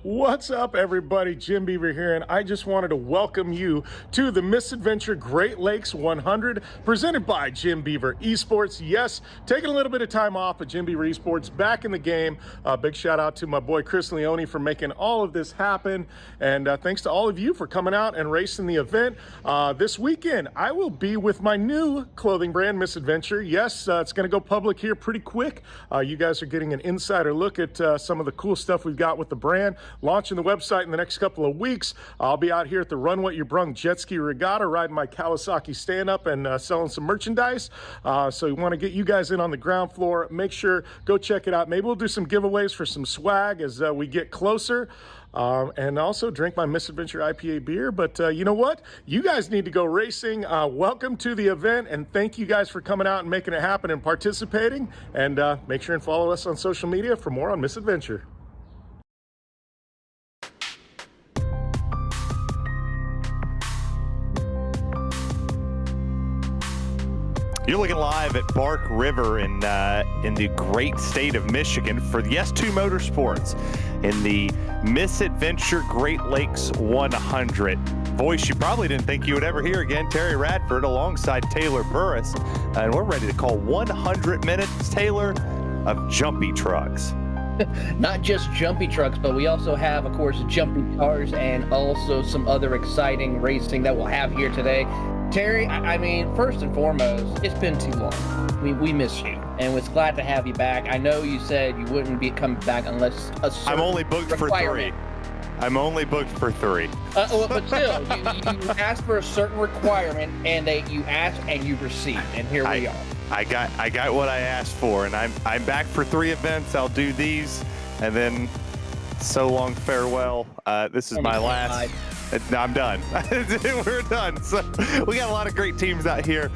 What's up, everybody? Jim Beaver here, and I just wanted to welcome you to the Misadventure Great Lakes 100, presented by Jim Beaver eSports. Yes, taking a little bit of time off, but Jim Beaver eSports back in the game. Big shout out to my boy Chris Leone for making all of this happen, and thanks to all of you for coming out and racing the event. This weekend, I will be with my new clothing brand, Misadventure. Yes, it's going to go public here pretty quick. You guys are getting an insider look at some of the cool stuff we've got with the brand. Launching the website in the next couple of weeks. I'll be out here at the Run What You Brung Jet Ski Regatta, riding my Kawasaki stand-up and selling some merchandise. So we want to get you guys in on the ground floor. Make sure, go check it out. Maybe we'll do some giveaways for some swag as we get closer. And also drink my Misadventure IPA beer. But you know what? You guys need to go racing. Welcome to the event, and thank you guys for coming out and making it happen and participating. And make sure and follow us on social media for more on Misadventure. You're looking live at Bark River in the great state of Michigan for the S2 Motorsports in the Misadventure Great Lakes 100. Voice you probably didn't think you would ever hear again, Terry Radford alongside Taylor Burris. And we're ready to call 100 minutes, Taylor, of jumpy trucks. Not just jumpy trucks, but we also have, of course, jumpy cars and also some other exciting racing that we'll have here today. Terry, I mean, first and foremost, it's been too long. We miss you, and was glad to have you back. I know you said you wouldn't be coming back unless a certain I'm only booked for 3. I'm only booked for 3. Well, but still, you asked for a certain requirement, and you asked and you received, and here we are. I got what I asked for, and I'm back for 3 events. I'll do these, and then so long farewell. This is my last. No, I'm done. We're done. So we got a lot of great teams out here.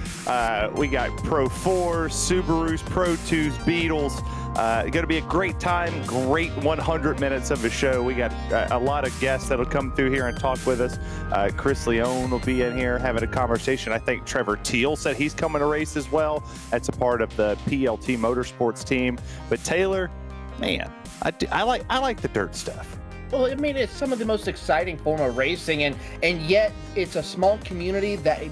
We got Pro 4s, Subarus, Pro 2s, Beetles. Going to be a great time, great 100 minutes of a show. We got a lot of guests that'll come through here and talk with us. Chris Leone will be in here having a conversation. I think Trevor Teal said he's coming to race as well. That's a part of the PLT Motorsports team. But Taylor, man, I like the dirt stuff. Well, I mean, it's some of the most exciting form of racing, and yet it's a small community that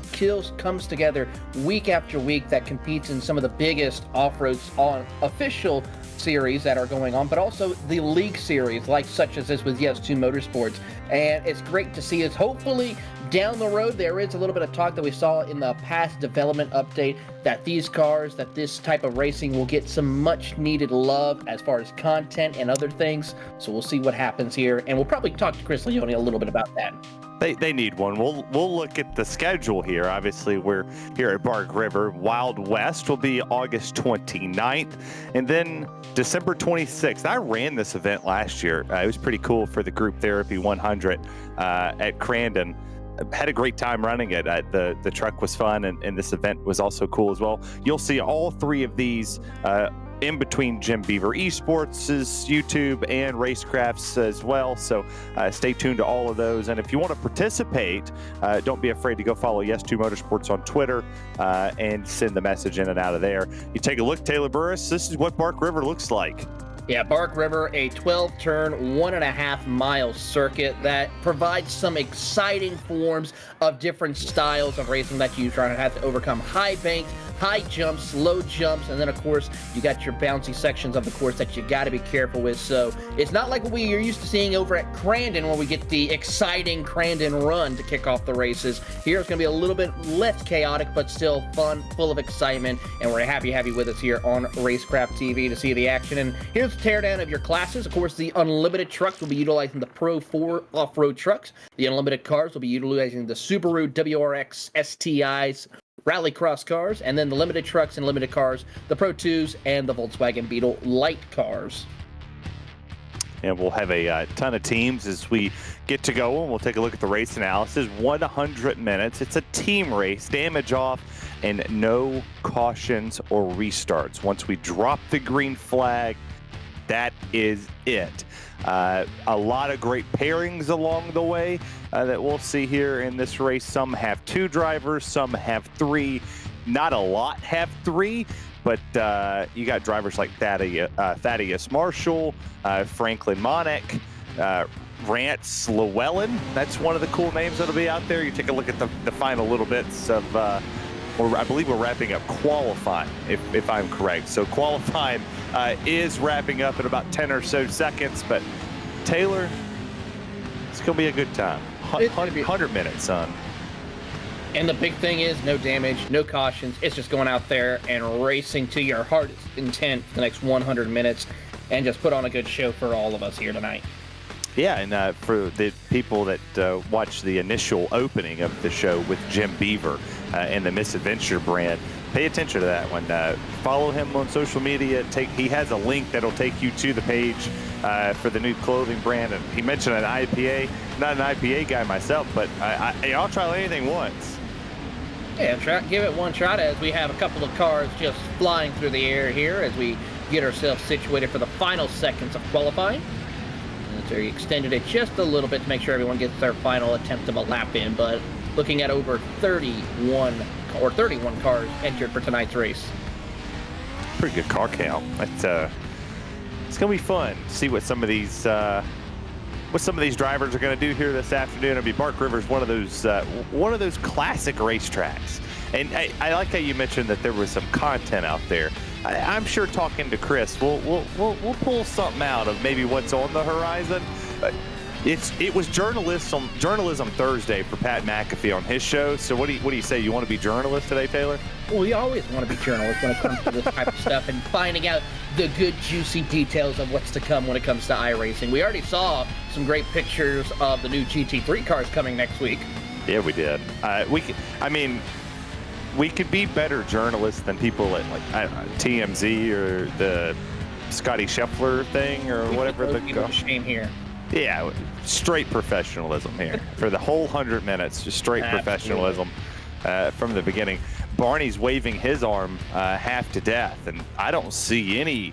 comes together week after week that competes in some of the biggest off-roads on official series that are going on, but also the league series, like such as this with S2 Motorsports. And it's great to see us. Hopefully, down the road, there is a little bit of talk that we saw in the past development update that these cars, that this type of racing will get some much needed love as far as content and other things. So we'll see what happens here. And we'll probably talk to Chris Leone a little bit about that. They need one. We'll look at the schedule here. Obviously, we're here at Bark River. Wild West will be August 29th, and then December 26th. I ran this event last year. It was pretty cool for the Group Therapy 100 at Crandon. Had a great time running it. The truck was fun, and this event was also cool as well. You'll see all 3 of these in between Jim Beaver eSports' YouTube and Racecraft's as well. So stay tuned to all of those. And if you want to participate, don't be afraid to go follow S2 Motorsports on Twitter and send the message in and out of there. You take a look, Taylor Burris, this is what Bark River looks like. Yeah, Bark River, a 12-turn, 1.5-mile circuit that provides some exciting forms of different styles of racing that you try to have to overcome. High banks, high jumps, low jumps, and then, of course, you got your bouncy sections of the course that you got to be careful with. So it's not like what we are used to seeing over at Crandon, where we get the exciting Crandon run to kick off the races. Here it's going to be a little bit less chaotic, but still fun, full of excitement, and we're happy to have you with us here on Racecraft TV to see the action. And here's a teardown of your classes. Of course, the unlimited trucks will be utilizing the Pro 4 off-road trucks. The unlimited cars will be utilizing the Subaru WRX STIs, Rallycross cars, and then the limited trucks and limited cars, the Pro 2s, and the Volkswagen Beetle light cars. And we'll have a ton of teams as we get to go, and we'll take a look at the race analysis. 100 minutes. It's a team race, damage off, and no cautions or restarts. Once we drop the green flag, that is it. A lot of great pairings along the way that we'll see here in this race. Some have 2 drivers, some have 3. Not a lot have 3, but you got drivers like Thaddeus Marshall, Franklin Monek, Rance Llewellyn. That's one of the cool names that'll be out there. You take a look at the final little bits of, or I believe we're wrapping up qualifying, if I'm correct. So qualifying is wrapping up in about 10 or so seconds. But Taylor, it's going to be a good time. 100 minutes, son. And the big thing is no damage, no cautions. It's just going out there and racing to your heart's intent for the next 100 minutes and just put on a good show for all of us here tonight. Yeah, and for the people that watch the initial opening of the show with Jim Beaver and the Misadventure brand, pay attention to that one. Follow him on social media. He has a link that'll take you to the page for the new clothing brand. And he mentioned an IPA. Not an IPA guy myself, but I'll try anything once. Yeah, give it one shot as we have a couple of cars just flying through the air here as we get ourselves situated for the final seconds of qualifying. So we extended it just a little bit to make sure everyone gets their final attempt of a lap in, but looking at over 31 cars entered for tonight's race. Pretty good car count. It's gonna be fun to see what some of these drivers are going to do here this afternoon. I mean, Bark River is one of those classic racetracks, and I like how you mentioned that there was some content out there. I'm sure talking to Chris, we'll pull something out of maybe what's on the horizon. It was journalism Thursday for Pat McAfee on his show. So what do you say? You want to be journalist today, Taylor? Well, we always want to be journalists when it comes to this type of stuff and finding out the good, juicy details of what's to come when it comes to iRacing. We already saw some great pictures of the new GT3 cars coming next week. Yeah, we did. We could be better journalists than people at TMZ or the Scotty Scheffler thing or whatever. The shame here. Yeah, straight professionalism here for the whole 100 minutes. Just straight professionalism from the beginning. Barney's waving his arm half to death, and I don't see any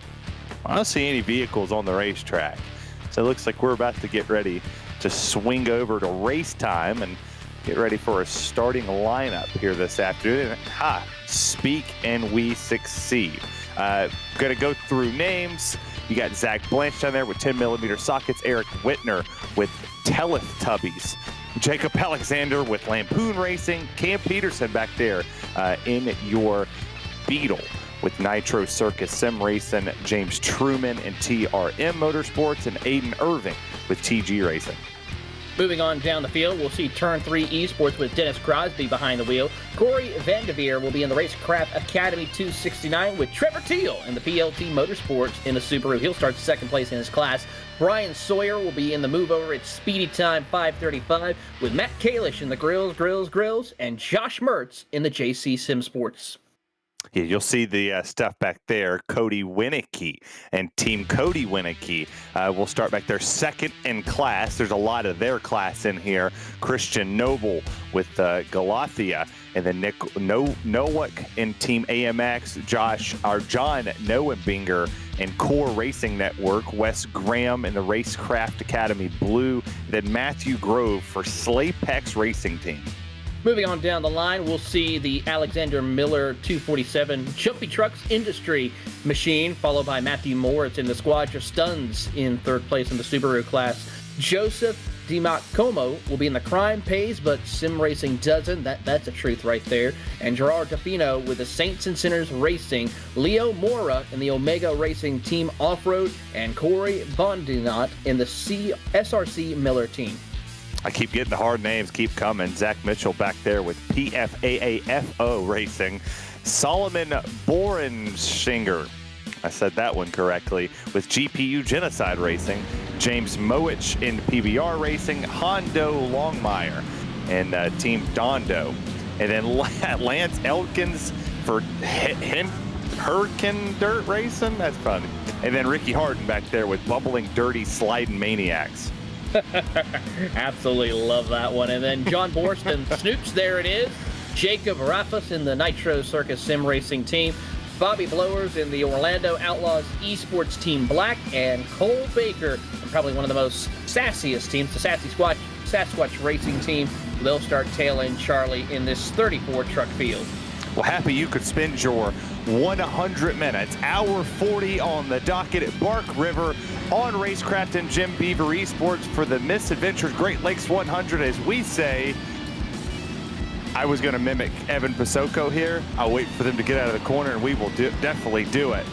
vehicles on the racetrack. So it looks like we're about to get ready to swing over to race time and get ready for a starting lineup here this afternoon. Speak and we succeed. Going to go through names. You got Zach Blanche down there with 10mm sockets, Eric Whitner with Teletubbies, Jacob Alexander with Lampoon Racing, Cam Peterson back there in your Beetle with Nitro Circus Sim Racing, James Truman and TRM Motorsports, and Aiden Irving with TG Racing. Moving on down the field, we'll see Turn 3 eSports with Dennis Crosby behind the wheel. Corey Vanderveer will be in the Racecraft Academy 269 with Trevor Teal in the PLT Motorsports in the Subaru. He'll start second place in his class. Brian Sawyer will be in the Move Over at Speedy Time 535 with Matt Kalish in the Grills, and Josh Mertz in the JC Sim Sports. Yeah, you'll see the stuff back there. Cody Winicky and Team Cody Winicky will start back there second in class. There's a lot of their class in here. Christian Noble with Galathia, and then Nick Nowak in Team AMX. John Noembinger and Core Racing Network. Wes Graham in the Racecraft Academy Blue. Then Matthew Grove for Slaypex Racing Team. Moving on down the line, we'll see the Alexander Miller 247 Jumpy Trucks Industry machine, followed by Matthew Moritz in the Squadra Stuns in third place in the Subaru class. Joseph DiMaccomo will be in the Crime Pays, but Sim Racing doesn't. That's a truth right there. And Gerard Tafino with the Saints and Sinners Racing. Leo Mora in the Omega Racing Team Off-Road, and Corey Bondinot in the SRC Miller team. I keep getting the hard names keep coming. Zach Mitchell back there with PFAAFO Racing. Solomon Borenschinger, I said that one correctly, with GPU Genocide Racing. James Mowich in PBR Racing. Hondo Longmire and Team Dondo. And then Lance Elkins for Hurricane Dirt Racing. That's funny. And then Ricky Harden back there with Bubbling Dirty Sliding Maniacs. Absolutely love that one. And then John Borston, Snoops, there it is. Jacob Raffas in the Nitro Circus Sim Racing team. Bobby Blowers in the Orlando Outlaws Esports Team Black. And Cole Baker, probably one of the most sassiest teams, the Sasquatch Racing team. They'll start tailing Charlie in this 34 truck field. Well, happy you could spend your 100 minutes, hour 40 on the docket at Bark River on Racecraft and Jim Beaver Esports for the Misadventure Great Lakes 100. As we say, I was going to mimic Evan Pasoko here. I'll wait for them to get out of the corner, and we will definitely do it.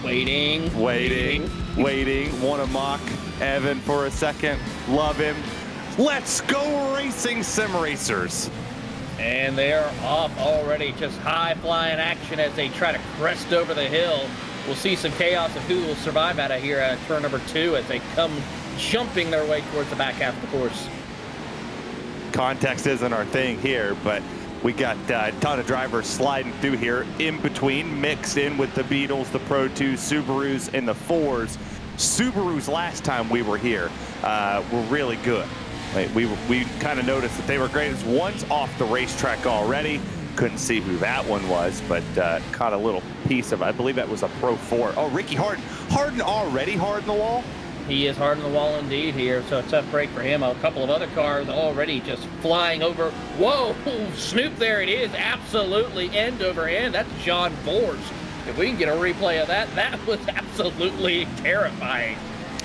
Waiting. Want to mock Evan for a second. Love him. Let's go racing, sim racers. And they're off already. Just high-flying action as they try to crest over the hill. We'll see some chaos of who will survive out of here at turn number 2 as they come jumping their way towards the back half of the course. Context isn't our thing here, but we got a ton of drivers sliding through here in between, mixed in with the Beetles, the Pro 2s, Subarus, and the 4s. Subarus last time we were here were really good. We kind of noticed that they were great. One's off the racetrack already. Couldn't see who that one was, but caught a little piece of, I believe that was a Pro 4. Oh, Ricky Harden. Harden already hard in the wall? He is hard on the wall indeed here, so a tough break for him. A couple of other cars already just flying over. Whoa, Snoop, there it is. Absolutely end over end. That's John Bors. If we can get a replay of that, that was absolutely terrifying.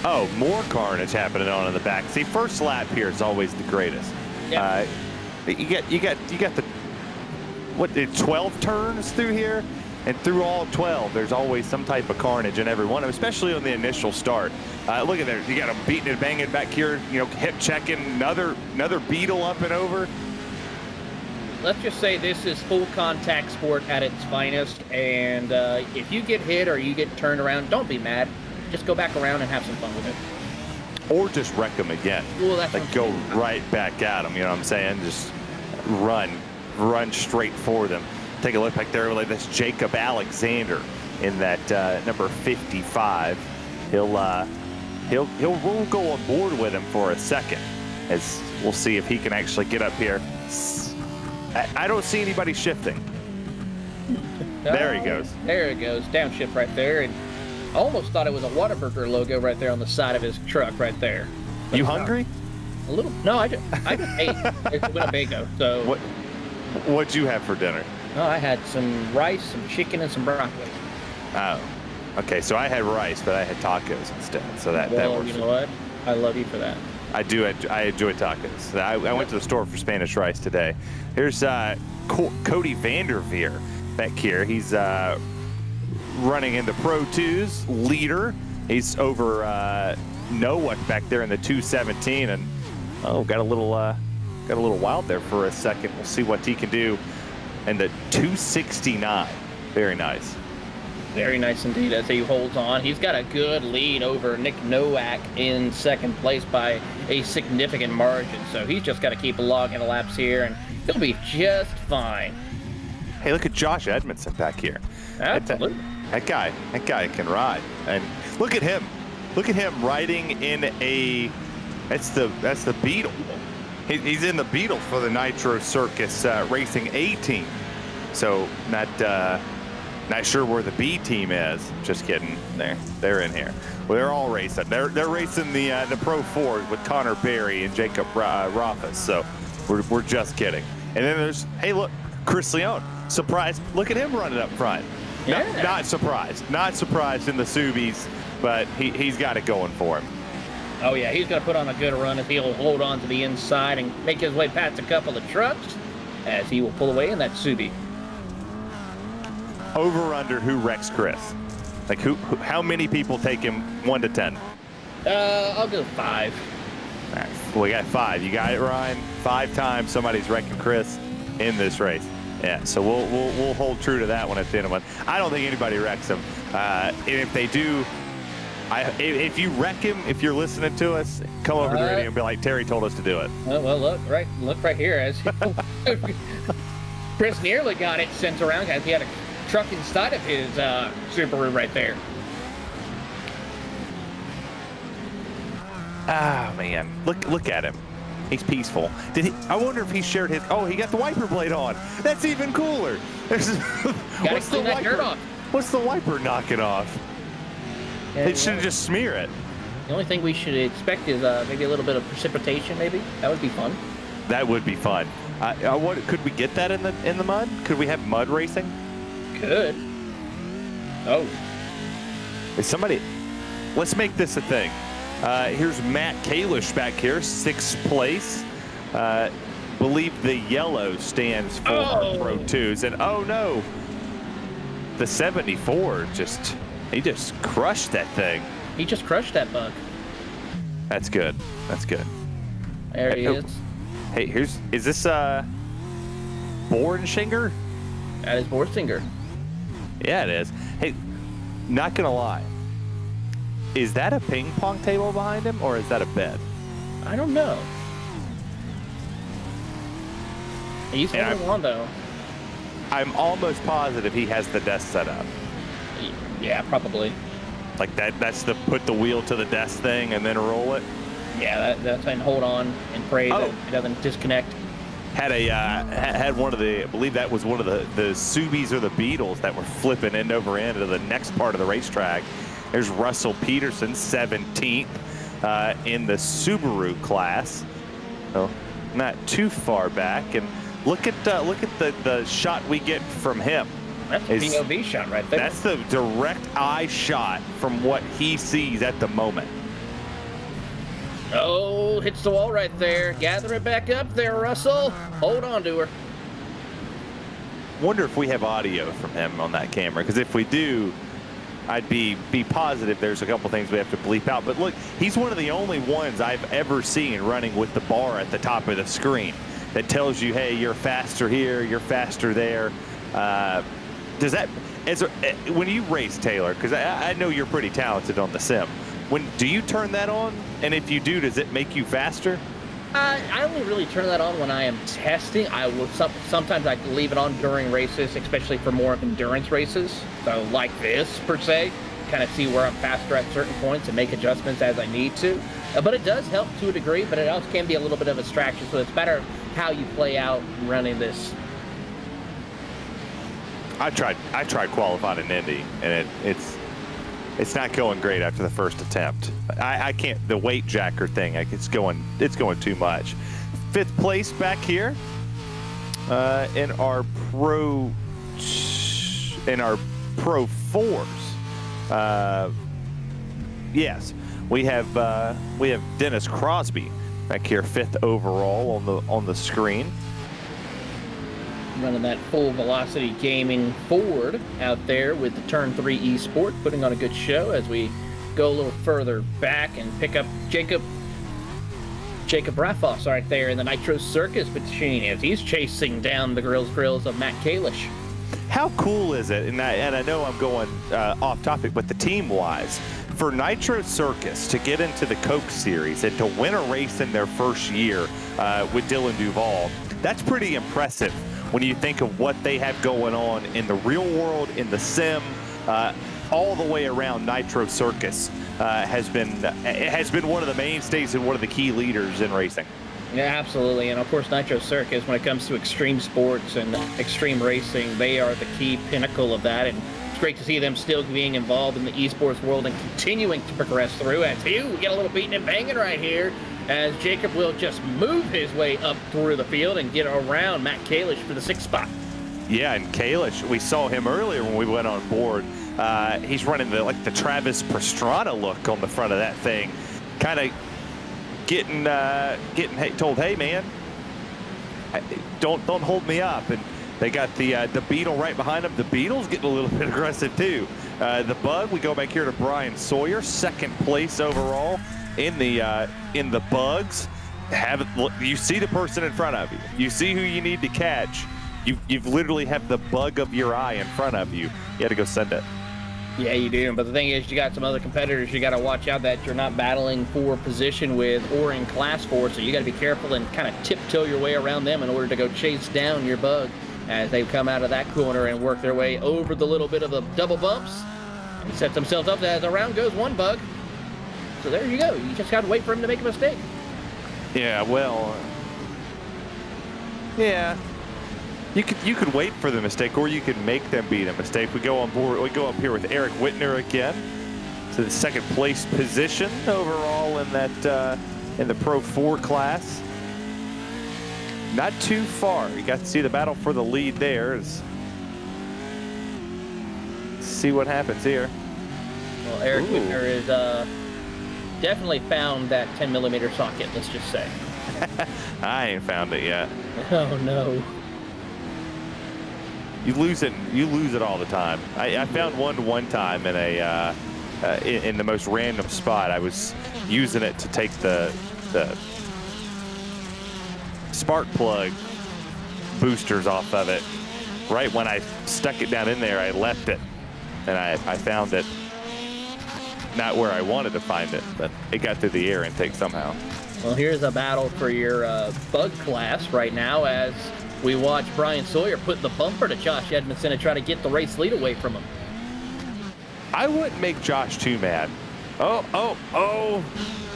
Oh, more carnage happening on in the back. See, first lap here is always the greatest. Yeah. You got the 12 turns through here, and through all 12, there's always some type of carnage in every one of them, especially on the initial start. Look at there, you got them beating and banging back here, hip checking, another Beetle up and over. Let's just say this is full contact sport at its finest, and if you get hit or you get turned around, don't be mad. Just go back around and have some fun with it. Or just wreck them again. Well, that's like go right back at them, you know what I'm saying? Just run straight for them. Take a look back there, like this Jacob Alexander in that number 55. We'll go on board with him for a second, as we'll see if he can actually get up here. I don't see anybody shifting. There he goes. There it goes. Downshift right there. And I almost thought it was a Whataburger logo right there on the side of his truck right there. But you hungry? A little. No, I just ate. It's a Winnebago. So what'd you have for dinner? Oh, I had some rice, some chicken, and some broccoli. Oh, okay. So I had rice, but I had tacos instead. So that works. You know what? I love you for that. I do. I enjoy tacos. I went to the store for Spanish rice today. Here's Cody Vanderveer back here. He's running in the Pro 2s, leader. He's over Noah back there in the 217, and got a little wild there for a second. We'll see what he can do in the 269. Very nice. Very nice indeed as he holds on. He's got a good lead over Nick Nowak in second place by a significant margin. So he's just got to keep logging laps here, and he'll be just fine. Hey, look at Josh Edmondson back here. Absolutely. That guy can ride. And look at him. Look at him riding in a, that's the Beetle. He's in the Beetle for the Nitro Circus Racing A team. So not sure where the B team is. Just kidding. They're in here. Well, they're all racing. They're racing the Pro 4 with Connor Berry and Jacob Rothfuss. So we're just kidding. And then there's, hey, look, Chris Leone. Surprise! Look at him running up front. Yeah. Not surprised in the Subies, but he's got it going for him. Oh yeah, he's going to put on a good run if he'll hold on to the inside and make his way past a couple of trucks, as he will pull away in that Subi. Over under who wrecks Chris? Like how many people take him 1 to 10? I'll go 5. All right. Well, we got 5. You got it, Ryan. 5 times somebody's wrecking Chris in this race. Yeah, so we'll hold true to that one at the end of the month. I don't think anybody wrecks him. And if they do, if you wreck him, if you're listening to us, come over to the radio and be like, Terry told us to do it. Oh, well, look right here. As Chris nearly got it sent around as he had a truck inside of his Subaru right there. Ah, man, look at him. He's peaceful. I wonder if he shared his. Oh, he got the wiper blade on. That's even cooler. Gotta clean that dirt off. What's the wiper knocking off? Yeah, It should just smear it. The only thing we should expect is maybe a little bit of precipitation. Maybe that would be fun. That would be fun. Could we get that in the mud? Could we have mud racing? Could. Oh. Is somebody? Let's make this a thing. Here's Matt Kalish back here, 6th place. Believe the yellow stands for our Pro 2s. And oh no, the 74 he just crushed that thing. He just crushed that bug. That's good. That's good. There he is. Hey, is this Bornschinger? That is Borstinger. Yeah, it is. Hey, not gonna lie. Is that a ping pong table behind him, or is that a bed? I don't know. He's holding on though. I'm almost positive he has the desk set up. Yeah, probably. Like that's the put the wheel to the desk thing and then roll it. Yeah, that's and hold on and pray that it doesn't disconnect. Had one of the, I believe that was one of the Subies or the Beetles that were flipping end over end to the next part of the racetrack. There's Russell Peterson, 17th in the Subaru class. So not too far back. And look at the shot we get from him. That's a POV shot right there. That's the direct eye shot from what he sees at the moment. Oh, hits the wall right there. Gather it back up there, Russell. Hold on to her. Wonder if we have audio from him on that camera, because if we do, I'd be positive there's a couple things we have to bleep out. But look, he's one of the only ones I've ever seen running with the bar at the top of the screen that tells you, hey, you're faster here, you're faster there. Does that, when you race, Taylor, because I know you're pretty talented on the sim, do you turn that on? And if you do, does it make you faster? I only really turn that on when I am testing. I will sometimes I leave it on during races, especially for more of endurance races. So like this per se, kind of see where I'm faster at certain points and make adjustments as I need to. But it does help to a degree, but it also can be a little bit of a distraction. So it's better how you play out running this. I tried qualifying in Indy, and it's not going great after the first attempt. I can't, the weight jacker thing, it's going too much. 5th place back here in our Pro 4s. Yes, we have Dennis Crosby back here, 5th overall on the screen. Running that full velocity gaming Ford out there with the Turn 3 eSport, putting on a good show as we go a little further back and pick up Jacob Raffos right there in the Nitro Circus machine as he's chasing down the grills of Matt Kalish. How cool is it? And I know I'm going off topic, but the team-wise, for Nitro Circus to get into the Coke Series and to win a race in their first year with Dylan Duvall, that's pretty impressive. When you think of what they have going on in the real world, in the sim, all the way around, Nitro Circus has been one of the mainstays and one of the key leaders in racing. Yeah, absolutely. And of course, Nitro Circus, when it comes to extreme sports and extreme racing, they are the key pinnacle of that. And it's great to see them still being involved in the esports world and continuing to progress through. As we get a little beating and banging right here, as Jacob will just move his way up through the field and get around Matt Kalish for the 6th spot. Yeah, and Kalish, we saw him earlier when we went on board. He's running the Travis Pastrana look on the front of that thing, kind of getting told, hey man, don't hold me up. And they got the Beetle right behind him. The Beetle's getting a little bit aggressive too. The Bug, we go back here to Brian Sawyer, 2nd place overall in the Bugs. You see the person in front of you. You see who you need to catch. You've literally have the bug of your eye in front of you. You had to go send it. Yeah, you do. But the thing is, you got some other competitors you got to watch out that you're not battling for position with or in class for. So you got to be careful and kind of tiptoe your way around them in order to go chase down your Bug as they come out of that corner and work their way over the little bit of the double bumps and set themselves up as the round goes one Bug. So there you go. You just got to wait for him to make a mistake. Yeah, well, yeah. You could wait for the mistake, or you could make them beat a mistake. We go on board. We go up here with Eric Whitner again to the 2nd place position overall in that in the Pro 4 class. not too far. You got to see the battle for the lead there. Let's see what happens here. Well, Eric Whitner is definitely found that 10mm socket, let's just say. I ain't found it yet. Oh no. You lose it all the time. I found one time in a in the most random spot. I was using it to take the spark plug boosters off of it. Right when I stuck it down in there, I left it, and I found it not where I wanted to find it, but it got through the air intake somehow. Well, here's a battle for your bug class right now as we watch Brian Sawyer put the bumper to Josh Edmondson and try to get the race lead away from him. I wouldn't make Josh too mad. Oh.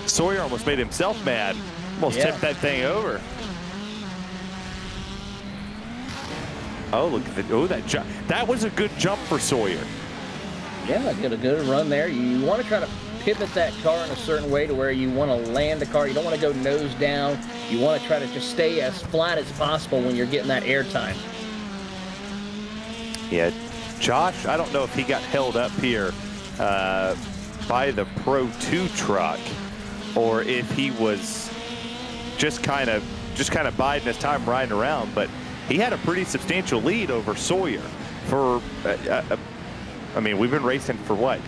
Sawyer almost made himself mad. Almost tipped that thing over. Oh, look at that jump. That was a good jump for Sawyer. Yeah, get a good run there. You want to try to pivot that car in a certain way to where you want to land the car. You don't want to go nose down. You want to try to just stay as flat as possible when you're getting that air time. Yeah, Josh, I don't know if he got held up here by the Pro 2 truck or if he was just kind of biding his time riding around, but he had a pretty substantial lead over Sawyer for, I mean, we've been racing for what,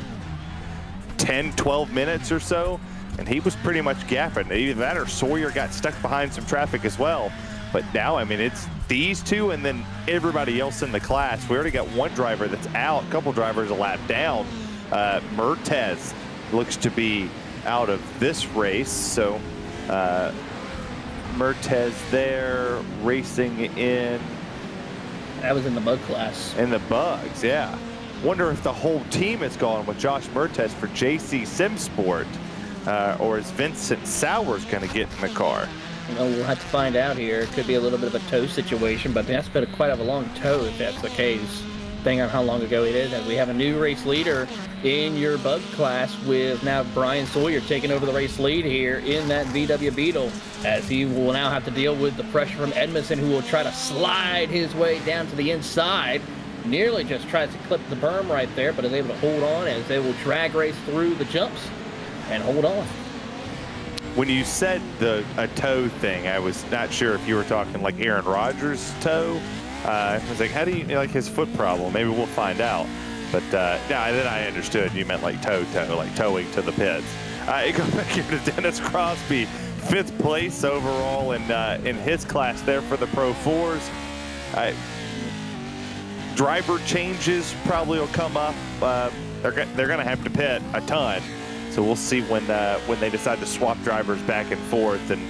10, 12 minutes or so, and he was pretty much gapping. Either that or Sawyer got stuck behind some traffic as well. But now, I mean, it's these two and then everybody else in the class. We already got one driver that's out, a couple drivers a lap down. Mertez looks to be out of this race, so Mertez there racing in. That was in the bug class. In the bugs, yeah. Wonder if the whole team is gone with Josh Mertez for JC Simsport, or is Vincent Sowers going to get in the car? Well, we'll have to find out here. It could be a little bit of a tow situation, but that's been quite a long tow if that's the case, depending on how long ago it is. And we have a new race leader in your bug class with now Brian Sawyer taking over the race lead here in that VW Beetle, as he will now have to deal with the pressure from Edmondson, who will try to slide his way down to the inside. Nearly just tries to clip the berm right there, but is able to hold on as they will drag race through the jumps and hold on. When you said a toe thing, I was not sure if you were talking like Aaron Rodgers' toe. I was like, how do you like his foot problem? Maybe we'll find out. But yeah, then I understood you meant like toe, like towing to the pits. Go back here to Dennis Crosby, 5th place overall in his class there for the Pro 4s. Driver changes probably will come up. They're going to have to pit a ton. So we'll see when they decide to swap drivers back and forth and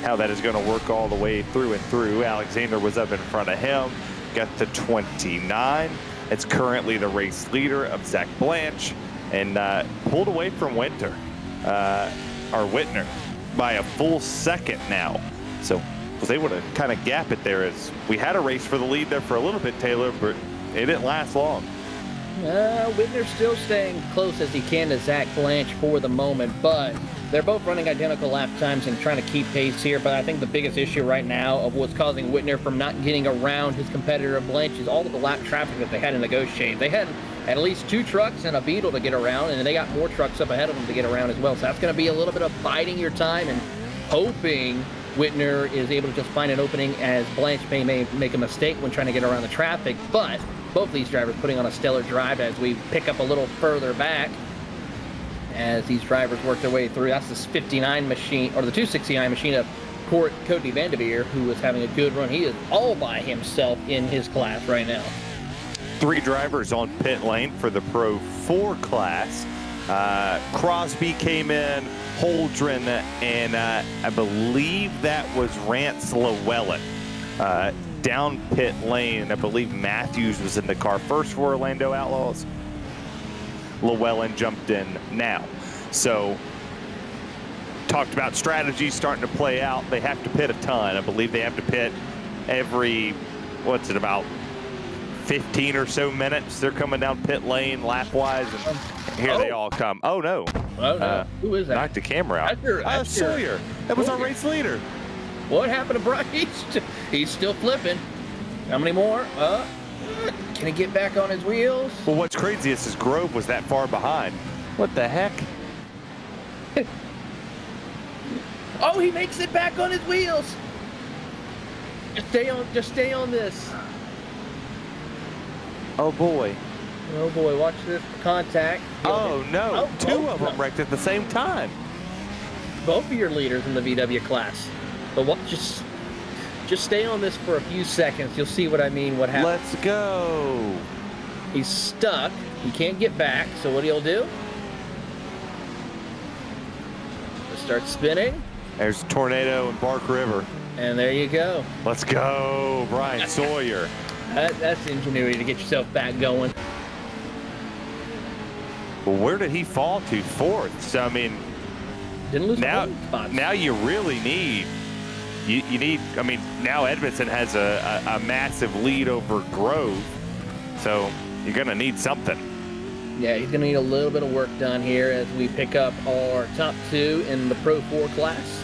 how that is going to work all the way through and through. Alexander was up in front of him, got to 29. It's currently the race leader of Zach Blanche, and pulled away from Whitner by a full second now. So was able to kind of gap it there as we had a race for the lead there for a little bit, Taylor, but it didn't last long. Whitner's still staying close as he can to Zach Blanche for the moment, but they're both running identical lap times and trying to keep pace here. But I think the biggest issue right now of what's causing Whitner from not getting around his competitor Blanche is all of the lap traffic that they had to negotiate. They had at least 2 trucks and a Beetle to get around, and they got more trucks up ahead of them to get around as well. So that's going to be a little bit of biding your time and hoping Whitner is able to just find an opening, as Blanche may make a mistake when trying to get around the traffic. But both these drivers putting on a stellar drive as we pick up a little further back as these drivers work their way through. That's the 59 machine, or the 269 machine of Cody Vanderveer, who is having a good run. He is all by himself in his class right now. 3 drivers on pit lane for the Pro 4 class. Crosby came in, Holdren, and I believe that was Rance Llewellyn. Down pit lane, I believe Matthews was in the car first for Orlando Outlaws. Llewellyn jumped in now. So, talked about strategies starting to play out. They have to pit a ton. I believe they have to pit every, what's it, about 15 or so minutes. They're coming down pit lane lap-wise, and here they all come. Oh, no. Oh, no. Who is that? Knocked the camera out. Sawyer. That was our race leader. What happened to Bryce? He's still flipping. How many more? Can he get back on his wheels? Well, what's crazy is his Grove was that far behind. What the heck? Oh, he makes it back on his wheels. Just stay on this. Oh boy. Oh boy, watch this contact. Oh no, two of them no. wrecked at the same time. Both of your leaders in the VW class. But just stay on this for a few seconds. You'll see what I mean, what happens. Let's go. He's stuck. He can't get back. So what he'll do? Just start spinning. There's Tornado and Bark River. And there you go. Let's go, Brian Sawyer. That's ingenuity to get yourself back going. Well, where did he fall to? Fourth. So I mean, Didn't lose now, the spots. now you really need. You need. I mean, now Edmondson has a massive lead over Grove, so you're gonna need something. Yeah, he's going to need a little bit of work done here as we pick up our top two in the Pro 4 class.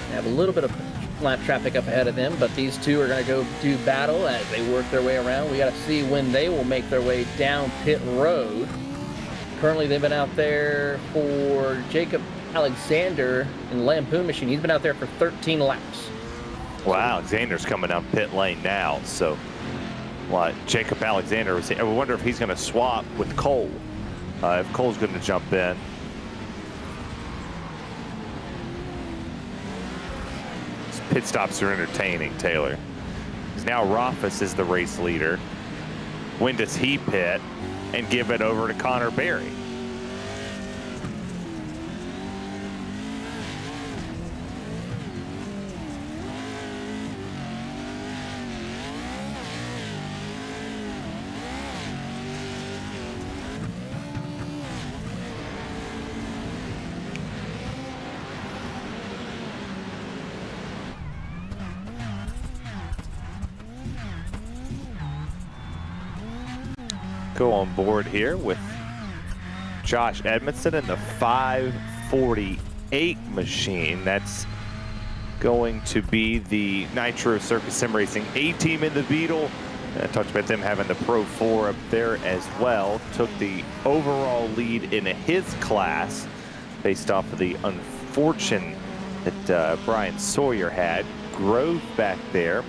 They have a little bit of lap traffic up ahead of them, but these two are going to go do battle as they work their way around. We got to see when they will make their way down pit road. Currently, they've been out there for Jacob Alexander in the Lampoon machine. He's been out there for 13 laps. Wow, Alexander's coming down pit lane now, so. What Jacob Alexander was. I wonder if he's going to swap with Cole. If Cole's going to jump in. These pit stops are entertaining, Taylor. Because now Rothfuss is the race leader. When does he pit and give it over to Connor Berry? Go on board here with Josh Edmondson in the 548 machine. That's going to be the Nitro Circus Sim Racing A team in the Beetle. I talked about them having the Pro 4 up there as well. Took the overall lead in his class based off of the unfortunate that Brian Sawyer had. Grove back there.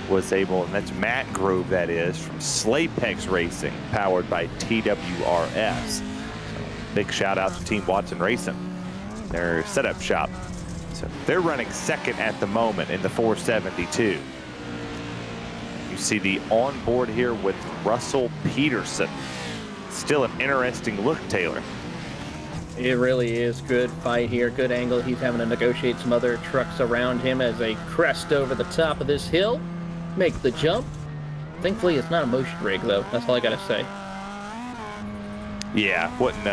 Was able, and that's Matt Grove, that is, from Slapex Racing, powered by TWRS. So, big shout out to Team Watson Racing, their setup shop. So they're running second at the moment in the 472. You see the onboard here with Russell Peterson. Still an interesting look, Taylor. It really is. Good fight here, good angle. He's having to negotiate some other trucks around him as they crest over the top of this hill, make the jump. Thankfully, it's not a motion rig, though. That's all I gotta say. Yeah, wouldn't.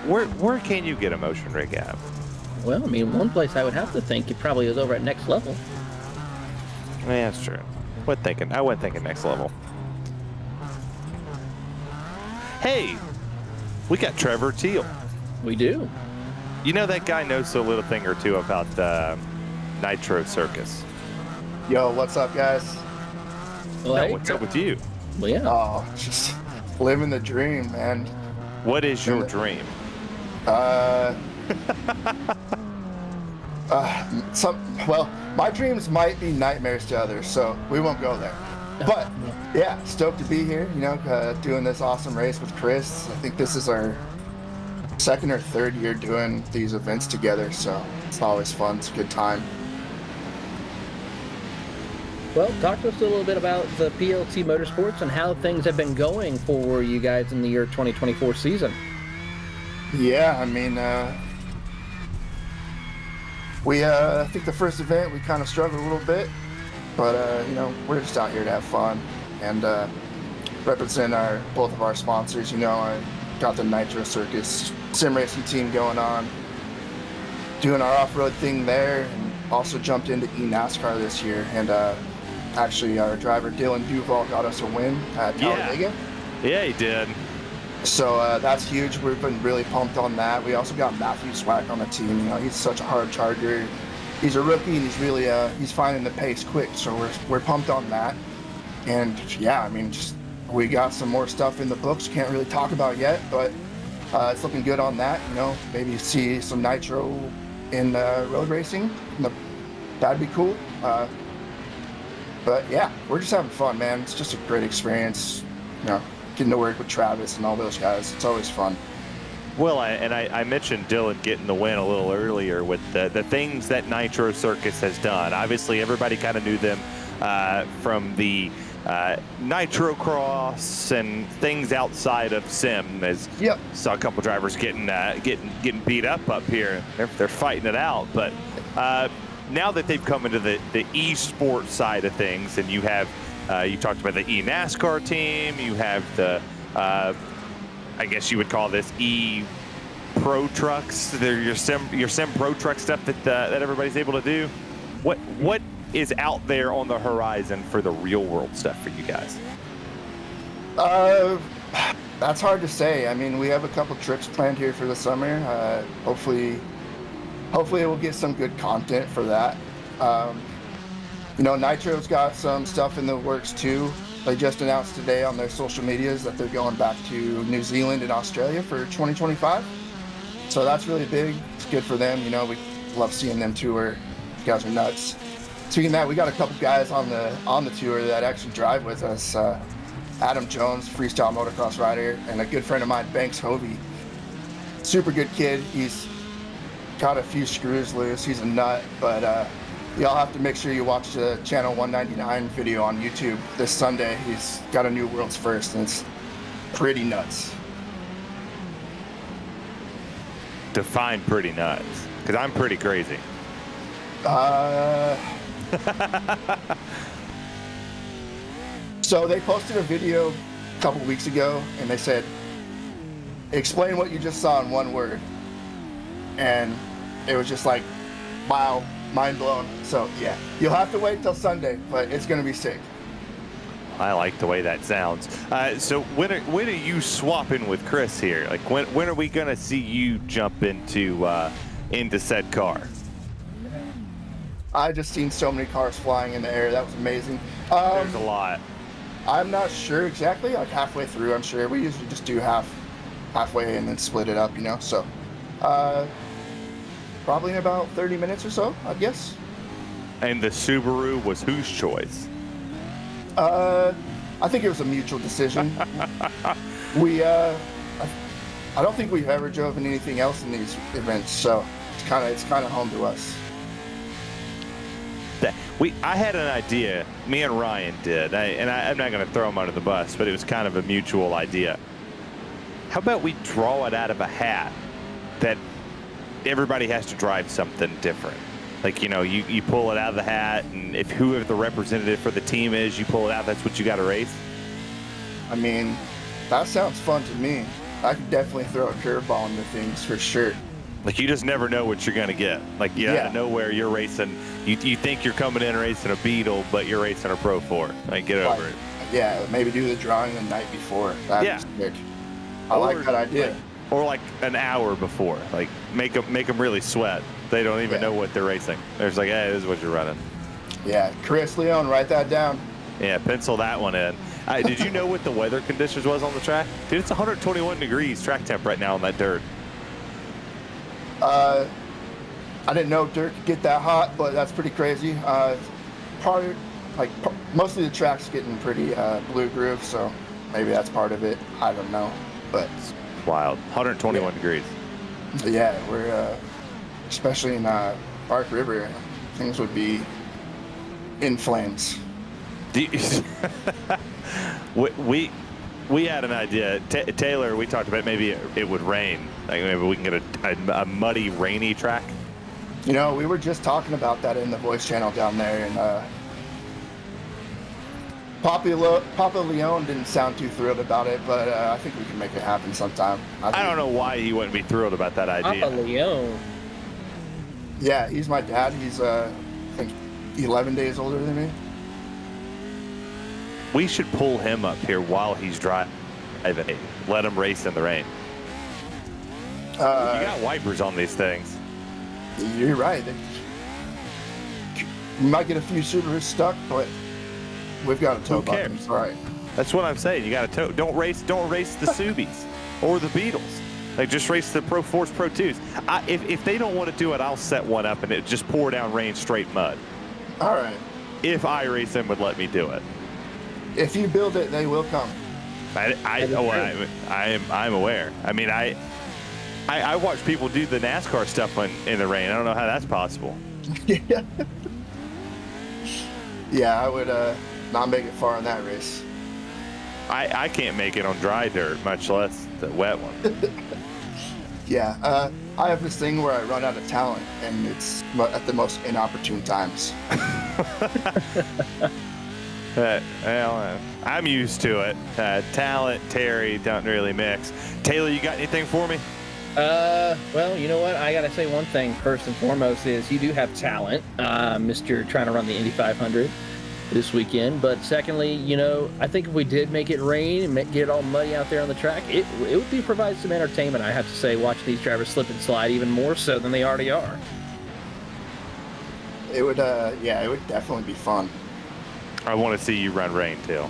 Where can you get a motion rig at? Well, I mean, one place I would have to think it probably is over at Next Level. Yeah, that's true. I wasn't thinking Next Level. Hey. We got Trevor Teal. We do. You know that guy knows a little thing or two about Nitro Circus. Yo, what's up, guys? Well, No, hey. what's up with you? Well, yeah. Oh, just living the dream, man. What is your dream? Well, my dreams might be nightmares to others, so we won't go there. But yeah, stoked to be here. You know, doing this awesome race with Chris. I think this is our second or third year doing these events together, so it's always fun. It's a good time. Well, talk to us a little bit about the PLT Motorsports and how things have been going for you guys in the year 2024 season. Yeah, I mean, I think the first event we kind of struggled a little bit, but you know, we're just out here to have fun and represent both of our sponsors. You know, I got the Nitro Circus sim racing team going on, doing our off-road thing there, and also jumped into eNASCAR this year. And actually, our driver Dylan Duval got us a win at Talladega. Yeah, he did. So that's huge. We've been really pumped on that. We also got Matthew Swack on the team. You know, he's such a hard charger. he's a rookie and he's really he's finding the pace quick. So we're pumped on that. And yeah, I mean, just we got some more stuff in the books. Can't really talk about yet, but it's looking good on that. You know, maybe see some nitro in road racing. That'd be cool. But yeah, we're just having fun, man. It's just a great experience. You know, getting to work with Travis and all those guys. It's always fun. Well, I mentioned Dylan getting the win a little earlier with the things that Nitro Circus has done. Obviously, everybody kind of knew them from the Nitrocross and things outside of sim. As saw a couple drivers getting beat up here. They're fighting it out, but now that they've come into the eSports side of things, and you have you talked about the eNASCAR team, you have the I guess you would call this Pro trucks. They're your sim pro truck stuff that everybody's able to do. What is out there on the horizon for the real world stuff for you guys? That's hard to say. I mean, we have a couple trips planned here for the summer. Hopefully we'll get some good content for that. You know, Nitro's got some stuff in the works too. They just announced today on their social medias that they're going back to New Zealand and Australia for 2025. So that's really big. It's good for them. You know, we love seeing them tour. You guys are nuts. Speaking of that, we got a couple guys on the tour that actually drive with us. Adam Jones, freestyle motocross rider, and a good friend of mine, Banks Hovey. Super good kid. He's got a few screws loose. He's a nut, but y'all have to make sure you watch the Channel 199 video on YouTube this Sunday. He's got a new world's first, and it's pretty nuts. Define pretty nuts, because I'm pretty crazy. So they posted a video a couple weeks ago, and they said, explain what you just saw in one word. And it was just like, wow, mind blown. So yeah, you'll have to wait till Sunday, but it's going to be sick. I like the way that sounds. So when are you swapping with Chris here? Like when are we going to see you jump into said car? I just seen so many cars flying in the air. That was amazing. There's a lot. I'm not sure exactly. Like halfway through, I'm sure. We usually just do halfway and then split it up, you know. So probably in about 30 minutes or so, I guess. And the Subaru was whose choice? I think it was a mutual decision. We I don't think we've ever driven anything else in these events, so it's kind of home to us. I had an idea. Me and Ryan did, I'm not going to throw him under the bus, but it was kind of a mutual idea. How about we draw it out of a hat that everybody has to drive something different? Like, you know, you pull it out of the hat, and if whoever the representative for the team is, you pull it out, that's what you got to race? I mean, that sounds fun to me. I could definitely throw a curveball into things for sure. Like, you just never know what you're going to get. Like, out of nowhere, you're racing. You think you're coming in racing a Beetle, but you're racing a Pro 4. Like, get over it. Yeah, maybe do the drawing the night before. That'd be sick. I like that idea. Or like an hour before. Like, make them really sweat. They don't even know what they're racing. They're just like, hey, this is what you're running. Yeah, Chris Leone, write that down. Yeah, pencil that one in. Did you know what the weather conditions was on the track? Dude, it's 121 degrees track temp right now on that dirt. I didn't know dirt could get that hot, but that's pretty crazy. Mostly the track's getting pretty blue groove, so maybe that's part of it. I don't know, but it's wild. 121 degrees. Yeah, we're especially in Bark River, things would be in flames. We had an idea. Taylor, we talked about maybe it would rain. Like maybe we can get a muddy, rainy track. You know, we were just talking about that in the voice channel down there, and Papa Leone didn't sound too thrilled about it, but I think we can make it happen sometime. I don't know why he wouldn't be thrilled about that idea. Papa Leone. Yeah, he's my dad. He's I think 11 days older than me. We should pull him up here while he's driving. Let him race in the rain. You got wipers on these things. You're right. We might get a few Subarus stuck, but we've got a tow button. cares? All right. That's what I'm saying. You got to tow. Don't race the Subies or the Beetles. Like, just race the Pro Force Pro 2s. If they don't want to do it, I'll set one up and it just pour down rain straight mud. All right. If iRacing would let me do it. If you build it, they will come. I'm aware. I mean, I watch people do the NASCAR stuff in the rain. I don't know how that's possible. Yeah. Yeah, I would not make it far in that race. I can't make it on dry dirt, much less the wet one. Yeah, I have this thing where I run out of talent, and it's at the most inopportune times. Well, I'm used to it. Talent, Terry, don't really mix. Taylor, you got anything for me? Well, you know what? I gotta say one thing first and foremost is you do have talent, Mr. trying to run the Indy 500 this weekend. But secondly, you know, I think if we did make it rain and get it all muddy out there on the track, it would provide some entertainment. I have to say, watch these drivers slip and slide even more so than they already are. It would, yeah, it would definitely be fun. I want to see you run rain too.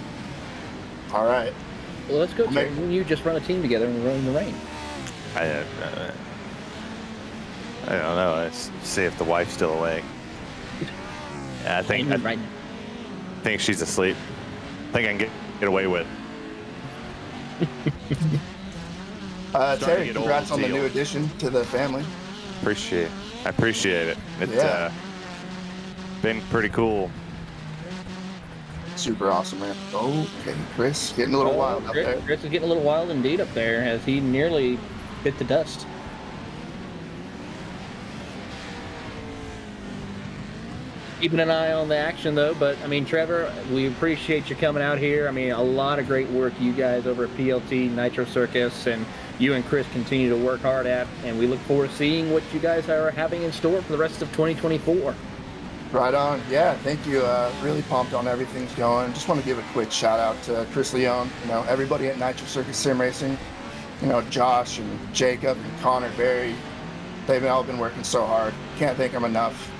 All right. Well, let's go. You just run a team together and run in the rain. I don't know. Let's see if the wife's still awake. I think she's asleep. I think I can get away with. Terry, congrats on the new addition to the family. I appreciate it. It's been pretty cool. Super awesome, man. Oh, okay, Chris getting a little wild up there. Chris is getting a little wild indeed up there as he nearly bit the dust. Keeping an eye on the action, though. But, I mean, Trevor, we appreciate you coming out here. I mean, a lot of great work you guys over at PLT, Nitro Circus, and you and Chris continue to work hard at. And we look forward to seeing what you guys are having in store for the rest of 2024. Right on. Yeah, thank you. Really pumped on everything's going. Just want to give a quick shout out to Chris Leone, you know, everybody at Nitro Circus Sim Racing, you know, Josh and Jacob and Connor Berry. They've all been working so hard. Can't thank them enough.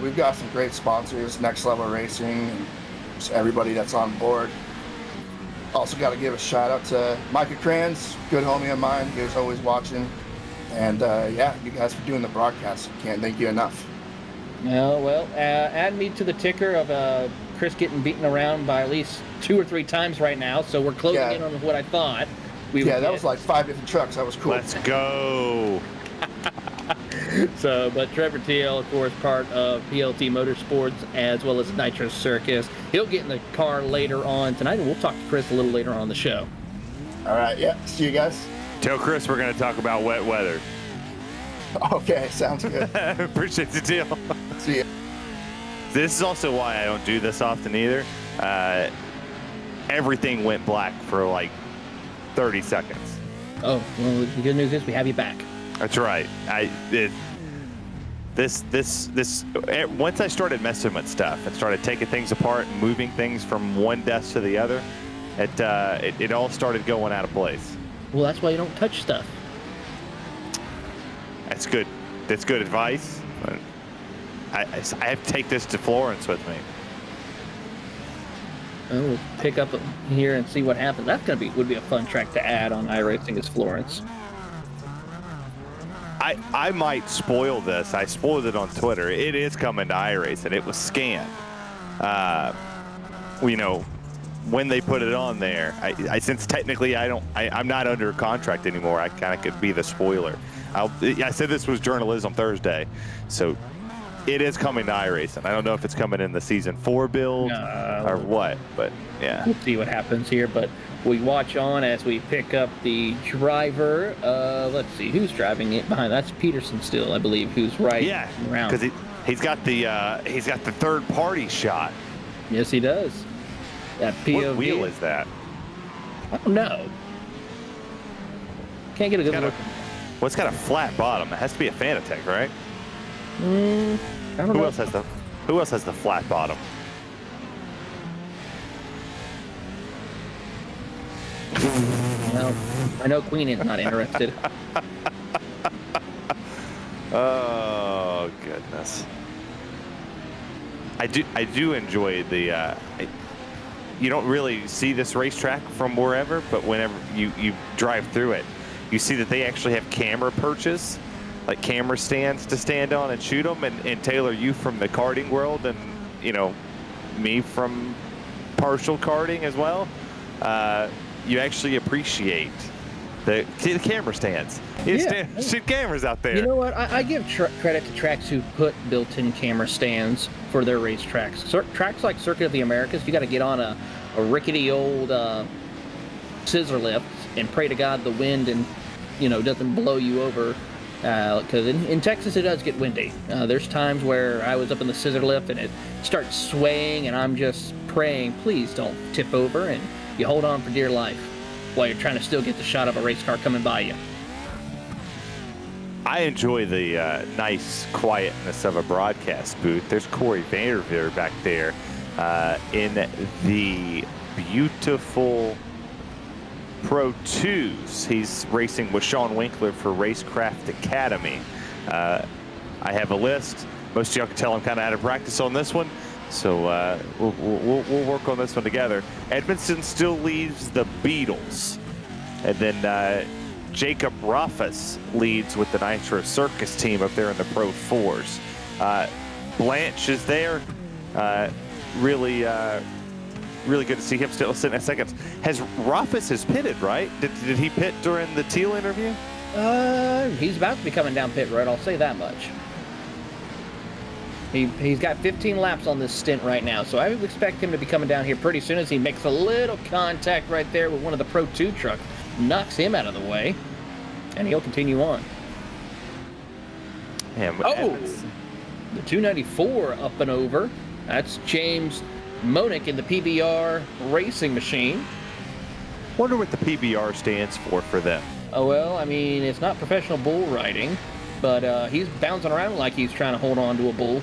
We've got some great sponsors, Next Level Racing, and just everybody that's on board. Also got to give a shout out to Micah Kranz, good homie of mine. He was always watching. And yeah, you guys for doing the broadcast. Can't thank you enough. Well, add me to the ticker of Chris getting beaten around by at least 2 or 3 times right now. So we're closing in on what I thought we would that get. was like 5 different trucks. That was cool. Let's go. So, but Trevor Teal, of course, part of PLT Motorsports as well as Nitro Circus. He'll get in the car later on tonight, and we'll talk to Chris a little later on the show. All right, yeah. See you guys. Tell Chris we're going to talk about wet weather. Okay, sounds good. Appreciate the deal. See ya. This is also why I don't do this often either. Everything went black for like 30 seconds. Oh, well, the good news is we have you back. That's right. Once I started messing with stuff and started taking things apart and moving things from one desk to the other, it all started going out of place. Well, that's why you don't touch stuff. That's good. That's good advice. I have to take this to Florence with me. We'll pick up here and see what happens. That's would be a fun track to add on iRacing is Florence. I might spoil this. I spoiled it on Twitter. It is coming to iRacing. It was scanned. You know, when they put it on there, I since technically I'm not under contract anymore. I kind of could be the spoiler. I said this was Journalism Thursday, so it is coming to iRacing. I don't know if it's coming in the Season 4 build or what, but yeah. We'll see what happens here, but we watch on as we pick up the driver. Let's see, who's driving it behind? That's Peterson still, I believe, who's right around. Because he's got the third party shot. Yes, he does. That POV. What wheel is that? I don't know. Can't get a good look. Well, it's got a flat bottom. It has to be a Fanatec, right? I don't know. Who else has the flat bottom? Well, I know Queen is not interested. Oh, goodness. I do enjoy the. You don't really see this racetrack from wherever, but whenever you drive through it, you see that they actually have camera perches, like camera stands to stand on and shoot them. And Taylor, you from the karting world, and me from partial karting as well. You actually appreciate the camera stands. Shoot cameras out there. You know what? I give credit to tracks who put built-in camera stands for their racetracks. Tracks like Circuit of the Americas, you got to get on a rickety old scissor lift and pray to God the wind and doesn't blow you over. Because in Texas it does get windy. There's times where I was up in the scissor lift and it starts swaying, and I'm just praying, please don't tip over, and you hold on for dear life while you're trying to still get the shot of a race car coming by you. I enjoy the nice quietness of a broadcast booth. There's Corey Vanderveer back there in the beautiful Pro 2s. He's racing with Sean Winkler for Racecraft Academy. I have a list. Most of y'all can tell I'm kind of out of practice on this one, so we'll work on this one together. Edmondson still leads the Beatles, and then Jacob Ruffus leads with the Nitro Circus team up there in the Pro 4s. Blanche is there. Really good to see him still sitting at seconds. Ruffus has pitted, right? Did he pit during the Teal interview? He's about to be coming down pit road, I'll say that much. He's got 15 laps on this stint right now, so I would expect him to be coming down here pretty soon as he makes a little contact right there with one of the Pro 2 trucks. Knocks him out of the way, and he'll continue on. Yeah, the 294 up and over. That's James Monick in the PBR racing machine. Wonder what the PBR stands for them. Oh, well, I mean, it's not professional bull riding, but he's bouncing around like he's trying to hold on to a bull.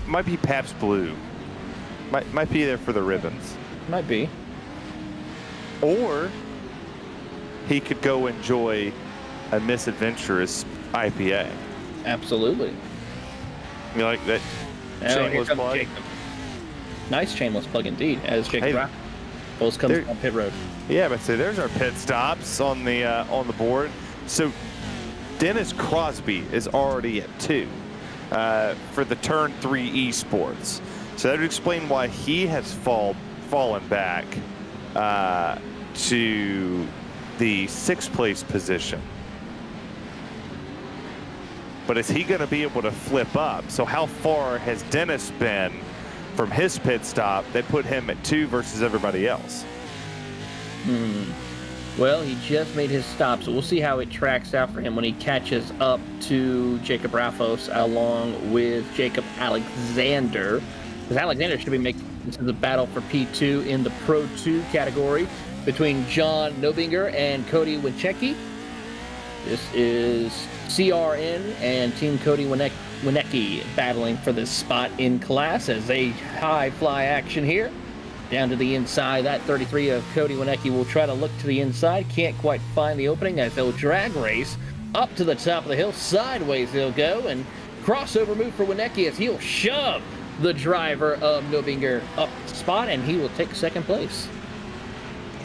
Might be Pabst Blue. Might be there for the ribbons. Might be. Or he could go enjoy a Misadventurous IPA. Absolutely. You like that shameless plug? Jacob. Nice shameless plug indeed, as Jacob both comes on pit road. Yeah, but so there's our pit stops on the board. So Dennis Crosby is already at 2 for the Turn 3 eSports. So that would explain why he has fallen back to the 6th place position. But is he going to be able to flip up? So how far has Dennis been from his pit stop that put him at 2 versus everybody else? Well, he just made his stop, so we'll see how it tracks out for him when he catches up to Jacob Raffos along with Jacob Alexander. Because Alexander should be making this is a battle for P2 in the Pro 2 category between John Nobinger and Cody Winchecki. This is CRN and Team Cody Winecki battling for this spot in class as a high fly action here. Down to the inside, that 33 of Cody Winecki will try to look to the inside. Can't quite find the opening as they'll drag race up to the top of the hill. Sideways they'll go, and crossover move for Winecki as he'll shove the driver of Nobinger up the spot, and he will take 2nd place.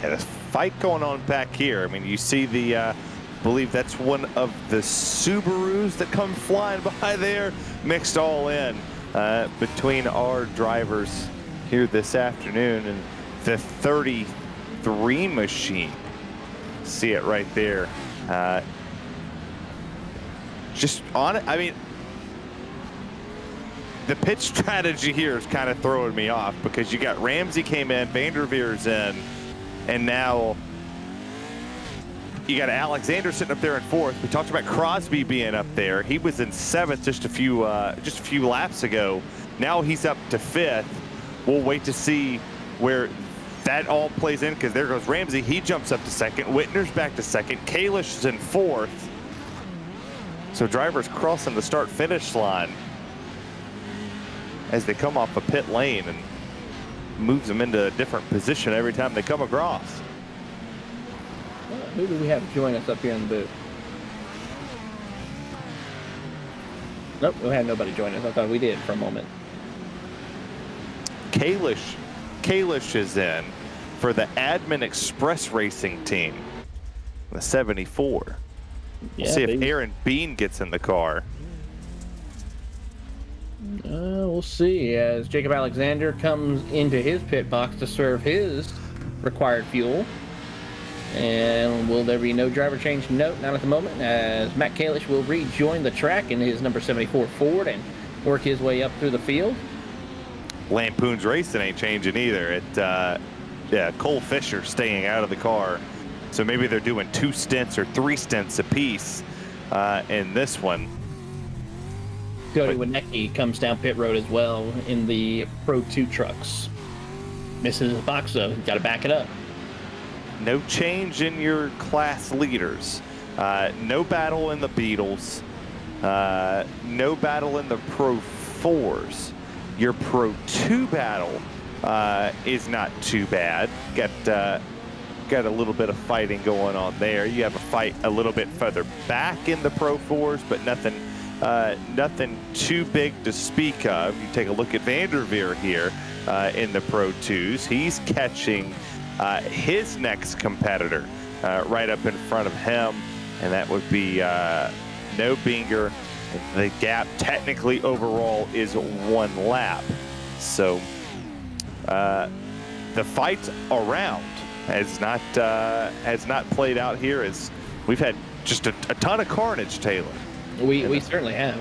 Yeah, this fight going on back here. I mean, you see the, believe that's one of the Subarus that come flying by there, mixed all in between our drivers here this afternoon, and the 33 machine. See it right there. Just on it. I mean, the pit strategy here is kind of throwing me off because you got Ramsey came in, Vanderveer's in, and now you got Alexander sitting up there in 4th. We talked about Crosby being up there. He was in 7th just a few laps ago. Now he's up to 5th. We'll wait to see where that all plays in, because there goes Ramsey. He jumps up to 2nd. Whitner's back to 2nd. Kalish is in 4th. So drivers crossing the start-finish line as they come off a pit lane, and moves them into a different position every time they come across. Who do we have join us up here in the booth? Nope, we had nobody join us. I thought we did for a moment. Kalish is in for the Admin Express Racing team, the 74. We'll see if Aaron Bean gets in the car. We'll see as Jacob Alexander comes into his pit box to serve his required fuel. And will there be no driver change? No, not at the moment, as Matt Kalish will rejoin the track in his number 74 Ford and work his way up through the field. Lampoon's Racing ain't changing either. Cole Fisher staying out of the car. So maybe they're doing 2 stints or 3 stints apiece in this one. Cody Winecki comes down pit road as well in the Pro 2 trucks. Misses his box though, got to back it up. No change in your class leaders. No battle in the Beetles. No battle in the Pro 4s. Your Pro 2 battle is not too bad. Got a little bit of fighting going on there. You have a fight a little bit further back in the Pro 4s, but nothing too big to speak of. You take a look at Vanderveer here in the Pro 2s. He's catching his next competitor right up in front of him, and that would be No Binger. The gap technically overall is 1 lap. So the fight around has not played out here, as we've had just a ton of carnage, Taylor. We certainly have.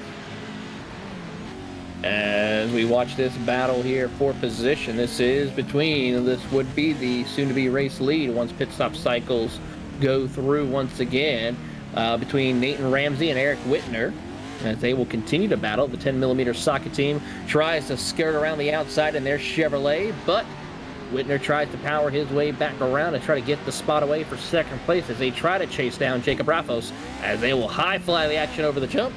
As we watch this battle here for position, this would be the soon-to-be race lead once pit stop cycles go through once again between Nathan Ramsey and Eric Whitner, as they will continue to battle. The 10mm socket team tries to skirt around the outside in their Chevrolet, but Whitner tries to power his way back around and try to get the spot away for second place as they try to chase down Jacob Raffos, as they will high fly the action over the jump,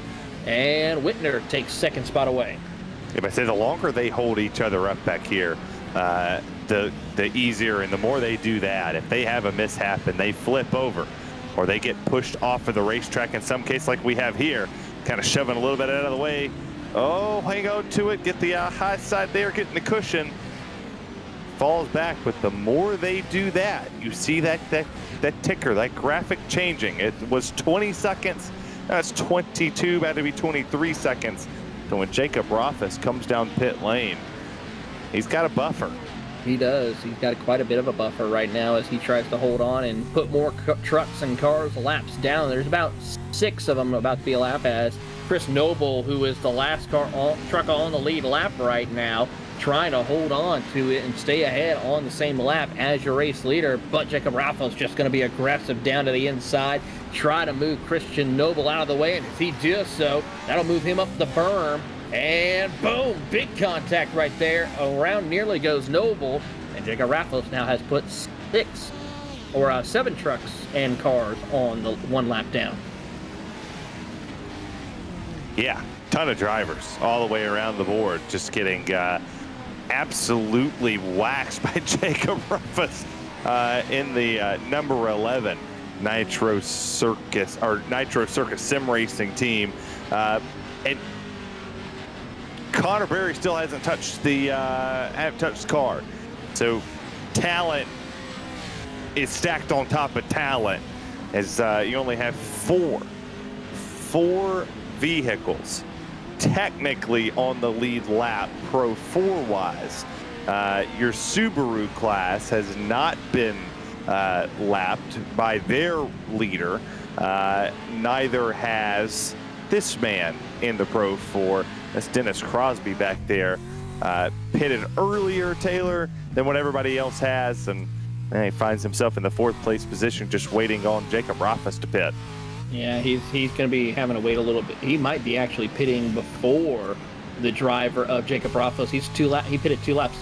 and Whitner takes second spot away. If I say the longer they hold each other up back here, the easier, and the more they do that, if they have a mishap and they flip over or they get pushed off of the racetrack in some case like we have here, kind of shoving a little bit out of the way, hang on to it, get the high side there, getting the cushion, falls back. But the more they do that, you see that ticker, that graphic changing. It was 20 seconds, now it's 22, about to be 23 seconds. So when Jacob Rothfuss comes down pit lane, he's got a buffer. He does. He's got quite a bit of a buffer right now as he tries to hold on and put more trucks and cars laps down. There's about 6 of them about to be a lap, as Chris Noble, who is the last truck on the lead lap right now, trying to hold on to it and stay ahead on the same lap as your race leader. But Jacob Raffos just going to be aggressive down to the inside, try to move Christian Noble out of the way, and if he does so, that'll move him up the berm, and boom, big contact right there. Around nearly goes Noble, and Jacob Raffos now has put 7 trucks and cars on the 1 lap down. Yeah, ton of drivers all the way around the board, just getting absolutely waxed by Jacob Ruffus in the number 11 Nitro Circus Sim Racing team, and Connor Berry still hasn't touched the car. So talent is stacked on top of talent, as you only have four vehicles technically on the lead lap Pro 4 wise. Your Subaru class has not been lapped by their leader. Neither has this man in the Pro 4. That's Dennis Crosby back there, pitted earlier, Taylor, than what everybody else has, and he finds himself in the 4th place position, just waiting on Jacob Rothfuss to pit. Yeah, he's going to be having to wait a little bit. He might be actually pitting before the driver of Jacob Rothfuss. He pitted 2 laps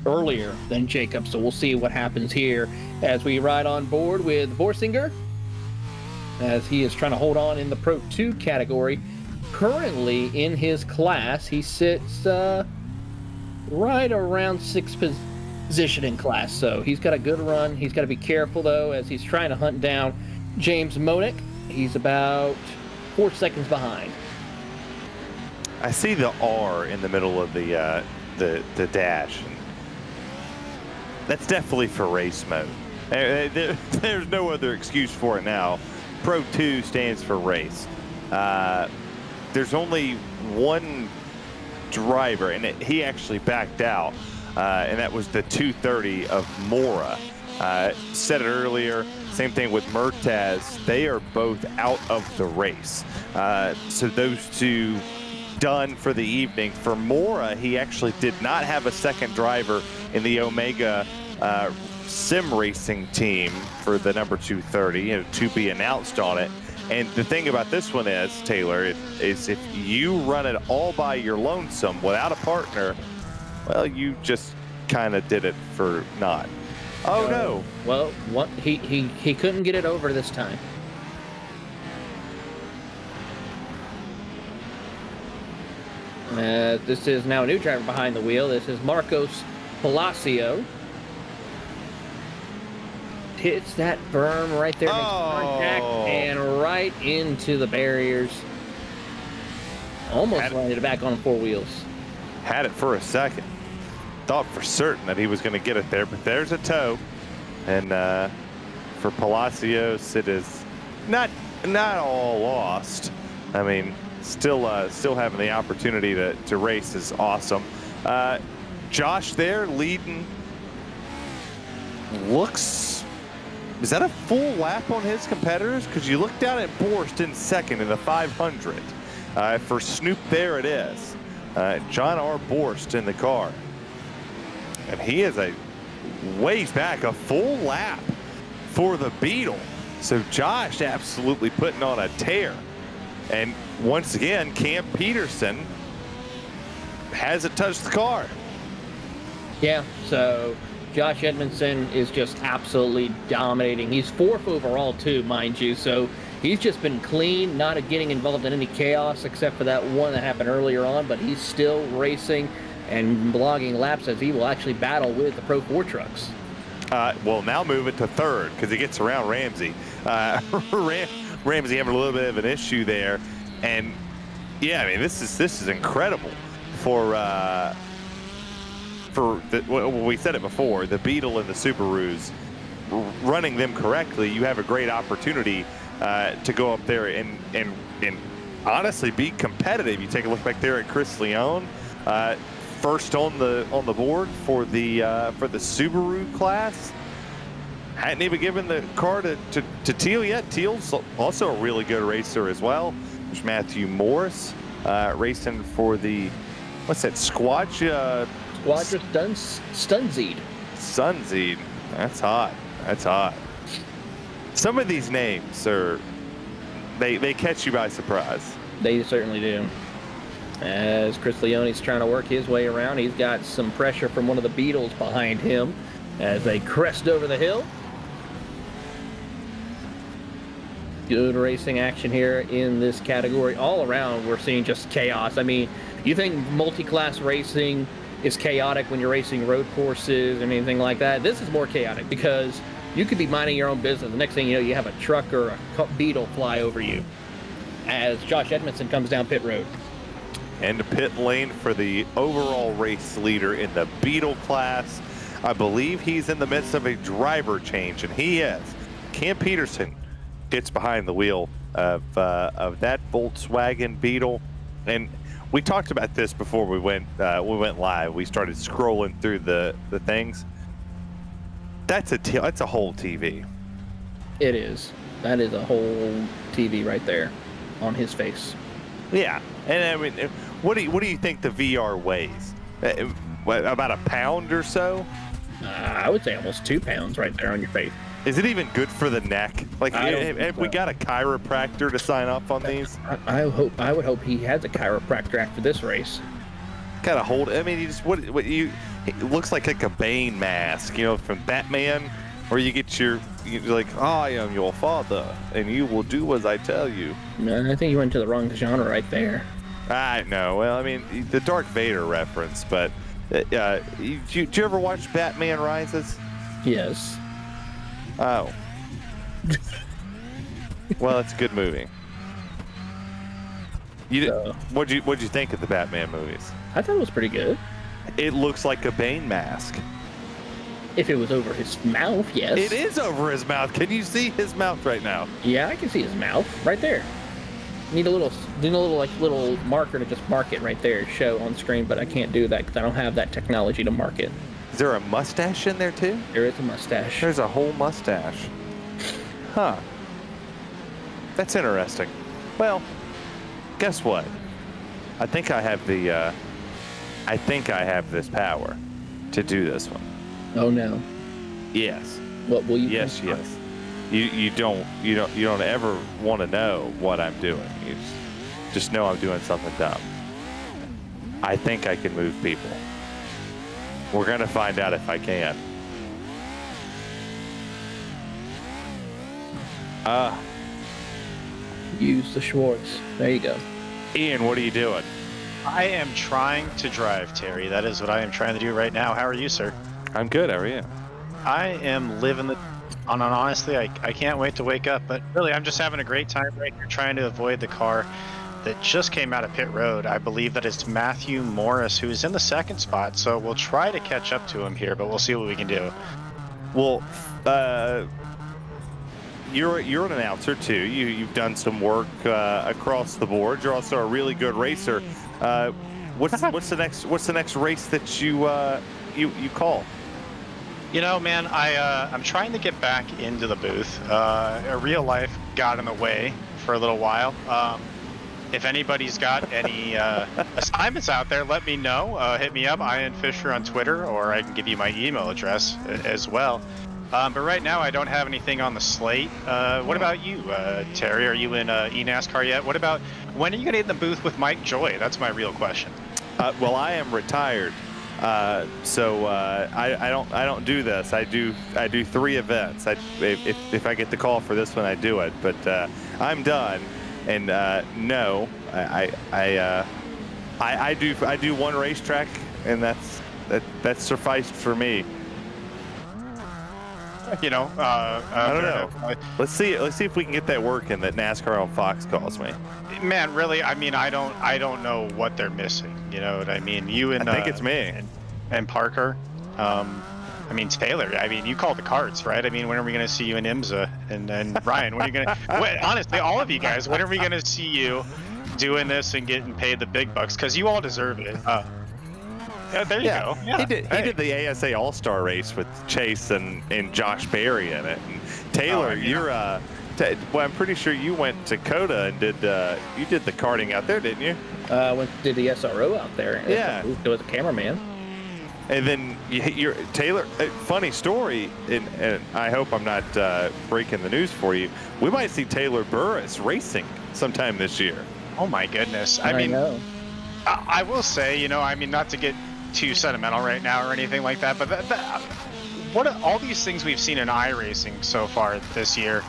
earlier than Jacob, so we'll see what happens here as we ride on board with Vorsinger, as he is trying to hold on in the Pro 2 category. Currently in his class, he sits right around 6th position in class, so he's got a good run. He's got to be careful, though, as he's trying to hunt down James Monick. He's about 4 seconds behind. I see the R in the middle of the dash. That's definitely for race mode. There's no other excuse for it now. Pro 2 stands for race. There's only one driver, and he actually backed out, and that was the 230 of Mora. Said it earlier, same thing with Mertaz. They are both out of the race. So those two done for the evening. For Mora, he actually did not have a second driver in the Omega sim racing team for the number 230, to be announced on it. And the thing about this one is, Taylor, is if you run it all by your lonesome without a partner, well, you just kind of did it for naught. Oh no! Well, what he couldn't get it over this time. This is now a new driver behind the wheel. This is Marcos Palacio. Hits that berm right there, makes contact, and right into the barriers. Almost landed it back on 4 wheels. Had it for a second. Thought for certain that he was going to get it there, but there's a tow. And for Palacios, it is not all lost. I mean, still having the opportunity to race is awesome. Josh there leading. Is that a full lap on his competitors? Because you look down at Borst in second in the 500. For Snoop, there it is. John R. Borst in the car. And he is a ways back, a full lap for the Beetle. So Josh absolutely putting on a tear. And once again, Cam Peterson hasn't touched the car. Yeah, so Josh Edmondson is just absolutely dominating. He's 4th overall too, mind you, so he's just been clean, not getting involved in any chaos except for that one that happened earlier on, but he's still racing and blogging laps as he will actually battle with the Pro 4 trucks. Well, now move it to 3rd because he gets around Ramsey. Ramsey having a little bit of an issue there, and yeah, I mean this is incredible for we said it before, the Beetle and the Subarus. Running them correctly, you have a great opportunity to go up there and honestly be competitive. You take a look back there at Chris Leone, first on the board for the Subaru class. Hadn't even given the car to Teal yet. Teal's also a really good racer as well. There's Matthew Morris racing for the, what's that, Squadra Stunzeed. Sunzeed. That's hot. That's hot. Some of these names are, they catch you by surprise. They certainly do. As Chris Leone's trying to work his way around, he's got some pressure from one of the Beetles behind him as they crest over the hill. Good racing action here in this category. All around, we're seeing just chaos. I mean, you think multi-class racing is chaotic when you're racing road courses and anything like that? This is more chaotic because you could be minding your own business. The next thing you know, you have a truck or a Beetle fly over you as Josh Edmondson comes down pit road. And the pit lane for the overall race leader in the Beetle class. I believe he's in the midst of a driver change, and he is. Cam Peterson gets behind the wheel of that Volkswagen Beetle. And we talked about this before we went live. We started scrolling through the things. That's a whole TV. It is. That is a whole TV right there on his face. Yeah, and I mean, what do you think the VR weighs? About a pound or so? I would say almost 2 pounds right there on your face. Is it even good for the neck? Like, have we got a chiropractor to sign up on these? I would hope he has a chiropractor after this race. Kind of hold. I mean, it looks like a Bane mask, from Batman, where you get you're like, I am your father, and you will do as I tell you. No, I think you went to the wrong genre right there. I know. Well, I mean, the Darth Vader reference, but did you ever watch Batman Rises? Yes. Oh. Well, it's a good movie. What'd you think of the Batman movies? I thought it was pretty good. It looks like a Bane mask. If it was over his mouth, yes. It is over his mouth. Can you see his mouth right now? Yeah, I can see his mouth right there. Need a little marker to just mark it right there, show on screen, but I can't do that because I don't have that technology to mark it. Is there a mustache in there too? There is a mustache. There's a whole mustache. Huh. That's interesting. Well, guess what? I think I have this power to do this one. Oh no. Yes. What will you? Yes, yes. You don't ever want to know what I'm doing. You just know I'm doing something dumb. I think I can move people. We're gonna find out if I can. Use the Schwartz. There you go. Ian, what are you doing? I am trying to drive, Terry. That is what I am trying to do right now. How are you, sir? I'm good. How are you? I am living the... honestly, I can't wait to wake up. But really, I'm just having a great time right here trying to avoid the car that just came out of pit road. I believe that it's Matthew Morris, who's in the second spot. So we'll try to catch up to him here, but we'll see what we can do. Well, you're an announcer too. You've done some work across the board. You're also a really good racer. What's the next race that you call? You know, man, I'm trying to get back into the booth. Real life got in the way for a little while. If anybody's got any assignments out there, let me know. Hit me up, Ian Fisher on Twitter, or I can give you my email address as well. But right now, I don't have anything on the slate. What about you, Terry? Are you in eNASCAR yet? What about, when are you going to get in the booth with Mike Joy? That's my real question. Well, I am retired, so I don't do this. I do 3 events. If I get the call for this one, I do it. But I'm done. And no, I do 1 racetrack, and that's sufficed for me. You know, I don't know. Let's see if we can get that working that NASCAR on Fox calls me. Man, really, I mean, I don't know what they're missing. You know what I mean? You and I think it's me and Parker. I mean, Taylor. I mean, you call the cards, right? I mean, when are we going to see you in IMSA? And Ryan, when are you going to? Honestly, all of you guys, when are we going to see you doing this and getting paid the big bucks? Because you all deserve it. Yeah, there you go. Yeah. He did the ASA All-Star race with Chase and Josh Berry in it. And Taylor, you're well, I'm pretty sure you went to Coda and did you did the karting out there, didn't you? Did the SRO out there. Yeah. It was a cameraman. And then you're Taylor. Funny story, and I hope I'm not breaking the news for you. We might see Taylor Burris racing sometime this year. Oh my goodness! I mean, I will say, you know, I mean, not to get too sentimental right now or anything like that, but what are all these things we've seen in iRacing so far this year?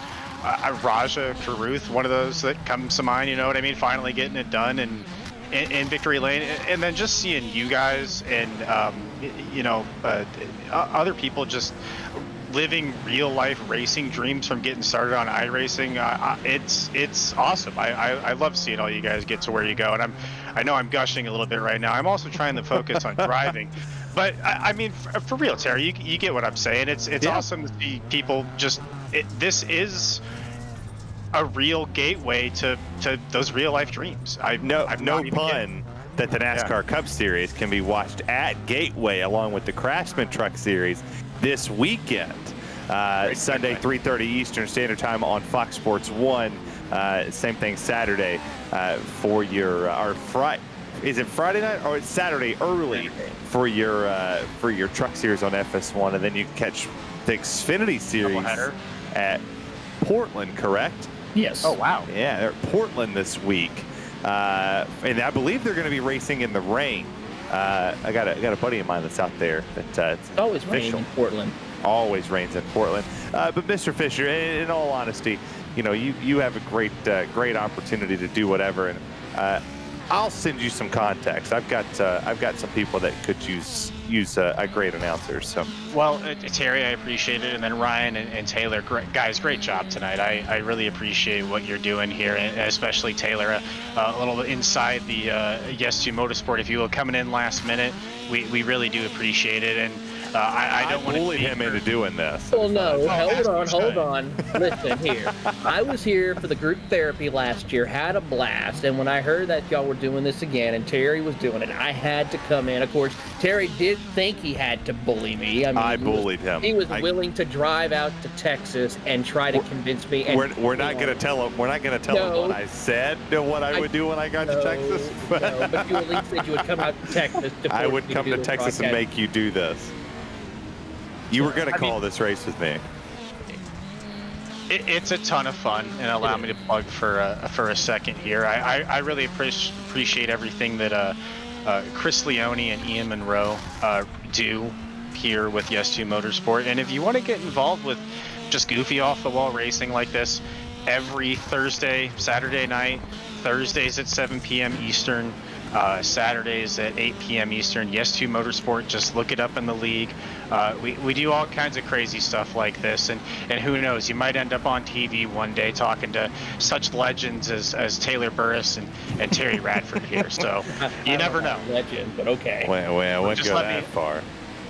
Raja Caruth, one of those that comes to mind. You know what I mean? Finally getting it done in Victory Lane, and then just seeing you guys and you know, other people just living real life racing dreams from getting started on iRacing. It's awesome. I love seeing all you guys get to where you go, and I know I'm gushing a little bit right now. I'm also trying to focus on driving, but I mean, for real, Terry, you get what I'm saying. It's awesome to see people just. This is a real gateway to those real life dreams. No pun that the NASCAR Cup Series can be watched at Gateway along with the Craftsman Truck Series this weekend. Sunday, 3:30 Eastern Standard Time on Fox Sports 1. Same thing Saturday for your Friday. Is it Friday night or it's Saturday early for your Truck Series on FS1, and then you can catch the Xfinity Series at Portland, correct? Yes. Oh wow. Yeah, they're at Portland this week, and I believe they're going to be racing in the rain. I got a buddy of mine that's out there. It's always rains in Portland. Always rains in Portland. But Mr. Fisher, in all honesty, you know, you have a great opportunity to do whatever, and I'll send you some context. I've got some people that could use a great announcer. So, well, Terry, I appreciate it, and then Ryan and Taylor, great job tonight. I really appreciate what you're doing here, and especially Taylor, a little inside the Yes to Motorsport. If you were coming in last minute, we really do appreciate it, and I don't want to bully him into doing this. Well, no, hold on. Listen here. I was here for the group therapy last year, had a blast, and when I heard that y'all were doing this again and Terry was doing it, I had to come in. Of course, Terry did think he had to bully me. I mean, I bullied him. He was willing to drive out to Texas and try to convince me. And, we're not going to tell him. We're not going to tell him what I said and what I would do when I got to Texas. No, but you at least said you would come out to Texas. I would come to Texas and make you do this. You were going to call this race with me. It's a ton of fun, and allow me to plug for a second here. I really appreciate everything that Chris Leone and Ian Monroe do here with Yes to Motorsport. And if you want to get involved with just goofy off-the-wall racing like this, every Thursday, Saturday night, Thursdays at 7 p.m. Eastern, Saturdays at 8 p.m. Eastern, Yes to Motorsport. Just look it up in the league. We do all kinds of crazy stuff like this, and who knows, you might end up on TV one day talking to such legends as Taylor Burris and Terry Radford here. So you never know. Legend, but okay. Well, I wouldn't go that far.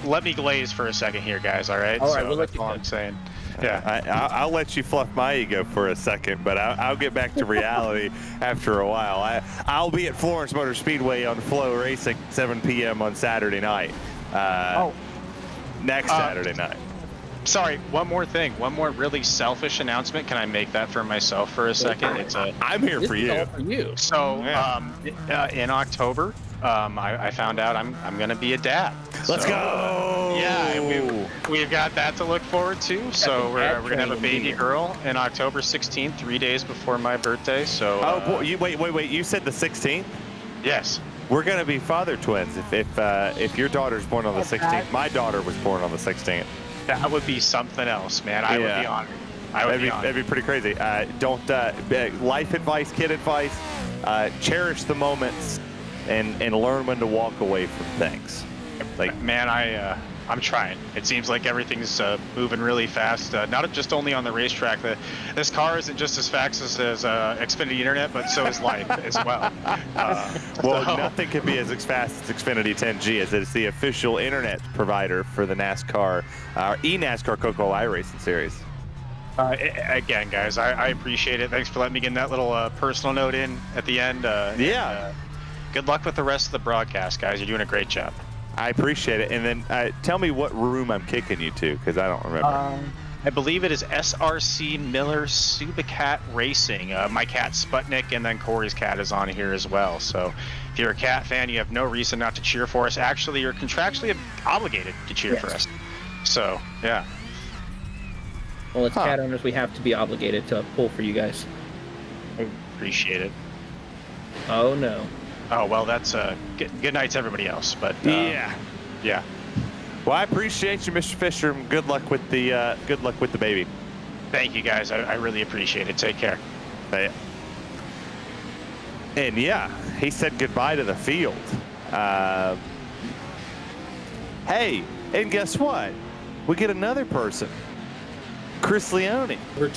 Let me glaze for a second here, guys. All right. All right. So We'll let that's you all go. I'm saying. Yeah. I'll let you fluff my ego for a second, but I'll get back to reality after a while. I'll be at Florence Motor Speedway on Flow Racing, 7 p.m. on Saturday night. Next Saturday night. Sorry, one more thing. One more really selfish announcement. Can I make that for myself for a second? I'm here for you. All for you. So in October, I found out I'm going to be a dad. Let's go. Yeah, we've got that to look forward to. So we're going to have a baby girl in October 16th, 3 days before my birthday. So wait. You said the 16th? Yes. We're going to be father twins if your daughter's born on the 16th. My daughter was born on the 16th. That would be something else, man. I would be honored. That'd be pretty crazy. Don't life advice, kid advice. Cherish the moments and learn when to walk away from things. Like, man, I'm trying. It seems like everything's moving really fast. Not just only on the racetrack. This car isn't just as fast as Xfinity Internet, but so is life as well. Nothing can be as fast as Xfinity 10G, as it's the official internet provider for the NASCAR, eNASCAR Coco iRacing series. Again, guys, I appreciate it. Thanks for letting me get that little personal note in at the end. Good luck with the rest of the broadcast, guys. You're doing a great job. I appreciate it. And then tell me what room I'm kicking you to, because I don't remember. I believe it is SRC Miller Subacat Racing. My cat Sputnik, and then Corey's cat is on here as well. So if you're a cat fan, you have no reason not to cheer for us. Actually, you're contractually obligated to cheer for us. So, yeah. Well, as cat owners, we have to be obligated to pull for you guys. Appreciate it. Oh, no. Oh, well, that's good night to everybody else. But yeah. Well, I appreciate you, Mr. Fisher. Good luck with the baby. Thank you, guys. I really appreciate it. Take care. And yeah, he said goodbye to the field. Hey, and guess what? We get another person, Chris Leone. We're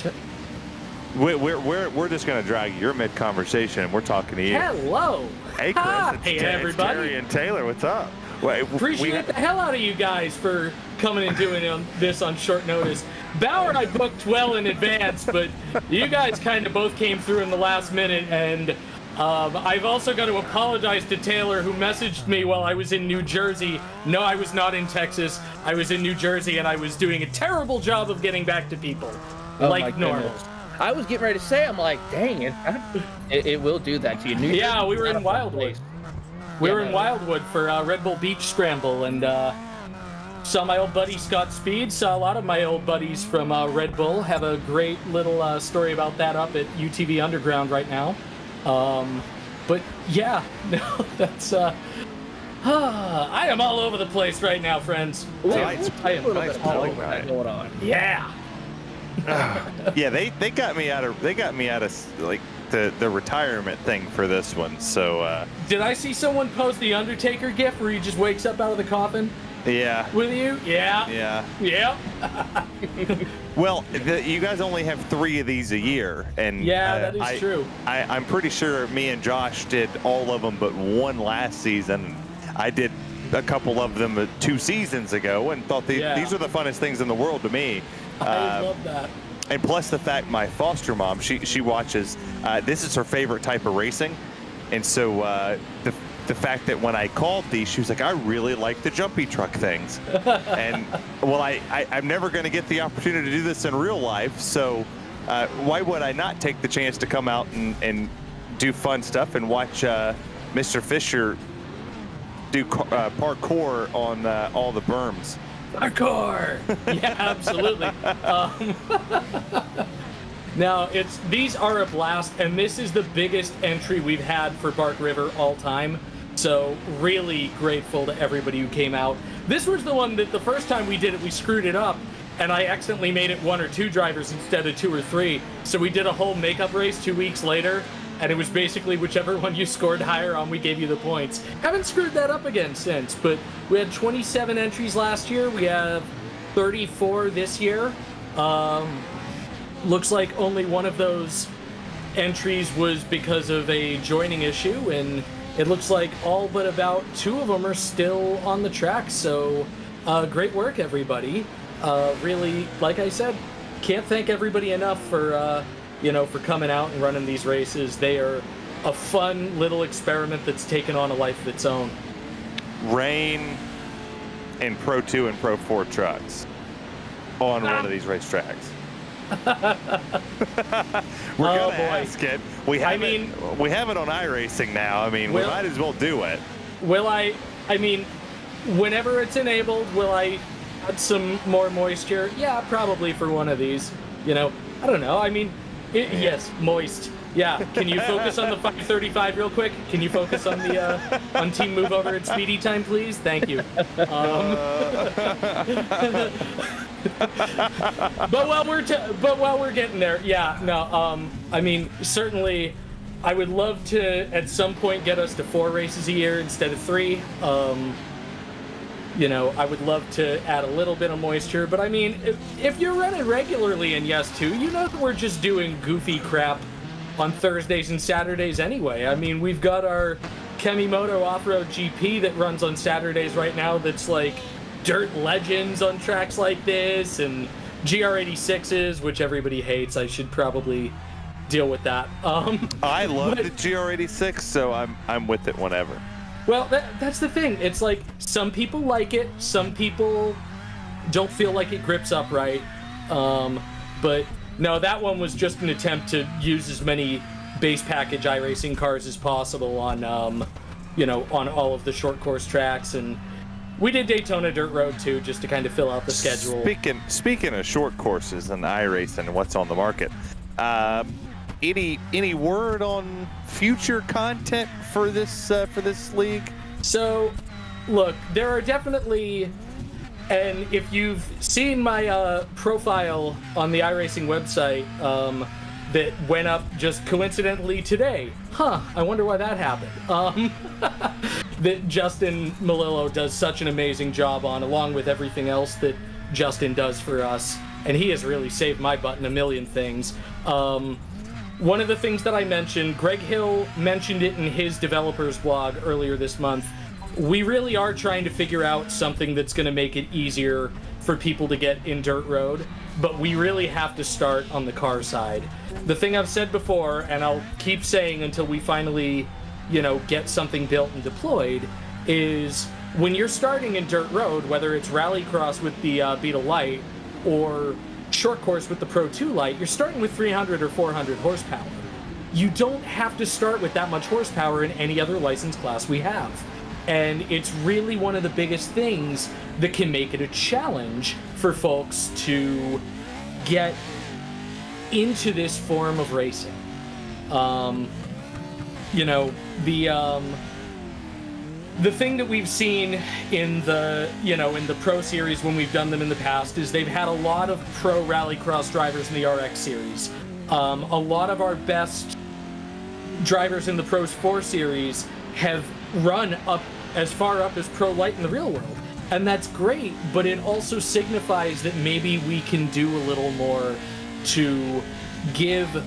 just going to drag your mid-conversation, and we're talking to you. Hello. Hey, Chris. Hey, everybody. Terry and Taylor, what's up? Appreciate the hell out of you guys for coming and doing this on short notice. Bauer and I booked well in advance, but you guys kind of both came through in the last minute, and I've also got to apologize to Taylor, who messaged me while I was in New Jersey. No, I was not in Texas. I was in New Jersey, and I was doing a terrible job of getting back to people, like normal. I was getting ready to say, I'm like, dang it. It will do that to you. Yeah, we were in Wildwood. We were in Wildwood for Red Bull Beach Scramble, and saw my old buddy Scott Speed. Saw a lot of my old buddies from Red Bull. Have a great little story about that up at UTV Underground right now. But yeah, no, that's I am all over the place right now, friends. I am all over that going on. Yeah. Yeah, they got me out of like the retirement thing for this one. So Did I see someone post the Undertaker gif where he just wakes up out of the coffin yeah. with you? Yeah. Yeah. Yeah. Well, you guys only have 3 of these a year, and Yeah, that is true. I'm pretty sure me and Josh did all of them but one last season. I did a couple of them 2 seasons ago, and thought these are the funnest things in the world to me. I love that. And plus the fact my foster mom, she watches, this is her favorite type of racing. And so the fact that when I called these, she was like, I really like the jumpy truck things. And well, I'm never going to get the opportunity to do this in real life. So why would I not take the chance to come out and do fun stuff and watch Mr. Fisher do parkour on all the berms? Parkour! Yeah, absolutely. Now, these are a blast, and this is the biggest entry we've had for Bark River all time. So really grateful to everybody who came out. This was the one that the first time we did it, we screwed it up, and I accidentally made it 1 or 2 drivers instead of 2 or 3. So we did a whole makeup race 2 weeks later, and it was basically whichever one you scored higher on, we gave you the points. Haven't screwed that up again since, but we had 27 entries last year. We have 34 this year. Looks like only one of those entries was because of a joining issue, and it looks like all but about 2 of them are still on the track. So great work, everybody. Really, like I said, can't thank everybody enough for for coming out and running these races. They are a fun little experiment that's taken on a life of its own. Rain and Pro 2 and Pro 4 trucks on one of these racetracks. We're gonna ask it. We have it on iRacing now. I mean, we might as well do it. Will I mean, whenever it's enabled, will I add some more moisture? Yeah, probably for one of these. I don't know. I mean, yes, moist. Yeah. Can you focus on the 535 real quick? Can you focus on the on team move over at speedy time, please? Thank you. But while we're getting there, yeah, no. I mean, certainly, I would love to at some point get us to 4 races a year instead of 3. I would love to add a little bit of moisture, but I mean, if you're running regularly in Yes 2, that we're just doing goofy crap on Thursdays and Saturdays anyway. I mean, we've got our Kemimoto Off-Road GP that runs on Saturdays right now that's like dirt legends on tracks like this, and GR86s, which everybody hates. I should probably deal with that. I love the GR86, so I'm with it whenever. Well, that's the thing. It's like some people like it, some people don't feel like it grips up right. But no, that one was just an attempt to use as many base package iRacing cars as possible on, on all of the short course tracks, and we did Daytona Dirt Road too, just to kind of fill out the schedule. Speaking of short courses and iRacing and what's on the market, any word on future content for this league? So, look, there are definitely, and if you've seen my profile on the iRacing website that went up just coincidentally today, I wonder why that happened. That Justin Melillo does such an amazing job on, along with everything else that Justin does for us, and he has really saved my butt in a million things. One of the things that I mentioned, Greg Hill mentioned it in his developers blog earlier this month. We really are trying to figure out something that's going to make it easier for people to get in dirt road, but we really have to start on the car side. The thing I've said before, and I'll keep saying until we finally, get something built and deployed, is when you're starting in dirt road, whether it's rallycross with the Beetle Light or short course with the Pro 2 Light, you're starting with 300 or 400 horsepower. You don't have to start with that much horsepower in any other license class we have. And it's really one of the biggest things that can make it a challenge for folks to get into this form of racing. The thing that we've seen in the, in the Pro Series when we've done them in the past is they've had a lot of pro rallycross drivers in the RX Series. A lot of our best drivers in the Pros 4 series have run up as far up as Pro Light in the real world. And that's great, but it also signifies that maybe we can do a little more to give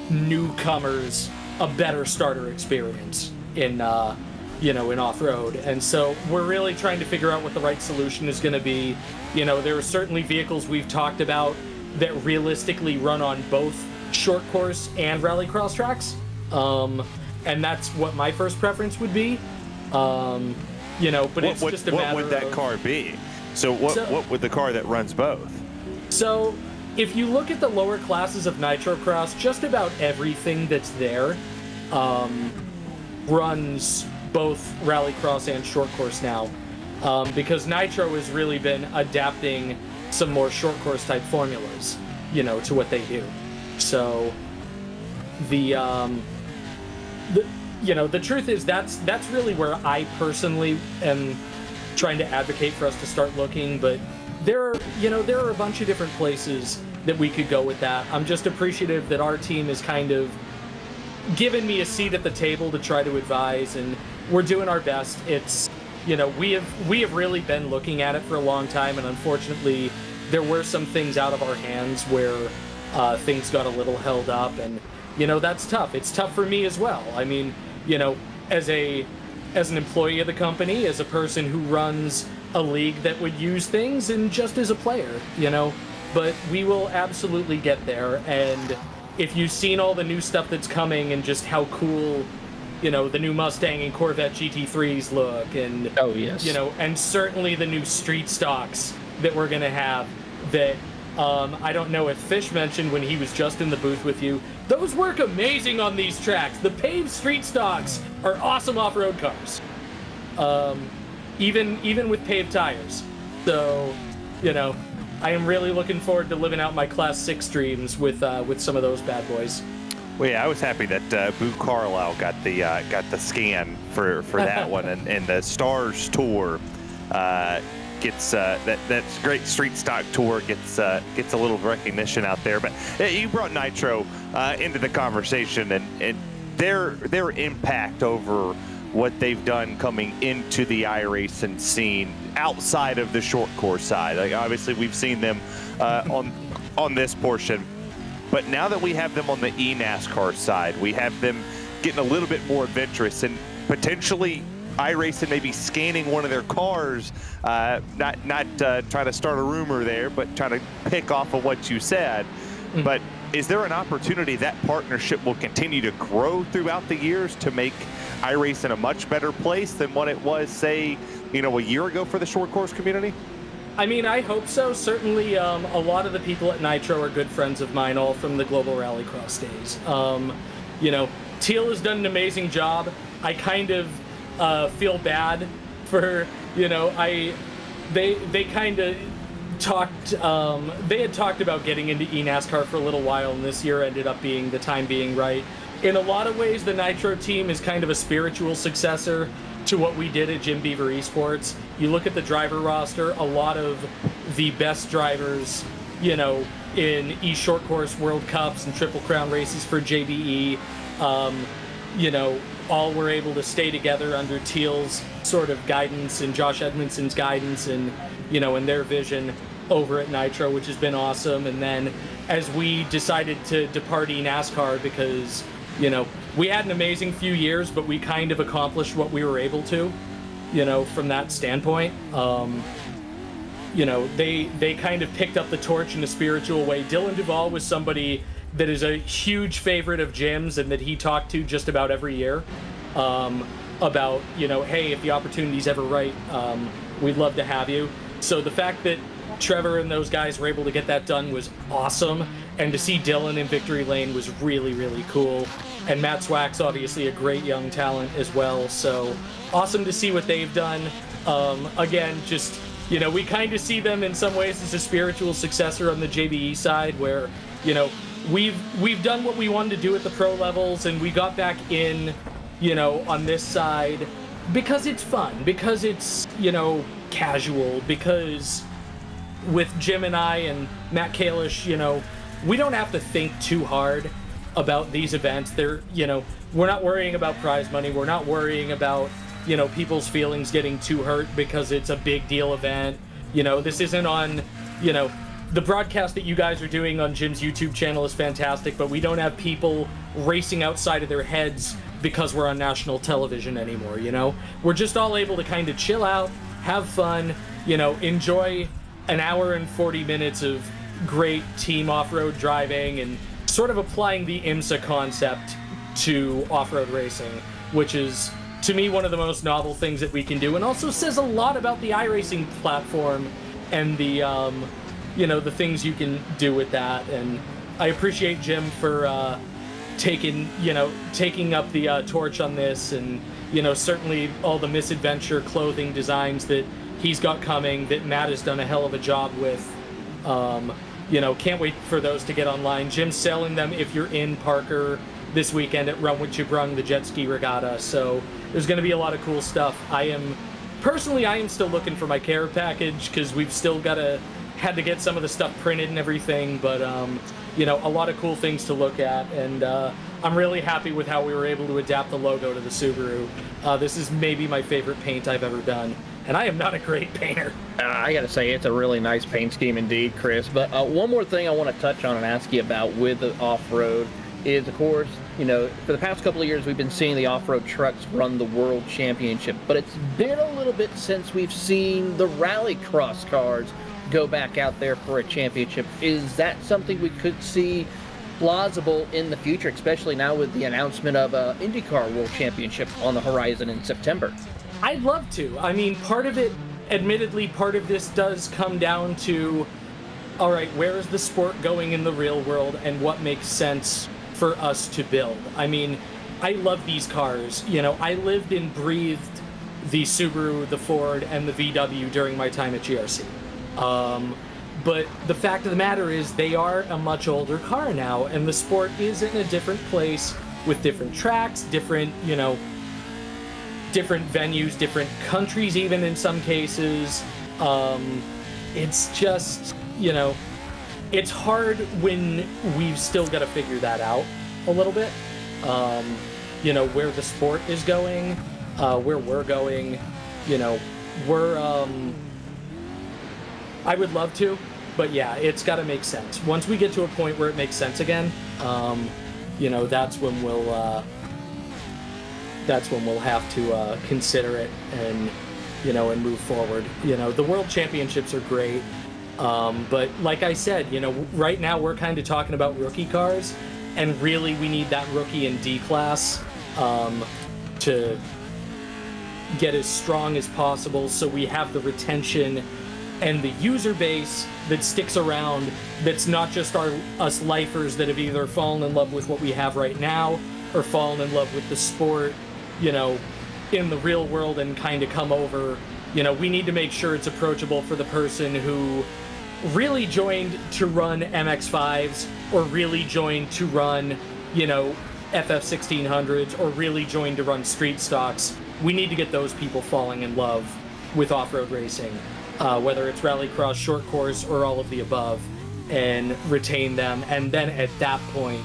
newcomers a better starter experience in off-road. And so we're really trying to figure out what the right solution is going to be. There are certainly vehicles we've talked about that realistically run on both short course and rallycross tracks. And that's what my first preference would be. But it's just a matter of... What would that car be? So what would the car that runs both? So if you look at the lower classes of Nitrocross, just about everything that's there runs both rallycross and short course now. Because Nitro has really been adapting some more short course type formulas, to what they do. So the truth is that's really where I personally am trying to advocate for us to start looking. But there are a bunch of different places that we could go with that. I'm just appreciative that our team has kind of given me a seat at the table to try to advise, and we're doing our best. It's we have really been looking at it for a long time, and unfortunately there were some things out of our hands where things got a little held up, and that's tough. It's tough for me as well. I mean, as an employee of the company, as a person who runs a league that would use things, and just as a player, but we will absolutely get there. And if you've seen all the new stuff that's coming and just how cool the new Mustang and Corvette GT3s look, and and certainly the new street stocks that we're gonna have, that I don't know if Fish mentioned when he was just in the booth with you, those work amazing on these tracks. The paved street stocks are awesome off-road cars, even with paved tires. So I am really looking forward to living out my Class 6 dreams with some of those bad boys. Well, yeah, I was happy that Boo Carlisle got the scan for that one, and the Stars Tour gets that great street stock tour gets a little recognition out there. But you brought Nitro into the conversation, and their impact over what they've done coming into the iRacing scene outside of the short course side. Like, obviously, we've seen them on this portion. But now that we have them on the eNASCAR side, we have them getting a little bit more adventurous, and potentially iRacing maybe scanning one of their cars, not trying to start a rumor there, but trying to pick off of what you said. Mm-hmm. But is there an opportunity that partnership will continue to grow throughout the years to make iRacing a much better place than what it was, say, a year ago for the short course community? I mean, I hope so. Certainly, a lot of the people at Nitro are good friends of mine, all from the Global Rallycross days. Teal has done an amazing job. I kind of feel bad for, they kind of talked, they had talked about getting into eNASCAR for a little while, and this year ended up being the time being right. In a lot of ways, the Nitro team is kind of a spiritual successor to what we did at Jim Beaver eSports. You look at the driver roster, a lot of the best drivers, in short course World Cups and Triple Crown races for JBE, all were able to stay together under Teal's sort of guidance and Josh Edmondson's guidance, and and their vision over at Nitro, which has been awesome. And then as we decided to depart eNASCAR, because we had an amazing few years, but we kind of accomplished what we were able to, from that standpoint. They kind of picked up the torch in a spiritual way. Dylan Duvall was somebody that is a huge favorite of Jim's, and that he talked to just about every year about, hey, if the opportunity's ever right, we'd love to have you. So the fact that Trevor and those guys were able to get that done was awesome, and to see Dylan in victory lane was really, really cool. And Matt Swack's obviously a great young talent as well, so awesome to see what they've done. Again, just, we kind of see them in some ways as a spiritual successor on the JBE side, where, we've done what we wanted to do at the pro levels, and we got back in, on this side because it's fun, because it's, casual, because with Jim and I and Matt Kalish, we don't have to think too hard about these events. They're, we're not worrying about prize money. We're not worrying about, people's feelings getting too hurt because it's a big deal event. This isn't on, the broadcast that you guys are doing on Jim's YouTube channel is fantastic, but we don't have people racing outside of their heads because we're on national television anymore, We're just all able to kind of chill out, have fun, enjoy an hour and 40 minutes of great team off-road driving and sort of applying the IMSA concept to off-road racing, which is, to me, one of the most novel things that we can do, and also says a lot about the iRacing platform and the, the things you can do with that. And I appreciate Jim for taking up the torch on this, and certainly all the Misadventure clothing designs that he's got coming that Matt has done a hell of a job with. Can't wait for those to get online. Jim's selling them if you're in Parker this weekend at Run with Chibrung, the jet ski regatta. So there's going to be a lot of cool stuff. I am still looking for my care package because we've still had to get some of the stuff printed and everything. But a lot of cool things to look at, and I'm really happy with how we were able to adapt the logo to the Subaru. This is maybe my favorite paint I've ever done, and I am not a great painter. I gotta say, it's a really nice paint scheme indeed, Chris. But one more thing I want to touch on and ask you about with the off-road is, of course, for the past couple of years we've been seeing the off-road trucks run the World Championship, but it's been a little bit since we've seen the rallycross cars go back out there for a championship. Is that something we could see plausible in the future, especially now with the announcement of IndyCar World Championship on the horizon in September? I'd love to. I mean, part of this does come down to, all right, where is the sport going in the real world and what makes sense for us to build? I mean, I love these cars. I lived and breathed the Subaru, the Ford, and the VW during my time at GRC. But the fact of the matter is they are a much older car now, and the sport is in a different place with different tracks, different venues, different countries even in some cases. It's just, it's hard when we've still got to figure that out a little bit. Where the sport is going, where we're going, I would love to, but yeah, it's got to make sense. Once we get to a point where it makes sense again, that's when we'll have to consider it and move forward. The World Championships are great, but like I said, right now we're kind of talking about rookie cars, and really we need that rookie in D class to get as strong as possible, so we have the retention and the user base that sticks around, that's not just us lifers that have either fallen in love with what we have right now or fallen in love with the sport, in the real world and kind of come over. We need to make sure it's approachable for the person who really joined to run MX-5s or really joined to run, FF1600s or really joined to run street stocks. We need to get those people falling in love with off-road racing. Whether it's rallycross, short course, or all of the above, and retain them. And then at that point,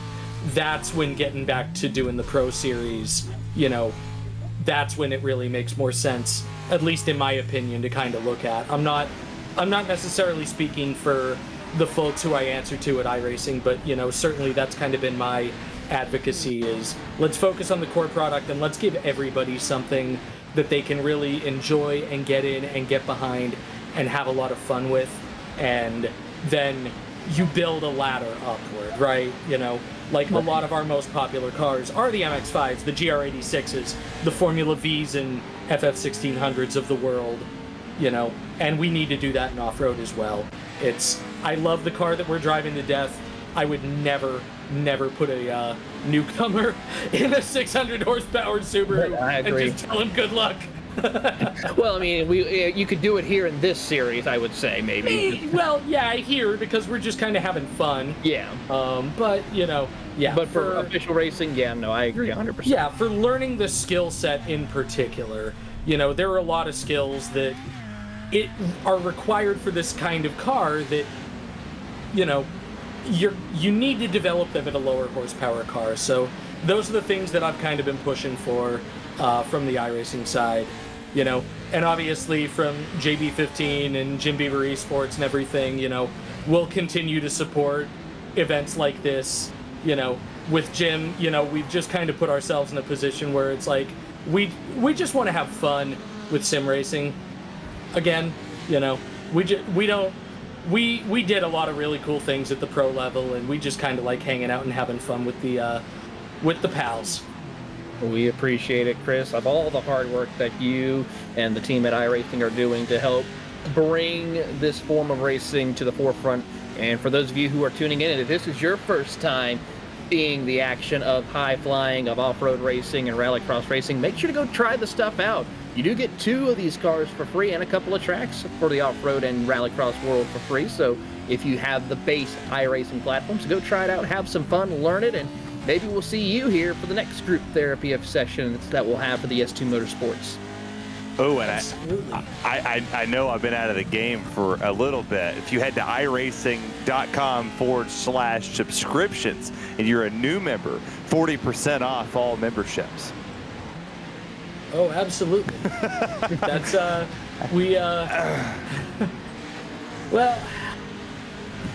that's when getting back to doing the Pro Series, that's when it really makes more sense, at least in my opinion, to kind of look at. I'm not necessarily speaking for the folks who I answer to at iRacing, but, certainly that's kind of been my advocacy, is let's focus on the core product and let's give everybody something that they can really enjoy and get in and get behind and have a lot of fun with, and then you build a ladder upward, right? Like a lot of our most popular cars are the MX-5s, the GR86s, the Formula Vs and FF1600s of the world, and we need to do that in off-road as well. I love the car that we're driving to death. I would never put a newcomer in a 600 horsepower Subaru and just tell him good luck. Well, I mean, you could do it here in this series, I would say, maybe. Well, yeah, here, because we're just kind of having fun. Yeah. But, yeah. But for official racing, yeah, no, I agree 100%. Yeah, for learning the skill set in particular, there are a lot of skills that are required for this kind of car that, you need to develop them at a lower horsepower car. So those are the things that I've kind of been pushing for from the iRacing side, you know, and obviously from JB15 and Jim Beaver eSports and everything, you know, we'll continue to support events like this. You know, with Jim, you know, we've just kind of put ourselves in a position where it's like we just want to have fun with sim racing. Again, you know, we did a lot of really cool things at the pro level, and we just kind of like hanging out and having fun with the pals. We appreciate it, Chris, of all the hard work that you and the team at iRacing are doing to help bring this form of racing to the forefront. And for those of you who are tuning in, and if this is your first time seeing the action of high flying, of off-road racing and rallycross racing, make sure to go try the stuff out. You do get 2 of these cars for free and a couple of tracks for the off-road and rallycross world for free. So if you have the base iRacing platforms, go try it out, have some fun, learn it, and maybe we'll see you here for the next group therapy session that we'll have for the S2 Motorsports. Oh, and I know I've been out of the game for a little bit. If you head to iRacing.com/subscriptions and you're a new member, 40% off all memberships. Oh, absolutely. That's well,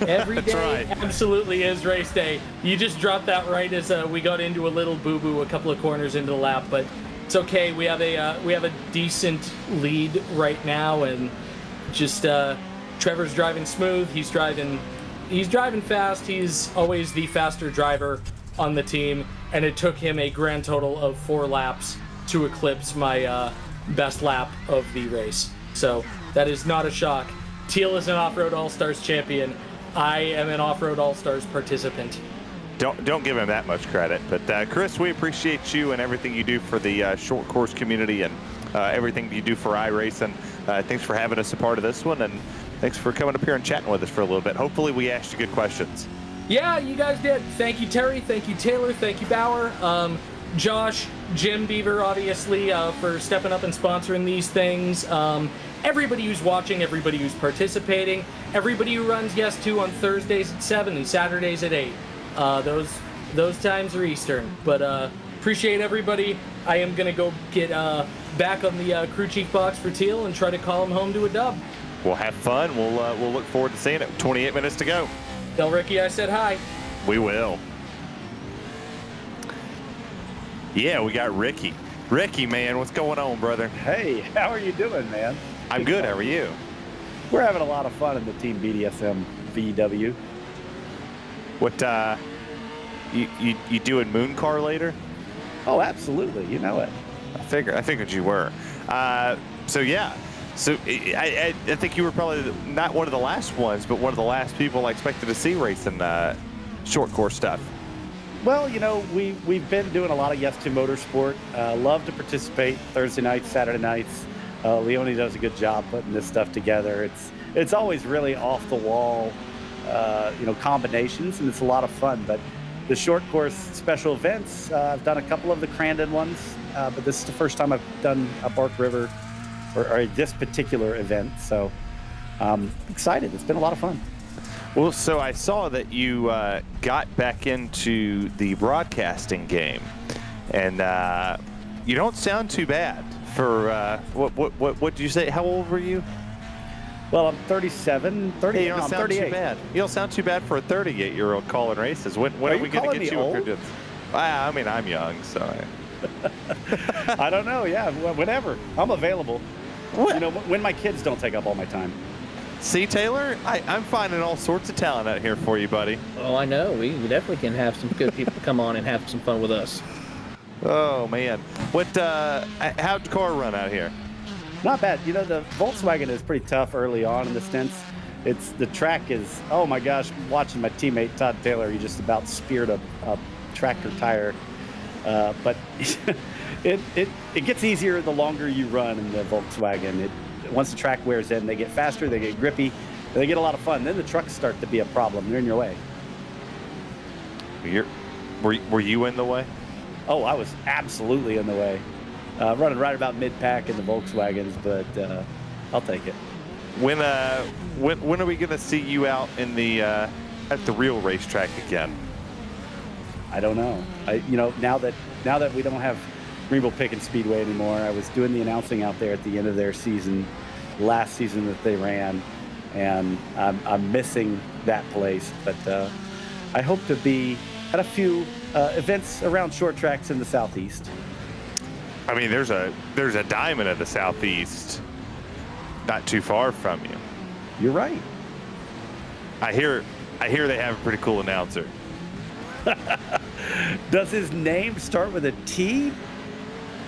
every day right. Absolutely is race day. You just dropped that right as we got into a little boo-boo a couple of corners into the lap, but it's okay. We have a decent lead right now, and just Trevor's driving smooth. He's driving fast. He's always the faster driver on the team, and it took him a grand total of 4 laps to eclipse my best lap of the race. So that is not a shock. Teal is an Off-Road All-Stars champion. I am an Off-Road All-Stars participant. Don't give him that much credit, but Chris, we appreciate you and everything you do for the short course community and everything you do for iRacing. Thanks for having us a part of this one, and thanks for coming up here and chatting with us for a little bit. Hopefully we asked you good questions. Yeah, you guys did. Thank you, Terry. Thank you, Taylor. Thank you, Bauer. Josh, Jim Beaver, obviously, for stepping up and sponsoring these things. Everybody who's watching, everybody who's participating, everybody who runs Yes 2 on Thursdays at 7 and Saturdays at 8. Those times are Eastern. But appreciate everybody. I am going to go get back on the crew chief box for Teal and try to call him home to a dub. We'll have fun. We'll look forward to seeing it. 28 minutes to go. Tell Ricky I said hi. We will. Yeah, we got Ricky. Ricky, man, what's going on, brother? Hey, how are you doing, man? I'm good. How are you? We're having a lot of fun in the Team BDSM VW. What, you doing Moon Car later? Oh, absolutely. You know it. I figured you were. So yeah. So I think you were probably not one of the last ones, but one of the last people I expected to see racing short course stuff. Well, you know, we've been doing a lot of Yes to Motorsport. Love to participate Thursday nights, Saturday nights. Leone does a good job putting this stuff together. It's always really off the wall, you know, combinations, and it's a lot of fun. But the short course special events, I've done a couple of the Crandon ones, but this is the first time I've done a Bark River or this particular event. So excited. It's been a lot of fun. Well, so I saw that you got back into the broadcasting game, and you don't sound too bad for what did you say? How old were you? Well, I'm 37, 30. Hey, you don't no, I'm sound 38. too bad. You don't sound too bad for a 38-year-old calling races. When are we going to get you a credence? I mean, I'm young, so. I don't know. Yeah, whenever. I'm available. What? You know, when my kids don't take up all my time. See, Taylor, I'm finding all sorts of talent out here for you, buddy. Oh, I know. We definitely can have some good people come on and have some fun with us. Oh man, how'd the car run out here? Not bad. You know, the Volkswagen is pretty tough early on in the stints. The track is, oh my gosh, watching my teammate Todd Taylor, he just about speared a tractor tire. But it gets easier the longer you run in the Volkswagen. Once the track wears in, they get faster, they get grippy, they get a lot of fun. Then the trucks start to be a problem. They're in your way. Were you in the way? Oh, I was absolutely in the way. Running right about mid-pack in the Volkswagens, but I'll take it. When are we going to see you out in the at the real racetrack again? I don't know. Now that we don't have Greenville Pickens Speedway anymore, I was doing the announcing out there at the end of their season, last season that they ran, and I'm missing that place. But I hope to be at a few events around short tracks in the Southeast. I mean, there's a diamond of the Southeast, not too far from you. You're right. I hear they have a pretty cool announcer. Does his name start with a T?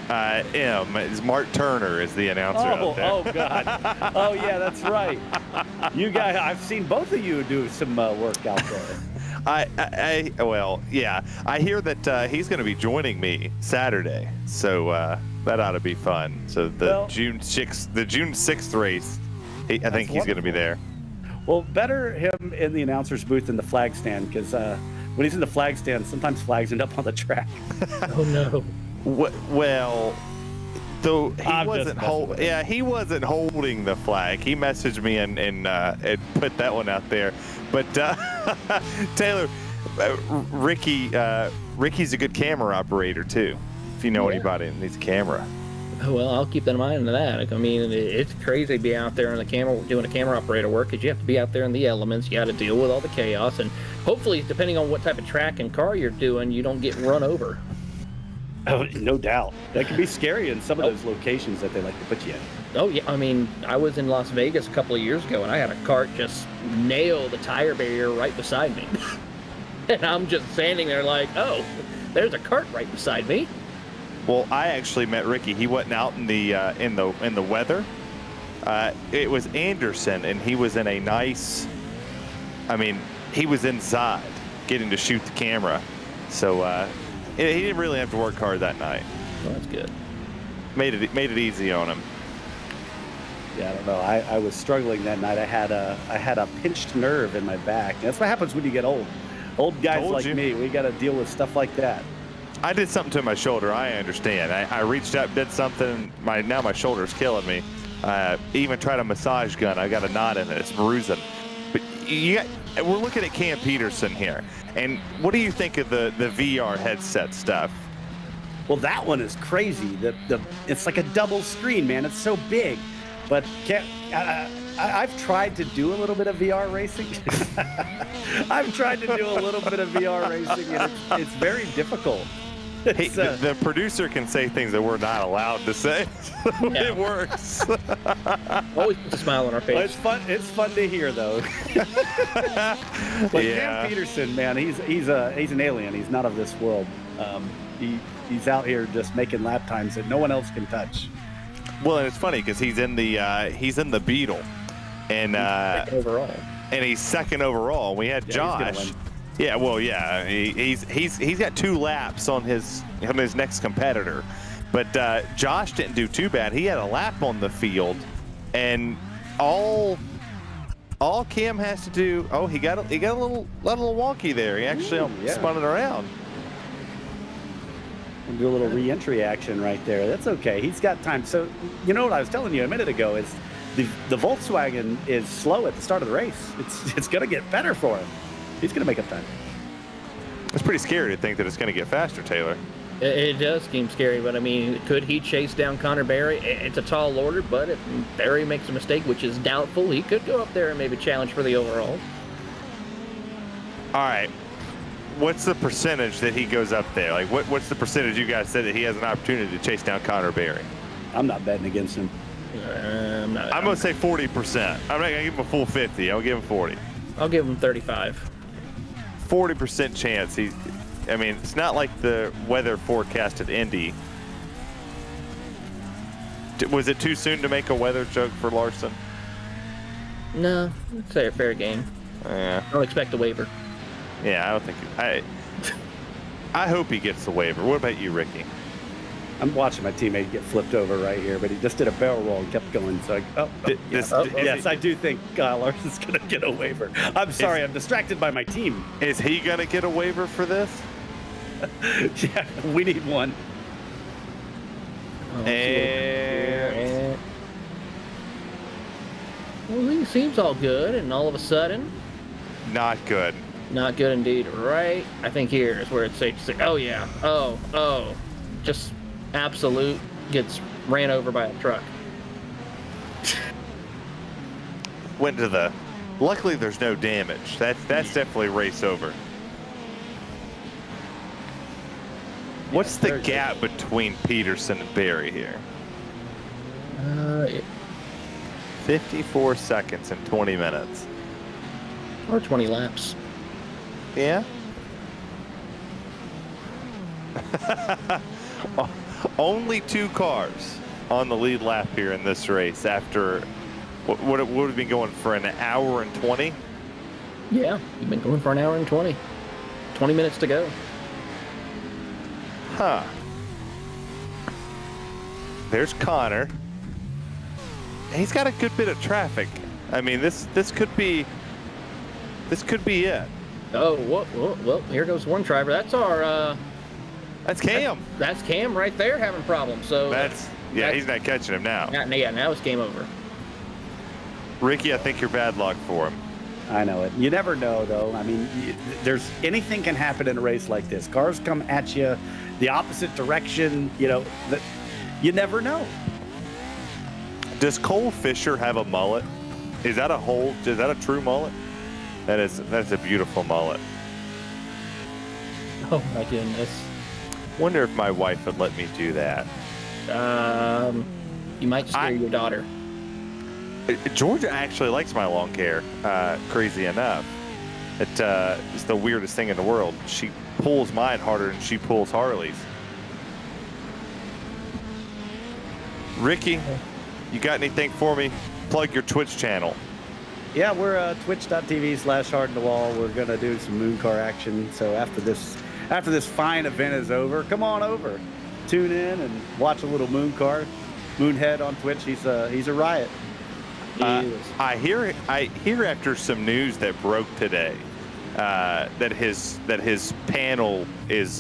M. It's Mark Turner is the announcer out there. Oh God. Oh yeah, that's right. You guys, I've seen both of you do some work out there. Well, yeah. I hear that he's going to be joining me Saturday, so that ought to be fun. So the June 6th race, I think he's going to be there. Well, better him in the announcer's booth than the flag stand, because when he's in the flag stand, sometimes flags end up on the track. Oh no. Well, though he wasn't holding the flag. He messaged me and put that one out there. But Taylor, Ricky's a good camera operator too. If you know anybody that needs a camera. Well, I'll keep that in mind of that. I mean, it's crazy to be out there on the camera doing a camera operator work, because you have to be out there in the elements. You got to deal with all the chaos, and hopefully, depending on what type of track and car you're doing, you don't get run over. Oh, no doubt. That can be scary in some of those locations that they like to put you in. Oh, yeah. I mean, I was in Las Vegas a couple of years ago, and I had a cart just nail the tire barrier right beside me. And I'm just standing there like, oh, there's a cart right beside me. Well, I actually met Ricky. He wasn't out in the weather. It was Anderson, and he was in a nice. I mean, he was inside, getting to shoot the camera. So he didn't really have to work hard that night. Well, that's good. Made it easy on him. Yeah, I don't know. I was struggling that night. I had a pinched nerve in my back. That's what happens when you get old. Old guys like me, we got to deal with stuff like that. I did something to my shoulder. I understand. I reached up, did something. Now my shoulder's killing me. Even tried a massage gun. I got a knot in it. It's bruising. But we're looking at Cam Peterson here. And what do you think of the VR headset stuff? Well, that one is crazy. It's like a double screen, man. It's so big. But I've tried to do a little bit of VR racing. I've tried to do a little bit of VR racing, and it's very difficult. The producer can say things that we're not allowed to say. It works. Always puts a smile on our face. Well, it's fun to hear, though. But Cam Peterson, man, he's an alien. He's not of this world. He's out here just making lap times that no one else can touch. Well, and it's funny because he's in the Beetle, and overall, and he's second overall. We had Josh. Yeah, well, yeah, he's got 2 laps on his next competitor, but Josh didn't do too bad. He had a lap on the field, and all Cam has to do. Oh, he got a little wonky there. He actually spun it around. We'll do a little re-entry action right there. That's okay. He's got time. So, you know what I was telling you a minute ago is the Volkswagen is slow at the start of the race. It's going to get better for him. He's going to make up time. It's pretty scary to think that it's going to get faster, Taylor. It does seem scary, but I mean, could he chase down Connor Berry? It's a tall order, but if Berry makes a mistake, which is doubtful, he could go up there and maybe challenge for the overall. All right. What's the percentage that he goes up there? Like, what's the percentage you guys said that he has an opportunity to chase down Connor Berry? I'm not betting against him. I'm going to say 40%. I'm not going to give him a full 50. I'll give him 40. I'll give him 35. 40% chance. I mean, it's not like the weather forecast at Indy. Was it too soon to make a weather joke for Larson? No, I'd say a fair game. Yeah. I don't expect a waiver. Yeah, I don't think. I hope he gets the waiver. What about you, Ricky? I'm watching my teammate get flipped over right here, but he just did a barrel roll and kept going. So, yes, I do think Larson's going to get a waiver. I'm sorry, I'm distracted by my team. Is he going to get a waiver for this? Yeah, we need one. Well, he seems all good, and all of a sudden, not good. Not good indeed. Right, I think here is where it's safe to say, oh yeah, oh, just absolute gets ran over by a truck. Went to the. Luckily, there's no damage. That's definitely race over. What's the gap between Peterson and Barry here? 54 seconds and 20 minutes. Or 20 laps. Yeah. Only 2 cars on the lead lap here in this race after what would have been going for an hour and 20? Yeah, you've been going for an hour and 20. 20 minutes to go. Huh. There's Connor. He's got a good bit of traffic. I mean, this could be it. Oh, well, here goes one driver. That's our That's Cam. That's Cam right there having problems. So he's not catching him now. Now it's game over. Ricky, I think you're bad luck for him. I know it. You never know, though. I mean, there's anything can happen in a race like this. Cars come at you the opposite direction. You never know. Does Cole Fisher have a mullet? Is that a true mullet? That's a beautiful mullet. Oh my goodness. Wonder if my wife would let me do that. You might scare your daughter. Georgia actually likes my long hair, crazy enough. It's the weirdest thing in the world. She pulls mine harder than she pulls Harley's. Ricky, you got anything for me? Plug your Twitch channel. Yeah, we're twitch.tv/hard in the wall. We're going to do some moon car action. So after this fine event is over, come on over. Tune in and watch a little moon car. Moonhead on Twitch. He's a riot. I hear after some news that broke today that his panel is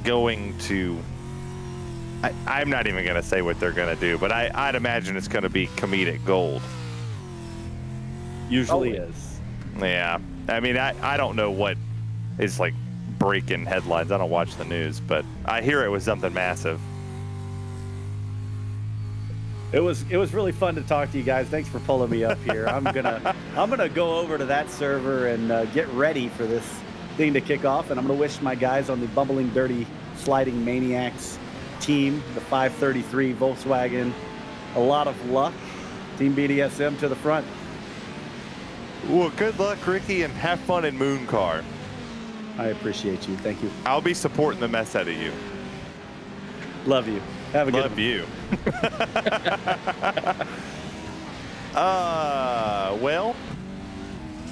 going to. I'm not even going to say what they're going to do, but I'd imagine it's going to be comedic gold. Usually is. Yeah, I mean I don't know what is like breaking headlines. I don't watch the news, but I hear it was something massive. It was really fun to talk to you guys. Thanks for pulling me up here. I'm gonna go over to that server and get ready for this thing to kick off. And I'm gonna wish my guys on the Bumbling Dirty Sliding Maniacs team, the 533 Volkswagen, a lot of luck. Team BDSM to the front. Well, good luck, Ricky, and have fun in Moon Car. I appreciate you. Thank you. I'll be supporting the mess out of you. Love you. Have a good one. Love you.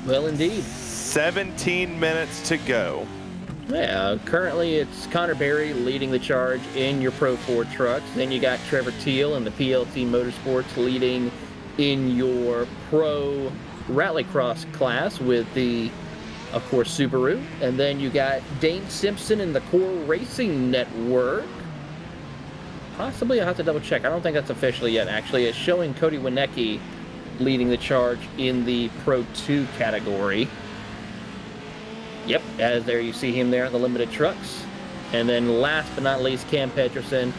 Well, indeed. 17 minutes to go. Yeah, currently it's Connor Berry leading the charge in your Pro 4 trucks. Then you got Trevor Teal and the PLT Motorsports leading in your Pro Rallycross class with the, of course, Subaru. And then you got Dane Simpson in the Core Racing Network. Possibly, I'll have to double check. I don't think that's officially yet, actually. It's showing Cody Winecki leading the charge in the Pro 2 category. Yep, as there you see him there in the limited trucks. And then last but not least, Cam Peterson,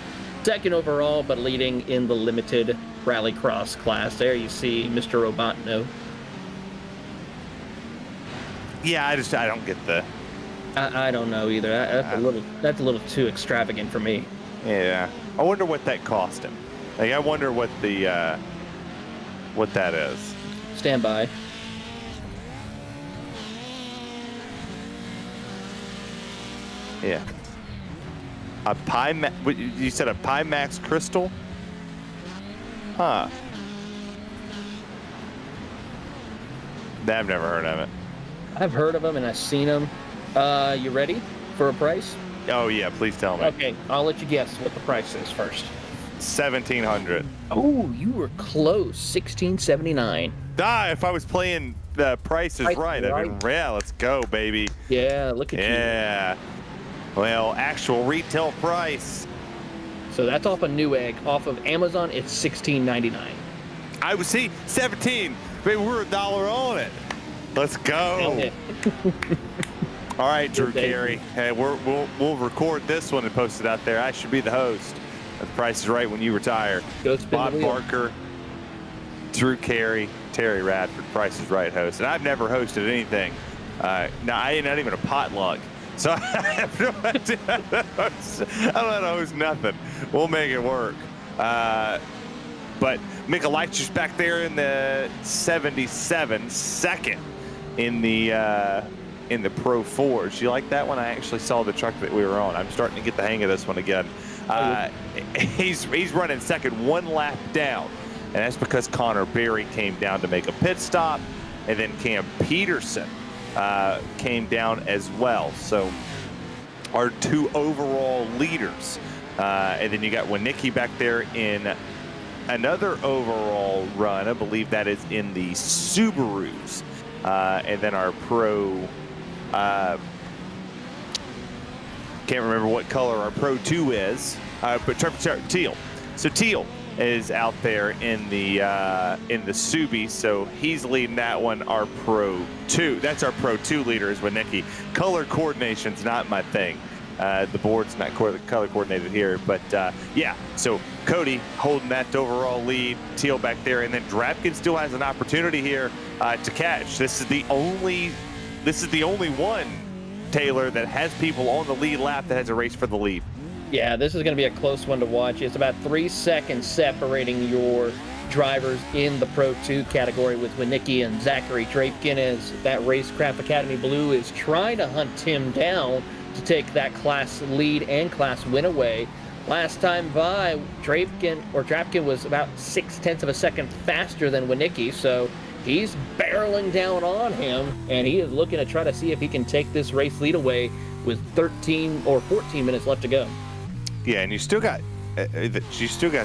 second overall, but leading in the limited rallycross class. There you see Mr. Robotno. Yeah, I don't get the. I don't know either. That's a little too extravagant for me. Yeah, I wonder what that cost him. Like, I wonder what the what that is. Stand by. Yeah. A you said a Pimax Crystal? Huh. I've never heard of it. I've heard of them and I've seen them. You ready for a price? Oh yeah, please tell me. Okay, I'll let you guess what the price is first. 1,700. Oh, you were close. 1679. If I was playing the Price is Right. I mean, yeah, let's go, baby. Yeah, look at you. Yeah. Well, actual retail price. So that's off a Newegg. Off of Amazon, it's $16.99. I would see 17. Baby, we're $1 on it. Let's go. All right, Drew Carey. Hey, we'll record this one and post it out there. I should be the host of The Price is Right when you retire. Go spin Bob the wheel. Barker, Drew Carey, Terry Radford, Price is Right host. And I've never hosted anything. Now, I ain't not even a potluck. So I have no idea how to host. I don't know how to host nothing. We'll make it work. But Mikolajic's back there in the 77, second in the Pro 4s. You like that one? I actually saw the truck that we were on. I'm starting to get the hang of this one again. He's running second, one lap down. And that's because Connor Berry came down to make a pit stop. And then Cam Peterson came down as well. So our 2 overall leaders. And then you got Winicki back there in another overall run. I believe that is in the Subarus. And then our Pro, can't remember what color our Pro 2 is, but teal. So teal is out there in the Subi, so he's leading that one. Our Pro 2, that's our Pro 2 leader is Winicki. Color coordination's not my thing. The board's not color coordinated here, but yeah. So Cody holding that overall lead, teal back there, and then Drapkin still has an opportunity here to catch. This is the only one, Taylor, that has people on the lead lap that has a race for the lead. Yeah, this is going to be a close one to watch. It's about 3 seconds separating your drivers in the Pro 2 category with Winicki and Zachary Drapkin, as that Racecraft Academy Blue is trying to hunt him down to take that class lead and class win away. Last time by, Drapkin was about 0.6 of a second faster than Winicki, so he's barreling down on him, and he is looking to try to see if he can take this race lead away with 13 or 14 minutes left to go. Yeah, and you still got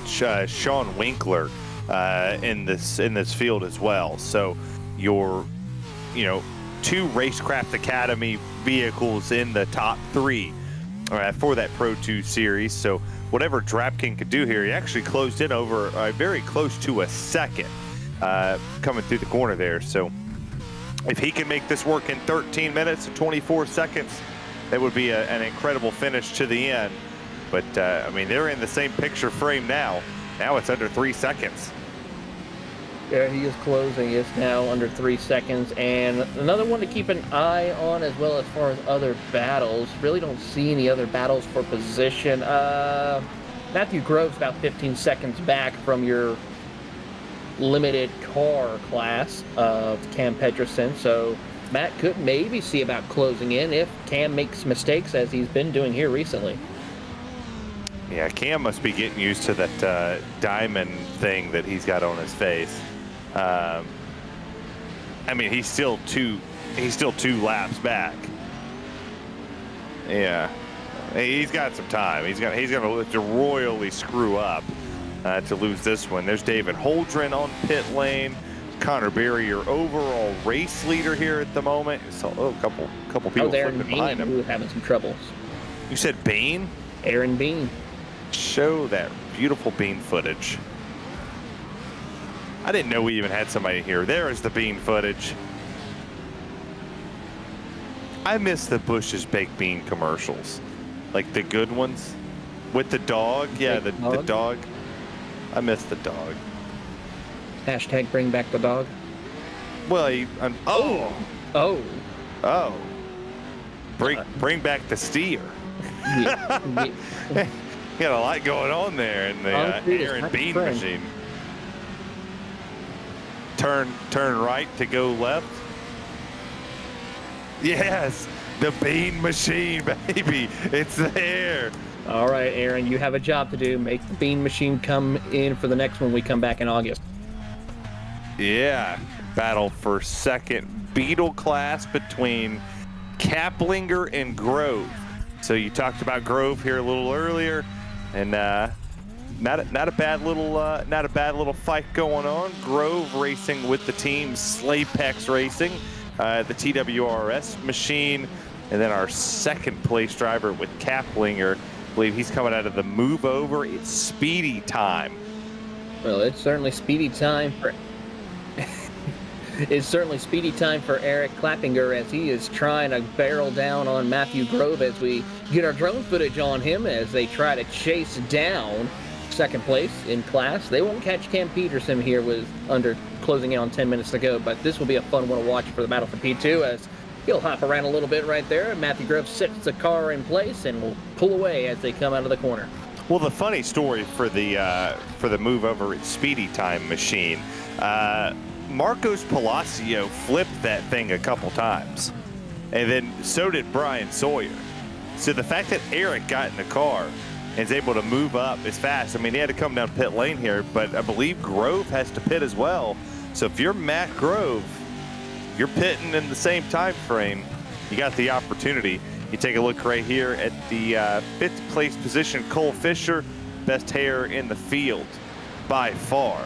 Sean Winkler in this field as well. So your 2 Racecraft Academy vehicles in the top 3 for that Pro 2 series. So whatever Drapkin could do here, he actually closed in over very close to a second coming through the corner there. So if he can make this work in 13 minutes and 24 seconds, that would be an incredible finish to the end. But, I mean, they're in the same picture frame now. Now it's under 3 seconds. There he is closing. It's now under 3 seconds. And another one to keep an eye on as well as far as other battles. Really don't see any other battles for position. Matthew Grove's about 15 seconds back from your limited car class of Cam Peterson. So Matt could maybe see about closing in if Cam makes mistakes as he's been doing here recently. Yeah, Cam must be getting used to that diamond thing that he's got on his face. I mean, he's still two laps back. Yeah, he's got some time. He's gonna have to royally screw up to lose this one. There's David Holdren on pit lane. Connor Berry, your overall race leader here at the moment. So, a couple people flipping behind him. Who's having some troubles. You said Bean? Aaron Bean. Show that beautiful Bean footage. I didn't know we even had somebody here. There is the Bean footage. I miss the Bush's Baked Bean commercials. Like the good ones with the dog. Yeah, the dog. I miss the dog. Hashtag bring back the dog. Well, Bring back the steer. Yeah. Got a lot going on there in the Aaron Bean machine. Turn right to go left. Yes, the Bean machine, baby. It's there. All right, Aaron, you have a job to do. Make the Bean machine come in for the next one we come back in August. Yeah, battle for second Beetle class between Kaplinger and Grove. So you talked about Grove here a little earlier, and not a bad little fight going on. Grove racing with the team Slaypex Racing, the TWRS machine, and then our second place driver with Kaplinger. I believe he's coming out of the move over. It's speedy time. Well, it's certainly speedy time for It's certainly speedy time for Eric Klappinger as he is trying to barrel down on Matthew Grove as we get our drone footage on him as they try to chase down second place in class. They won't catch Cam Peterson here with under closing in on 10 minutes to go, but this will be a fun one to watch for the battle for P2 as he'll hop around a little bit right there. Matthew Grove sets the car in place and will pull away as they come out of the corner. Well, the funny story for the move over at Speedy Time machine, Marcos Palacio flipped that thing a couple times, and then so did Brian Sawyer. So the fact that Eric got in the car and is able to move up as fast, I mean, he had to come down pit lane here, but I believe Grove has to pit as well. So if you're Matt Grove, you're pitting in the same time frame, you got the opportunity. You take a look right here at the 5th place position, Cole Fisher, best hair in the field by far.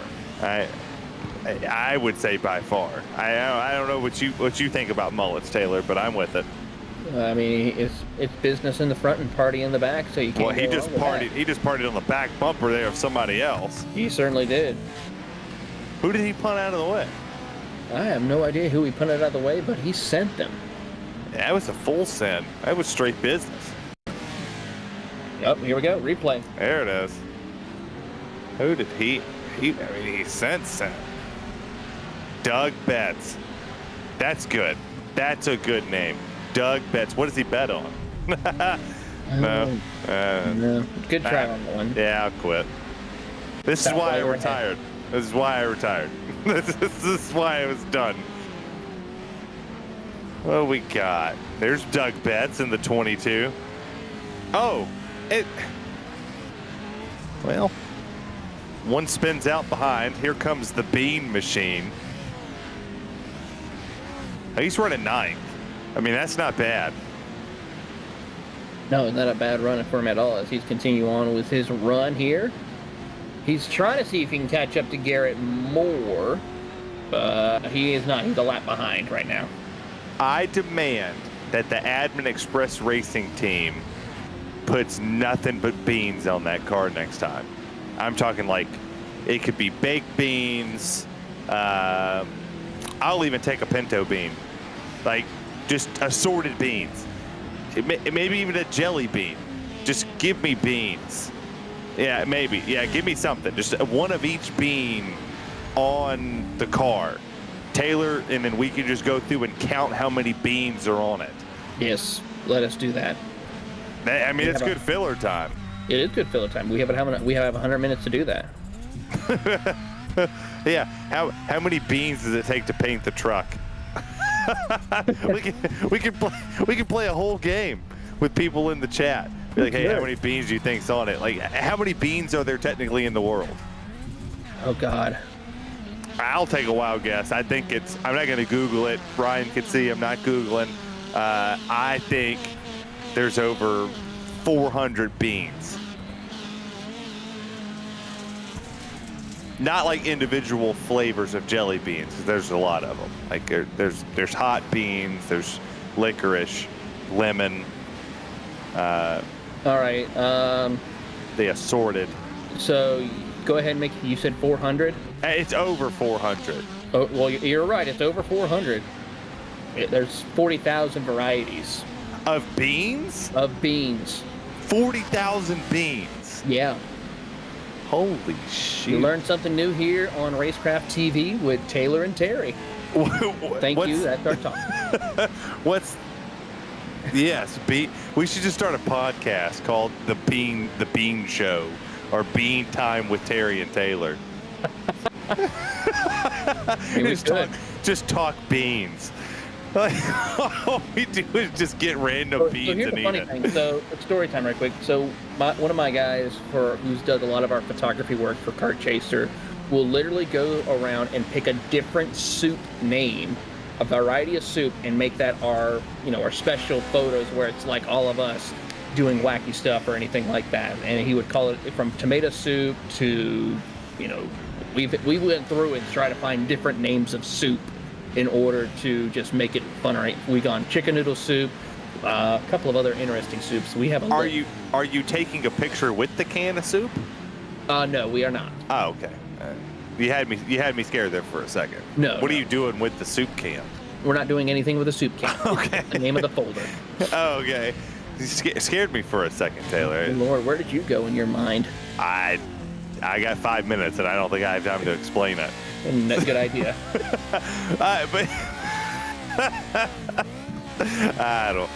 I would say by far. I don't know what you think about mullets, Taylor, but I'm with it. I mean, it's business in the front and party in the back, so you can't. Well, he just partied on the back bumper there of somebody else. He certainly did. Who did he punt out of the way? I have no idea who he punted out of the way, but he sent them. That was a full send. That was straight business. Yep, here we go. Replay. There it is. Who did he sent. Doug Betts. That's good. That's a good name. Doug Betts. What does he bet on? No. No. Good try on that one. Yeah, I'll quit. This is why I retired. This is why I retired. This is why I was done. What we got? There's Doug Betts in the 22. Oh, well, one spins out behind. Here comes the Bean Machine. He's running 9th. I mean, that's not bad. No, not a bad run for him at all as he's continuing on with his run here. He's trying to see if he can catch up to Garrett Moore, but he is not. He's a lap behind right now. I demand that the Admin Express Racing team puts nothing but beans on that car next time. I'm talking like it could be baked beans. I'll even take a pinto bean. Like just assorted beans. Maybe even a jelly bean. Just give me beans. Yeah, maybe. Yeah, give me something. Just one of each bean on the car. Taylor, and then we can just go through and count how many beans are on it. Yes, let us do that. I mean, it's good filler time. It is good filler time. We have 100 minutes to do that. Yeah. How many beans does it take to paint the truck? we can play a whole game with people in the chat. Be like, hey, how many beans do you think's on it? Like, how many beans are there technically in the world? Oh God. I'll take a wild guess. I think I'm not going to Google it. Ryan can see I'm not Googling. I think there's over 400 beans. Not like individual flavors of jelly beans, because there's a lot of them. Like there's hot beans, there's licorice, lemon. All right. The assorted. So go ahead and make. You said 400. It's over 400. Oh, well, you're right. It's over 400. There's 40,000 varieties Of beans? of beans. 40,000 beans. Yeah. Holy You shit. learned something new here on Racecraft TV with Taylor and Terry. Thank you. That's our talk. Yes, we should just start a podcast called The Bean Show or Bean Time with Terry and Taylor. just talk beans. Like, all we do is just get random beans here's and the eat funny it. thing. So, story time, right quick. So, one of my guys who's does a lot of our photography work for Kart Chaser will literally go around and pick a different soup name, a variety of soup, and make that our special photos where it's like all of us doing wacky stuff or anything like that. And he would call it from tomato soup to, we went through and tried to find different names of soup in order to just make it fun. Right? We gone chicken noodle soup, a couple of other interesting soups. We have a. Are you taking a picture with the can of soup? No, we are not. Oh, okay. You had me scared there for a second. No. What are you doing with the soup can? We're not doing anything with a soup can. Okay. The name of the folder. Oh, okay. You scared me for a second, Taylor. Lord, where did you go in your mind? I got 5 minutes, and I don't think I have time to explain it. Good idea. But I don't.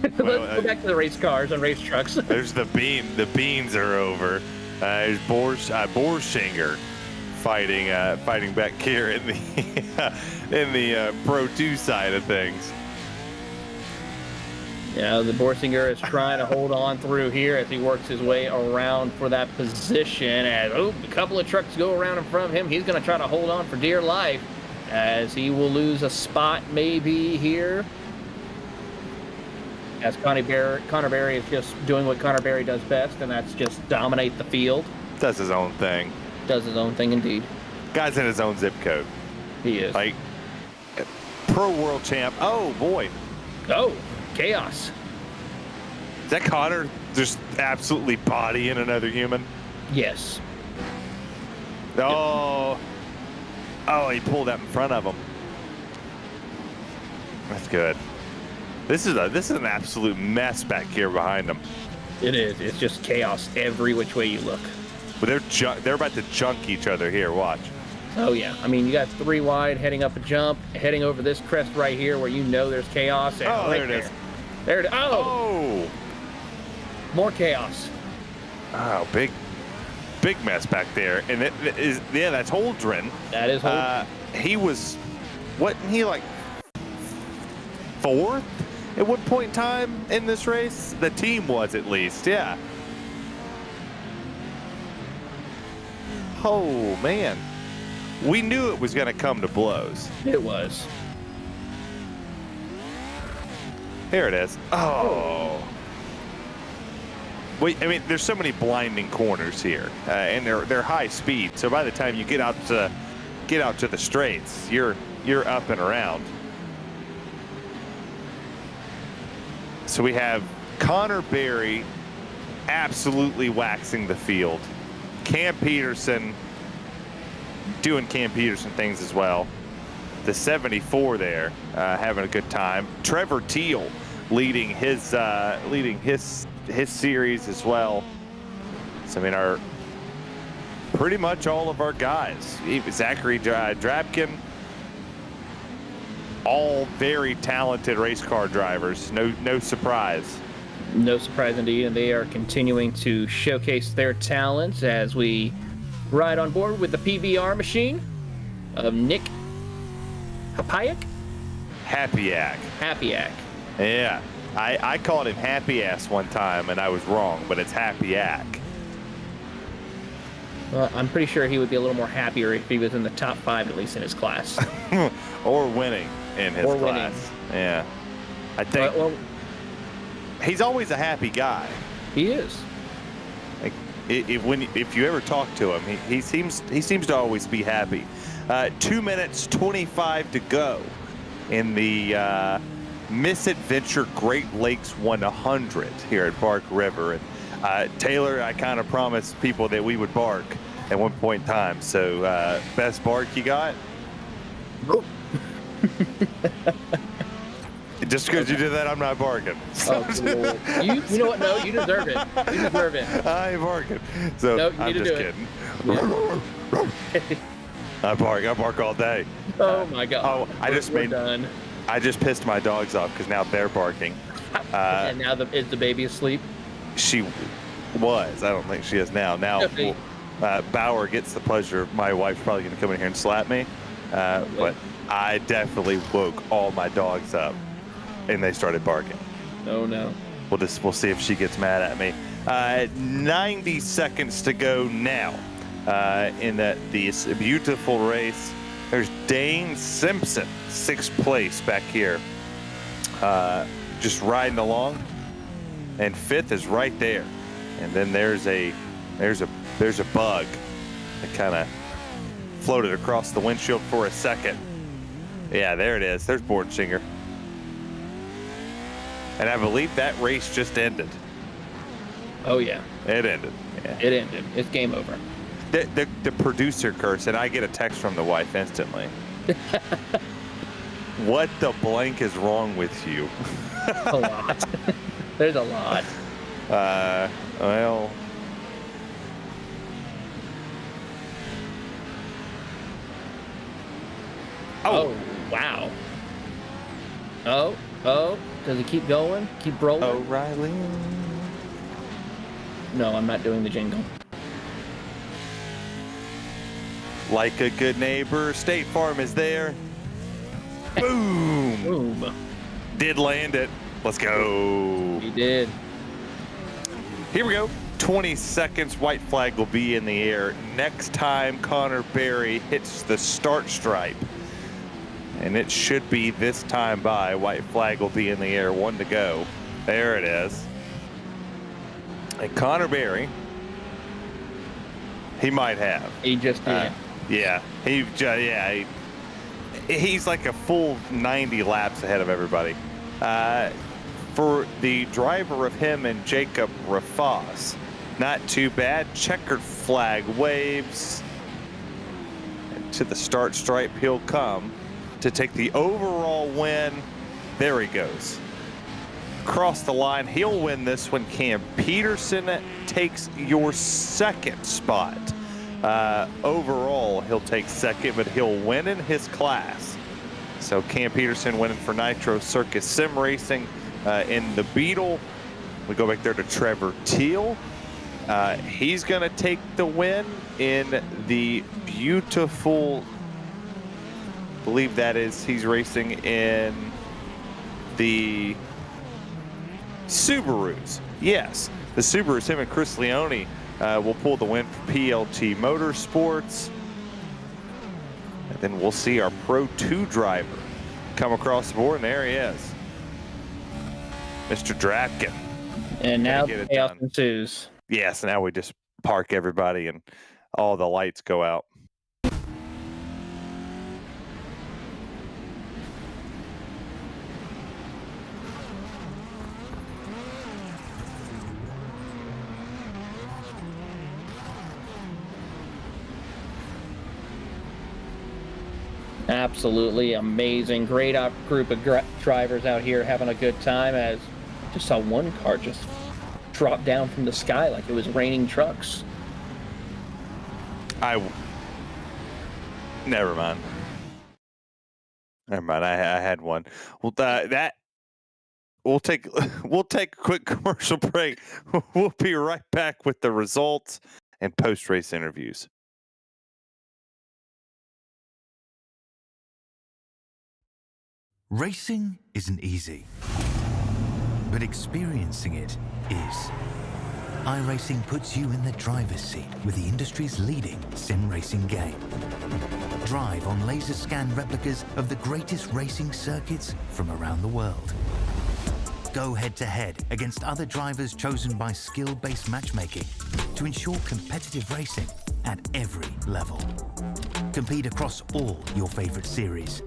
Let's go back to the race cars and race trucks. There's the bean. The beans are over. There's Borschinger fighting back here in the Pro 2 side of things. Yeah, the Borsinger is trying to hold on through here as he works his way around for that position. As a couple of trucks go around in front of him, he's going to try to hold on for dear life as he will lose a spot maybe here. As Connor Berry is just doing what Connor Berry does best, and that's just dominate the field. Does his own thing. Does his own thing indeed. Guy's in his own zip code. He is. Like, pro world champ. Oh, boy. Oh, chaos. Is that Connor just absolutely bodying another human? Yes. Oh. Oh, he pulled out in front of him. That's good. This is an absolute mess back here behind him. It is. It's just chaos every which way you look. But they're about to junk each other here. Watch. Oh yeah. I mean, you got 3 wide heading up a jump, heading over this crest right here where you know there's chaos. And Oh, right there it is. There it is. Oh, Oh. more chaos. Oh, big mess back there. And that's Holdren. That is Holdren. He was, wasn't he like 4th at one point in time in this race? The team was, at least, yeah. Oh, man. We knew it was going to come to blows. It was. Here it is. Oh. Wait, I mean, there's so many blinding corners here, and they're high speed. So by the time you get out to the straights, you're up and around. So we have Connor Berry absolutely waxing the field. Cam Peterson doing Cam Peterson things as well. The 74 there having a good time. Trevor Teal leading his series as well. So I mean, pretty much all of our guys. Zachary Drabkin, all very talented race car drivers. No surprise. No surprise indeed, and they are continuing to showcase their talents as we ride on board with the PBR machine of Nick Hapiak. Hapiak. Yeah. I called him Happy Ass one time, and I was wrong, but it's Hapiak. Well, I'm pretty sure he would be a little more happier if he was in the top 5, at least in his class. Or winning in his class. Yeah. I think he's always a happy guy. He is. Like, if you ever talk to him, he seems to always be happy. 2 minutes 25 to go in the Misadventure Great Lakes 100 here at Bark River. And Taylor, I kind of promised people that we would bark at one point in time. So best bark you got? Just because you did that, I'm not barking. Oh, you know what? No, you deserve it. You deserve it. I ain't barking. So no, you I'm need just to do kidding. I bark all day. Oh my God. Oh, We're done. I just pissed my dogs off because now they're barking. And now is the baby asleep? She was. I don't think she is now. Now Bauer gets the pleasure. My wife's probably going to come in here and slap me. But I definitely woke all my dogs up, and they started barking. Oh no. We'll see if she gets mad at me. 90 seconds to go now in this beautiful race. There's Dane Simpson, 6th place back here, just riding along, and 5th is right there. And then there's a bug that kind of floated across the windshield for a second. Yeah, there it is. There's Borsinger. And I believe that race just ended. Oh yeah. It ended. Yeah. It ended. It's game over. the producer curse, and I get a text from the wife instantly. What the blank is wrong with you? A lot. There's a lot. Well. Oh, wow. Oh, does it keep going? Keep rolling? O'Reilly. No, I'm not doing the jingle. Like a good neighbor, State Farm is there. Boom! Boom. Did land it. Let's go. He did. Here we go. 20 seconds. White flag will be in the air. Next time Connor Berry hits the start stripe. And it should be this time by. White flag will be in the air. 1 to go. There it is. And Connor Berry, he might have. He just did. Yeah. He's like a full 90 laps ahead of everybody. For the driver of him and Jacob Rafas, not too bad. Checkered flag waves. And to the start stripe he'll come to take the overall win. There he goes. Across the line, he'll win this one. Cam Peterson takes your second spot. Overall, he'll take second, but he'll win in his class. So Cam Peterson winning for Nitro Circus Sim Racing. In the Beetle, we go back there to Trevor Teal. He's going to take the win in the beautiful, I believe that is, he's racing in the Subarus. Yes, the Subarus. Him and Chris Leone will pull the win for PLT Motorsports. And then we'll see our Pro 2 driver come across the board, and there he is. Mr. Drapkin. And now chaos ensues. Yes, now we just park everybody and all the lights go out. Absolutely amazing. Great group of drivers out here having a good time. As I just saw one car just drop down from the sky like it was raining trucks. Never mind. I had one. Well, we'll take a quick commercial break. We'll be right back with the results and post-race interviews. Racing isn't easy, but experiencing it is. iRacing puts you in the driver's seat with the industry's leading sim racing game. Drive on laser scan replicas of the greatest racing circuits from around the world. Go head-to-head against other drivers chosen by skill-based matchmaking to ensure competitive racing at every level. Compete across all your favorite series.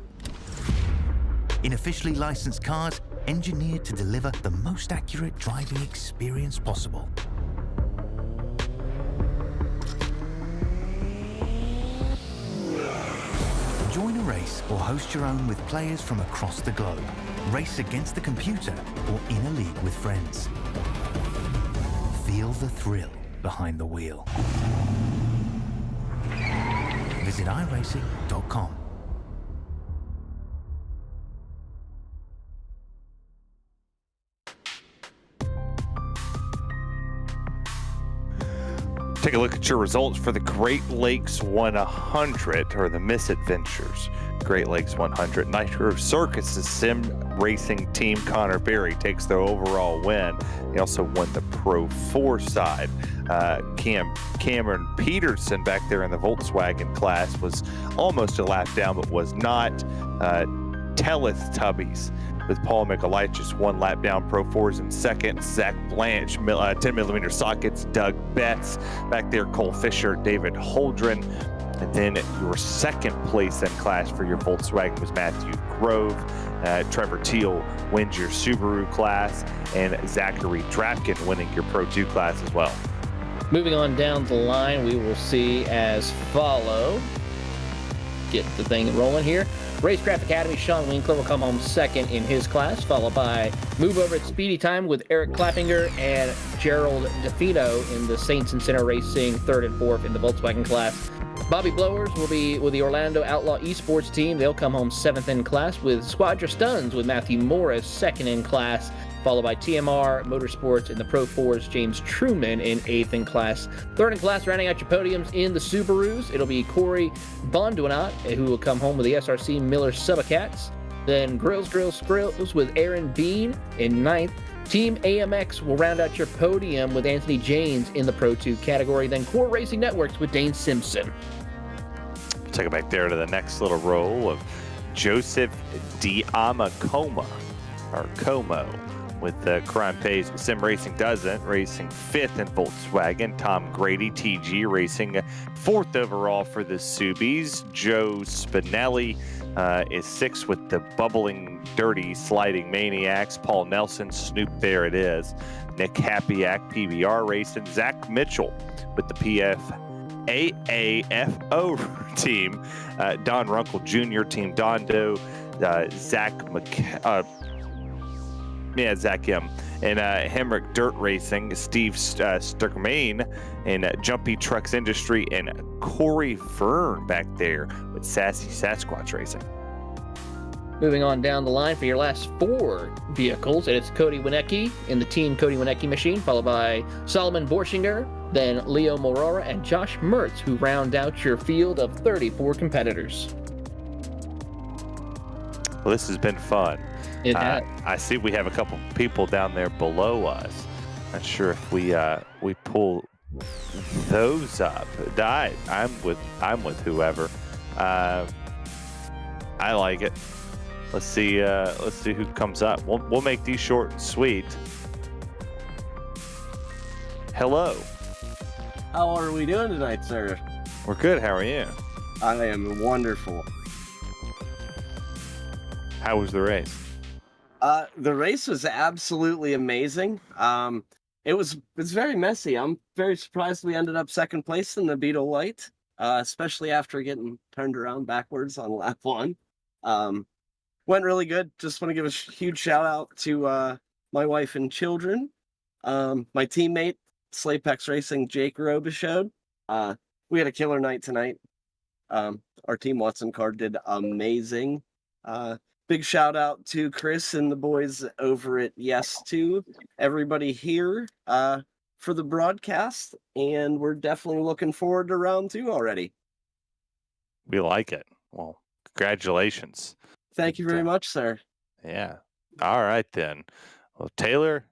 In officially licensed cars, engineered to deliver the most accurate driving experience possible. Join a race or host your own with players from across the globe. Race against the computer or in a league with friends. Feel the thrill behind the wheel. Visit iRacing.com. Take a look at your results for the Great Lakes 100, or the Misadventures Great Lakes 100. Nitro Circus' sim racing team, Connor Berry, takes the overall win. He also won the Pro 4 side. Cameron Peterson back there in the Volkswagen class was almost a lap down, but was not. Tellith Tubbies with Paul Michaelitis just 1 lap down. Pro 4s in second. Zach Blanche, 10mm sockets. Doug Betts back there. Cole Fisher, David Holdren. And then your second place in class for your Volkswagen was Matthew Grove. Trevor Teal wins your Subaru class, and Zachary Drapkin winning your Pro 2 class as well. Moving on down the line, we will see as follow. Get the thing rolling here. Racecraft Academy, Sean Winkler will come home second in his class, followed by Move Over at Speedy Time with Eric Klappinger and Gerald DeFino in the Saints and Center Racing, third and fourth in the Volkswagen class. Bobby Blowers will be with the Orlando Outlaw eSports team. They'll come home seventh in class with Squadra Stuns with Matthew Morris, second in class, followed by TMR Motorsports in the Pro 4's James Truman in eighth in class. Third in class, rounding out your podiums in the Subarus, it'll be Corey Bonduanat, who will come home with the SRC Miller Subacats. Then Grills with Aaron Bean in ninth. Team AMX will round out your podium with Anthony Janes in the Pro 2 category. Then Core Racing Networks with Dane Simpson. Take it back there to the next little row of Joseph Diamacoma, or Como, with the Crime Pays Sim Racing Doesn't, racing fifth in Volkswagen. Tom Grady, TG, racing fourth overall for the Subies. Joe Spinelli is sixth with the Bubbling Dirty Sliding Maniacs. Paul Nelson, Snoop, there it is. Nick Happyack, PBR racing. Zach Mitchell with the AAFO team. Don Runkle Jr., Team Dondo. Zach M. And Hemrick Dirt Racing, Steve Sturkmain, and Jumpy Trucks Industry, and Corey Fern back there with Sassy Sasquatch Racing. Moving on down the line for your last four vehicles, and it's Cody Winecki in the Team Cody Winecki machine, followed by Solomon Borschinger, then Leo Morora and Josh Mertz, who round out your field of 34 competitors. Well, this has been fun. I see we have a couple people down there below us. Not sure if we pull those up. I'm with whoever. I like it. Let's see who comes up. We'll make these short and sweet. Hello. How are we doing tonight, sir? We're good. How are you? I am wonderful. How was the race? The race was absolutely amazing. It was very messy. I'm very surprised we ended up second place in the Beetle Light, especially after getting turned around backwards on lap one. Went really good. Just want to give a huge shout out to my wife and children, my teammate, Slapex Racing, Jake Robichaud. We had a killer night tonight. Our Team Watson car did amazing. Big shout out to Chris and the boys over at Yes2, everybody here for the broadcast, and we're definitely looking forward to round two already. We like it. Well, congratulations. Thank you very much, sir. Yeah. All right, then. Well, Taylor,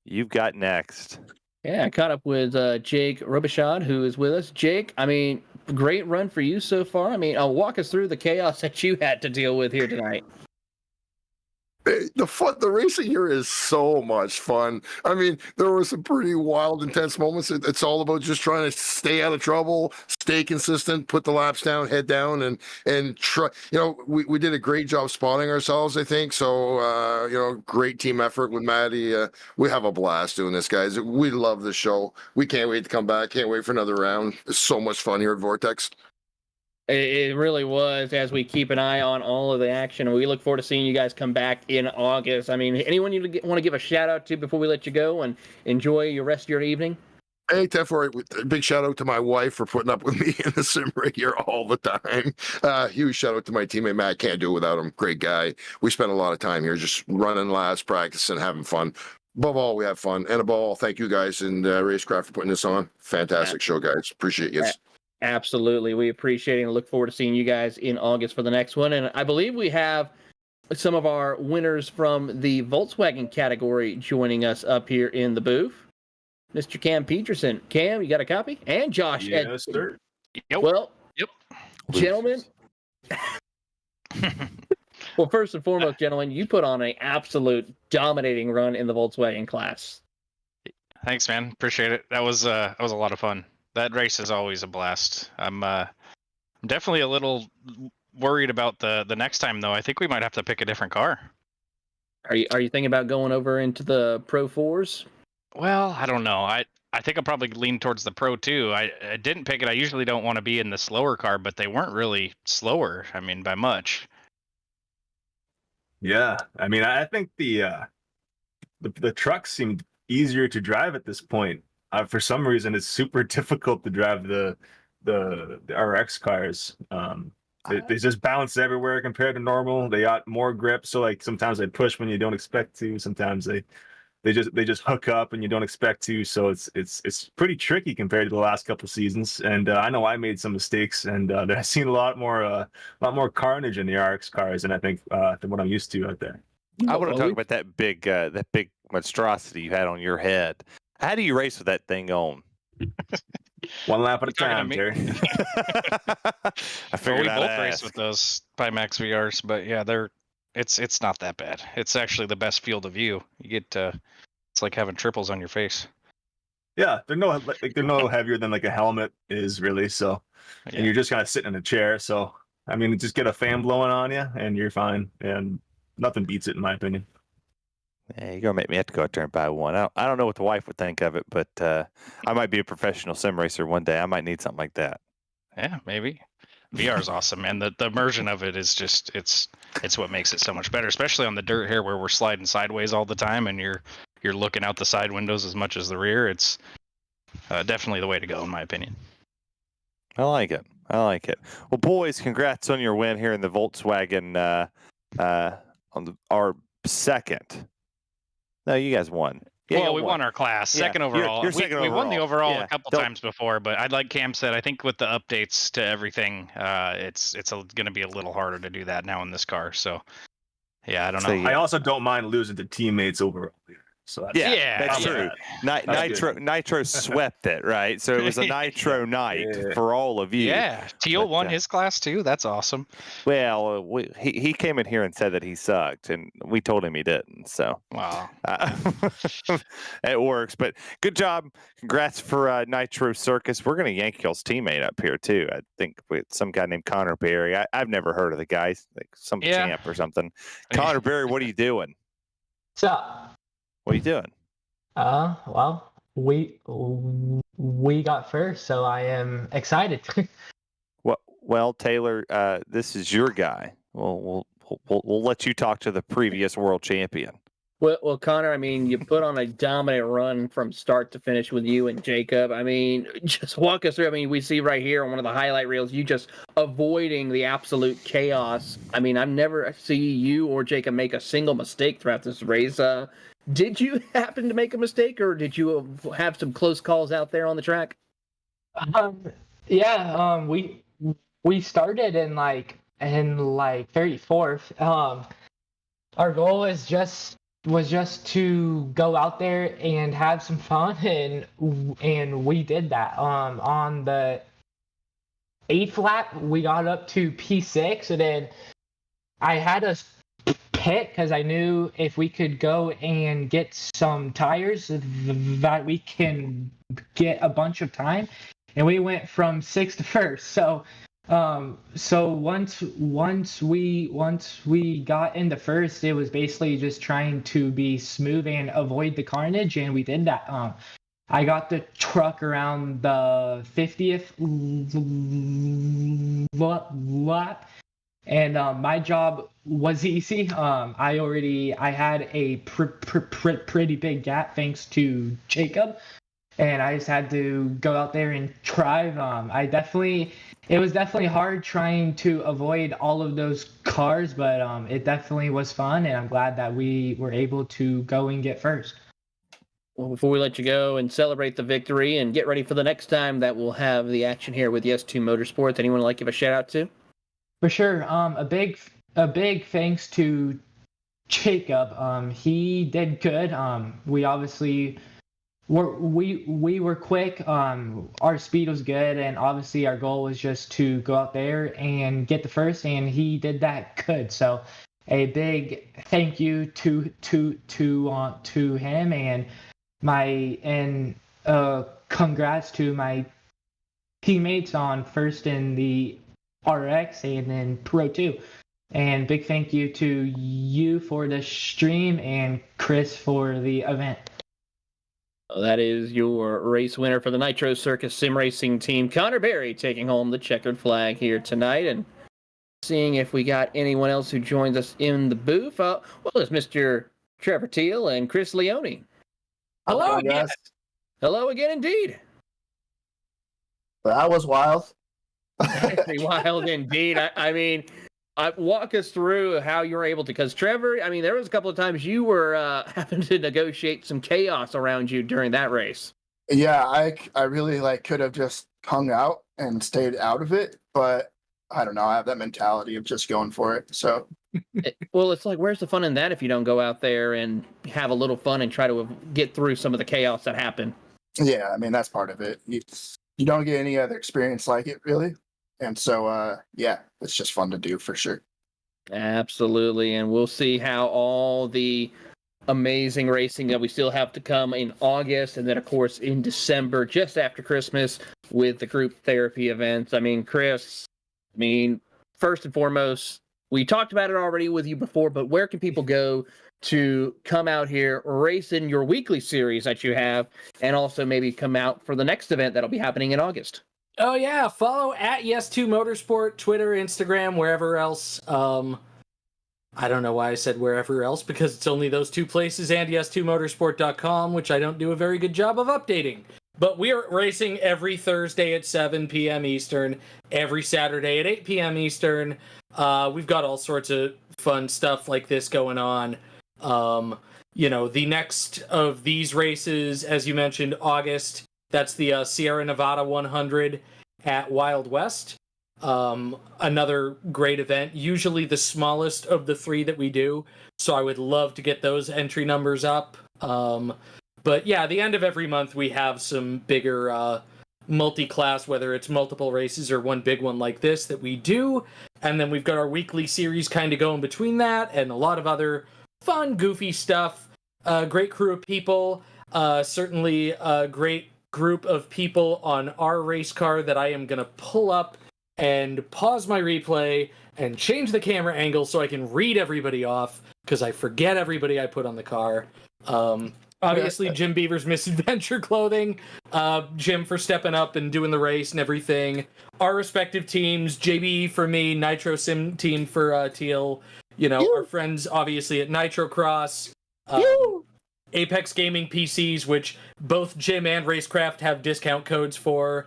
you've got next. Yeah, I caught up with Jake Robichaud, who is with us. Jake, I mean, great run for you so far. I mean, walk us through the chaos that you had to deal with here tonight. The racing here is so much fun. I mean, there were some pretty wild, intense moments. It's all about just trying to stay out of trouble, stay consistent, put the laps down, head down, and try. You know, we did a great job spotting ourselves, I think. So, great team effort with Maddie. We have a blast doing this, guys. We love the show. We can't wait to come back. Can't wait for another round. It's so much fun here at Vortex. It really was, as we keep an eye on all of the action. We look forward to seeing you guys come back in August. I mean, anyone you want to give a shout out to before we let you go and enjoy your rest of your evening? Hey, Tefori, big shout out to my wife for putting up with me in the sim rig here all the time. Huge shout out to my teammate Matt. Can't do it without him. Great guy. We spend a lot of time here just running laps, practicing, having fun. Above all, we have fun. And above all, thank you guys and Racecraft for putting this on. Fantastic show, guys. Appreciate you. Absolutely. We appreciate it and look forward to seeing you guys in August for the next one. And I believe we have some of our winners from the Volkswagen category joining us up here in the booth. Mr. Cam Peterson. Cam, you got a copy? And Josh. Yes, sir. Yep. Well, gentlemen. Well, first and foremost, gentlemen, you put on an absolute dominating run in the Volkswagen class. Thanks, man. Appreciate it. That was a lot of fun. That race is always a blast. I'm definitely a little worried about the next time, though. I think we might have to pick a different car. Are you thinking about going over into the Pro 4s? Well, I don't know. I think I'll probably lean towards the Pro too. I didn't pick it. I usually don't want to be in the slower car, but they weren't really slower. I mean, by much. Yeah, I mean, I think the trucks seem easier to drive at this point. For some reason, it's super difficult to drive the RX cars. They just bounce everywhere compared to normal. They got more grip, so like sometimes they push when you don't expect to. Sometimes they just hook up and you don't expect to. So it's pretty tricky compared to the last couple of seasons. And I know I made some mistakes, and I've seen a lot more carnage in the RX cars than I think than what I'm used to out there. I want to talk about that big monstrosity you had on your head. How do you race with that thing on? One lap at a time, Terry. I figured we I'd both ask. race with those Pimax VRs, but yeah, it's not that bad. It's actually the best field of view. You get it's like having triples on your face. Yeah, they're no heavier than like a helmet is really. So, Yeah. and you're just kind of sitting in a chair. So, I mean, just get a fan blowing on you, and you're fine. And nothing beats it, in my opinion. Yeah, you're gonna make me have to go out there and buy one. I don't know what the wife would think of it, but I might be a professional sim racer one day. I might need something like that. Yeah, maybe. VR is awesome, and the immersion of it is just it's what makes it so much better, especially on the dirt here where we're sliding sideways all the time, and you're looking out the side windows as much as the rear. It's definitely the way to go, in my opinion. I like it. Well, boys, congrats on your win here in the Volkswagen on our second. No, you guys won. Yeah, well, we won our class, second overall. You're second we won the overall a couple Don't- times before, but like Cam said, I think with the updates to everything, it's going to be a little harder to do that now in this car. So, yeah, I don't know. So, yeah. I also don't mind losing to teammates overall. So that's, That's true. Nitro swept it, right? So it was a Nitro night for all of you. Yeah, Teal won his class too. That's awesome. Well, he came in here and said that he sucked, and we told him he didn't. So wow, it works. But good job, congrats for Nitro Circus. We're gonna yank y'all's teammate up here too. I think with some guy named Connor Berry. I've never heard of the guy, like some champ or something. Connor Berry, what are you doing? What's up? What are you doing? Well, we got first, so I am excited. Well, Taylor, this is your guy. We'll let you talk to the previous world champion. Well, Connor, I mean, you put on a dominant run from start to finish with you and Jacob. I mean, just walk us through. I mean, we see right here on one of the highlight reels, you just avoiding the absolute chaos. I mean, I've never see you or Jacob make a single mistake throughout this race. Did you happen to make a mistake, or did you have some close calls out there on the track? We started in like 34th. Our goal was just to go out there and have some fun, and we did that. On the 8th lap, we got up to P6, and then I had us pit because I knew if we could go and get some tires that we can get a bunch of time, and we went from 6th to 1st. So once we got into first, it was basically just trying to be smooth and avoid the carnage, and we did that. I got the truck around the 50th lap, and my job was easy. I had a pretty big gap thanks to Jacob, and I just had to go out there and drive. It was definitely hard trying to avoid all of those cars, but it definitely was fun, and I'm glad that we were able to go and get first. Well, before we let you go and celebrate the victory and get ready for the next time that we'll have the action here with Yes2 Motorsports, anyone like to give a shout out to? For sure. A big thanks to Jacob. He did good. We obviously we were quick. Our speed was good, and obviously our goal was just to go out there and get the first, and he did that good. So a big thank you to him, and congrats to my teammates on first in the RX and then Pro 2. And big thank you to you for the stream and Chris for the event. That is your race winner for the Nitro Circus Sim Racing team, Connor Berry, taking home the checkered flag here tonight. And seeing if we got anyone else who joins us in the booth. Well, it's Mr. Trevor Teal and Chris Leone. Hello again. Hello again, indeed. That was wild. Pretty wild indeed. I mean, walk us through how you were able to, because Trevor, I mean, there was a couple of times you were having to negotiate some chaos around you during that race. Yeah, I really could have just hung out and stayed out of it, but I don't know. I have that mentality of just going for it. So, well, it's like, where's the fun in that if you don't go out there and have a little fun and try to get through some of the chaos that happened? Yeah, I mean, that's part of it. You don't get any other experience like it, really. And so, yeah, it's just fun to do for sure. Absolutely. And we'll see how all the amazing racing that we still have to come in August, and then, of course, in December, just after Christmas, with the group therapy events. I mean, Chris, first and foremost, we talked about it already with you before, but where can people go to come out here, race in your weekly series that you have, and also maybe come out for the next event that'll be happening in August? Oh yeah, follow at Yes2 Motorsport, Twitter, Instagram, wherever else. I don't know why I said wherever else, because it's only those two places, and yes2motorsport.com, which I don't do a very good job of updating. But we are racing every Thursday at 7 p.m. Eastern, every Saturday at 8 p.m. Eastern. We've got all sorts of fun stuff like this going on. The next of these races, as you mentioned, August, that's the Sierra Nevada 100 at Wild West. Another great event, usually the smallest of the three that we do. So I would love to get those entry numbers up. But yeah, the end of every month we have some bigger multi-class, whether it's multiple races or one big one like this that we do. And then we've got our weekly series kind of going between that and a lot of other fun, goofy stuff. Great crew of people. Certainly a great group of people on our race car that I am going to pull up and pause my replay and change the camera angle so I can read everybody off, because I forget everybody I put on the car. Obviously, Jim Beaver's Misadventure clothing, Jim for stepping up and doing the race and everything. Our respective teams, JB for me, Nitro Sim team for Teal. Our friends, obviously, at Nitro Cross. Apex Gaming PCs, which both Jim and Racecraft have discount codes for.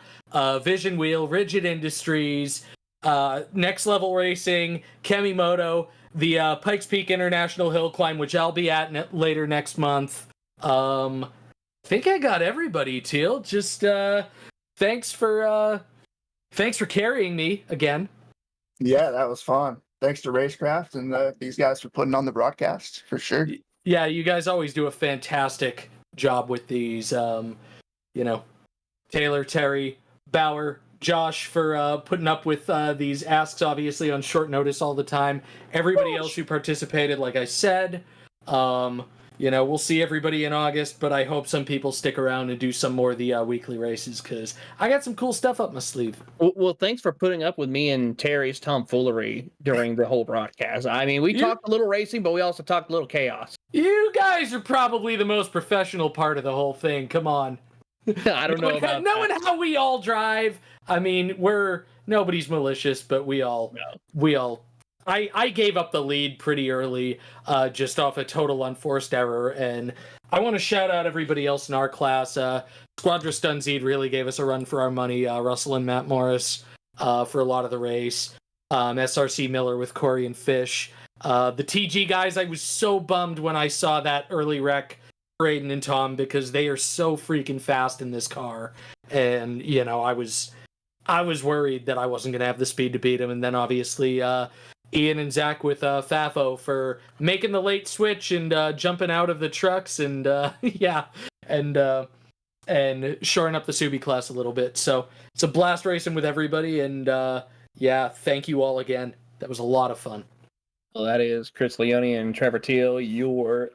Vision Wheel, Rigid Industries, Next Level Racing, Kemimoto, the Pikes Peak International Hill Climb, which I'll be at later next month. I think I got everybody, Teal. Just thanks for carrying me again. Yeah, that was fun. Thanks to Racecraft and these guys for putting on the broadcast, for sure. Yeah, you guys always do a fantastic job with these. Taylor, Terry, Bauer, Josh for putting up with these asks, obviously, on short notice all the time. Everybody else who participated, like I said. We'll see everybody in August, but I hope some people stick around and do some more of the weekly races, because I got some cool stuff up my sleeve. Well, thanks for putting up with me and Terry's tomfoolery during the whole broadcast. I mean, we talked a little racing, but we also talked a little chaos. You guys are probably the most professional part of the whole thing. Come on. I don't know about knowing how we all drive. I mean, nobody's malicious, but we all. I gave up the lead pretty early, just off a total unforced error, and I want to shout out everybody else in our class. Squadra Stunzeed really gave us a run for our money. Russell and Matt Morris for a lot of the race. SRC Miller with Corey and Fish. The TG guys, I was so bummed when I saw that early wreck for Aiden and Tom, because they are so freaking fast in this car, and I was worried that I wasn't going to have the speed to beat them, and then obviously Ian and Zach with Fafo for making the late switch and jumping out of the trucks and and shoring up the Subi class a little bit. So it's a blast racing with everybody, and thank you all again. That was a lot of fun. Well, that is Chris Leone and Trevor Teal, your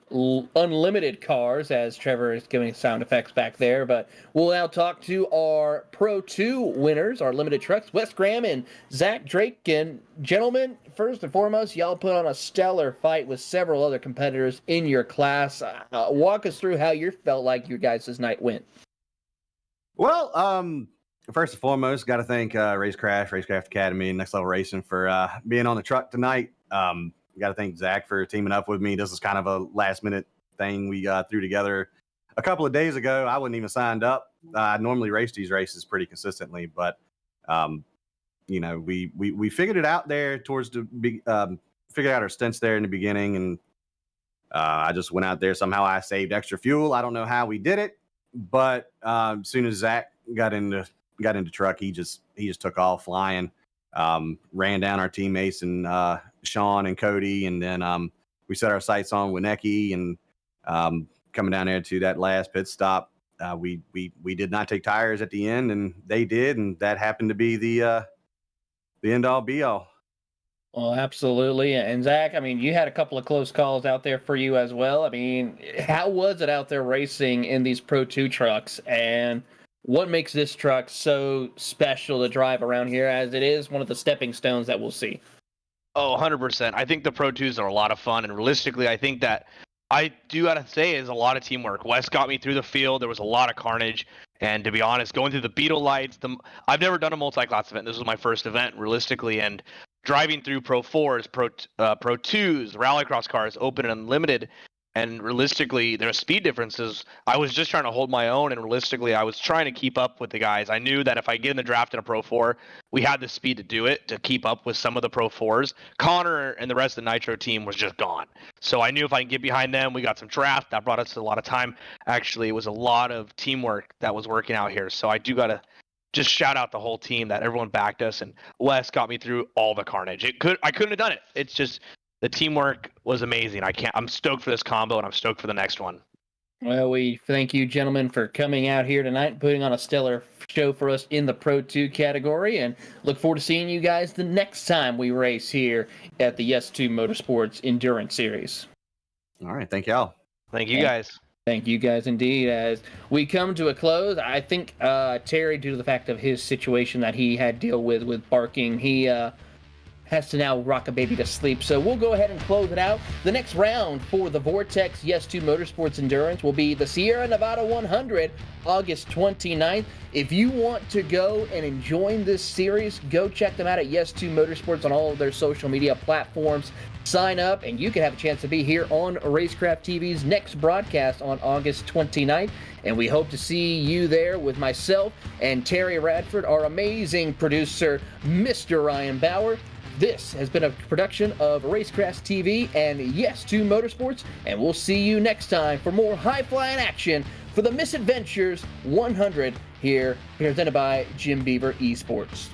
unlimited cars, as Trevor is giving sound effects back there. But we'll now talk to our Pro 2 winners, our limited trucks, Wes Graham and Zach Drake. And gentlemen, first and foremost, y'all put on a stellar fight with several other competitors in your class. Walk us through how you felt like your guys' night went. Well, first and foremost, got to thank Racecraft Academy, Next Level Racing for being on the truck tonight. Got to thank Zach for teaming up with me. This is kind of a last minute thing we threw together a couple of days ago. I wasn't even signed up. I normally race these races pretty consistently, but we figured it out there towards the big. Figured out our stints there in the beginning, and I just went out there. Somehow I saved extra fuel. I don't know how we did it, but as soon as Zach got into truck, he just took off flying. Ran down our teammates and Sean and Cody, and then we set our sights on Winecki, and coming down there to that last pit stop, we did not take tires at the end, and they did, and that happened to be the end all be all. Well, absolutely. And Zach, I mean, you had a couple of close calls out there for you as well. I mean, how was it out there racing in these Pro 2 trucks, and what makes this truck so special to drive around here, as it is one of the stepping stones that we'll see? Oh, 100%. I think the Pro 2s are a lot of fun, and realistically, I think that I do got to say is a lot of teamwork. Wes got me through the field. There was a lot of carnage, and to be honest, going through the Beetle lights, I've never done a multi-class event. This was my first event, realistically, and driving through Pro 4s, Pro 2s, Rallycross cars, open and unlimited, and realistically, there are speed differences. I was just trying to hold my own, and realistically, I was trying to keep up with the guys. I knew that if I get in the draft in a Pro 4, we had the speed to do it, to keep up with some of the Pro 4s. Connor and the rest of the Nitro team was just gone. So I knew if I can get behind them, we got some draft. That brought us a lot of time. Actually, it was a lot of teamwork that was working out here. So I do got to just shout out the whole team, that everyone backed us, and Wes got me through all the carnage. I couldn't have done it. It's just the teamwork was amazing. I'm stoked for this combo, and I'm stoked for the next one. Well, we thank you, gentlemen, for coming out here tonight and putting on a stellar show for us in the Pro 2 category, and look forward to seeing you guys the next time we race here at the Yes2 Motorsports Endurance Series. All right. Thank y'all. Thank you, guys. Thank you guys indeed. As we come to a close, I think Terry, due to the fact of his situation that he had to deal with barking, he has to now rock a baby to sleep. So we'll go ahead and close it out. The next round for the Vortex Yes2 Motorsports Endurance will be the Sierra Nevada 100, August 29th. If you want to go and join this series, go check them out at Yes2 Motorsports on all of their social media platforms. Sign up, and you can have a chance to be here on Racecraft TV's next broadcast on August 29th. And we hope to see you there with myself and Terry Radford, our amazing producer, Mr. Ryan Bauer. This has been a production of Racecraft TV and Yes2 Motorsports, and we'll see you next time for more high-flying action for the Misadventures 100 here, presented by Jim Beaver eSports.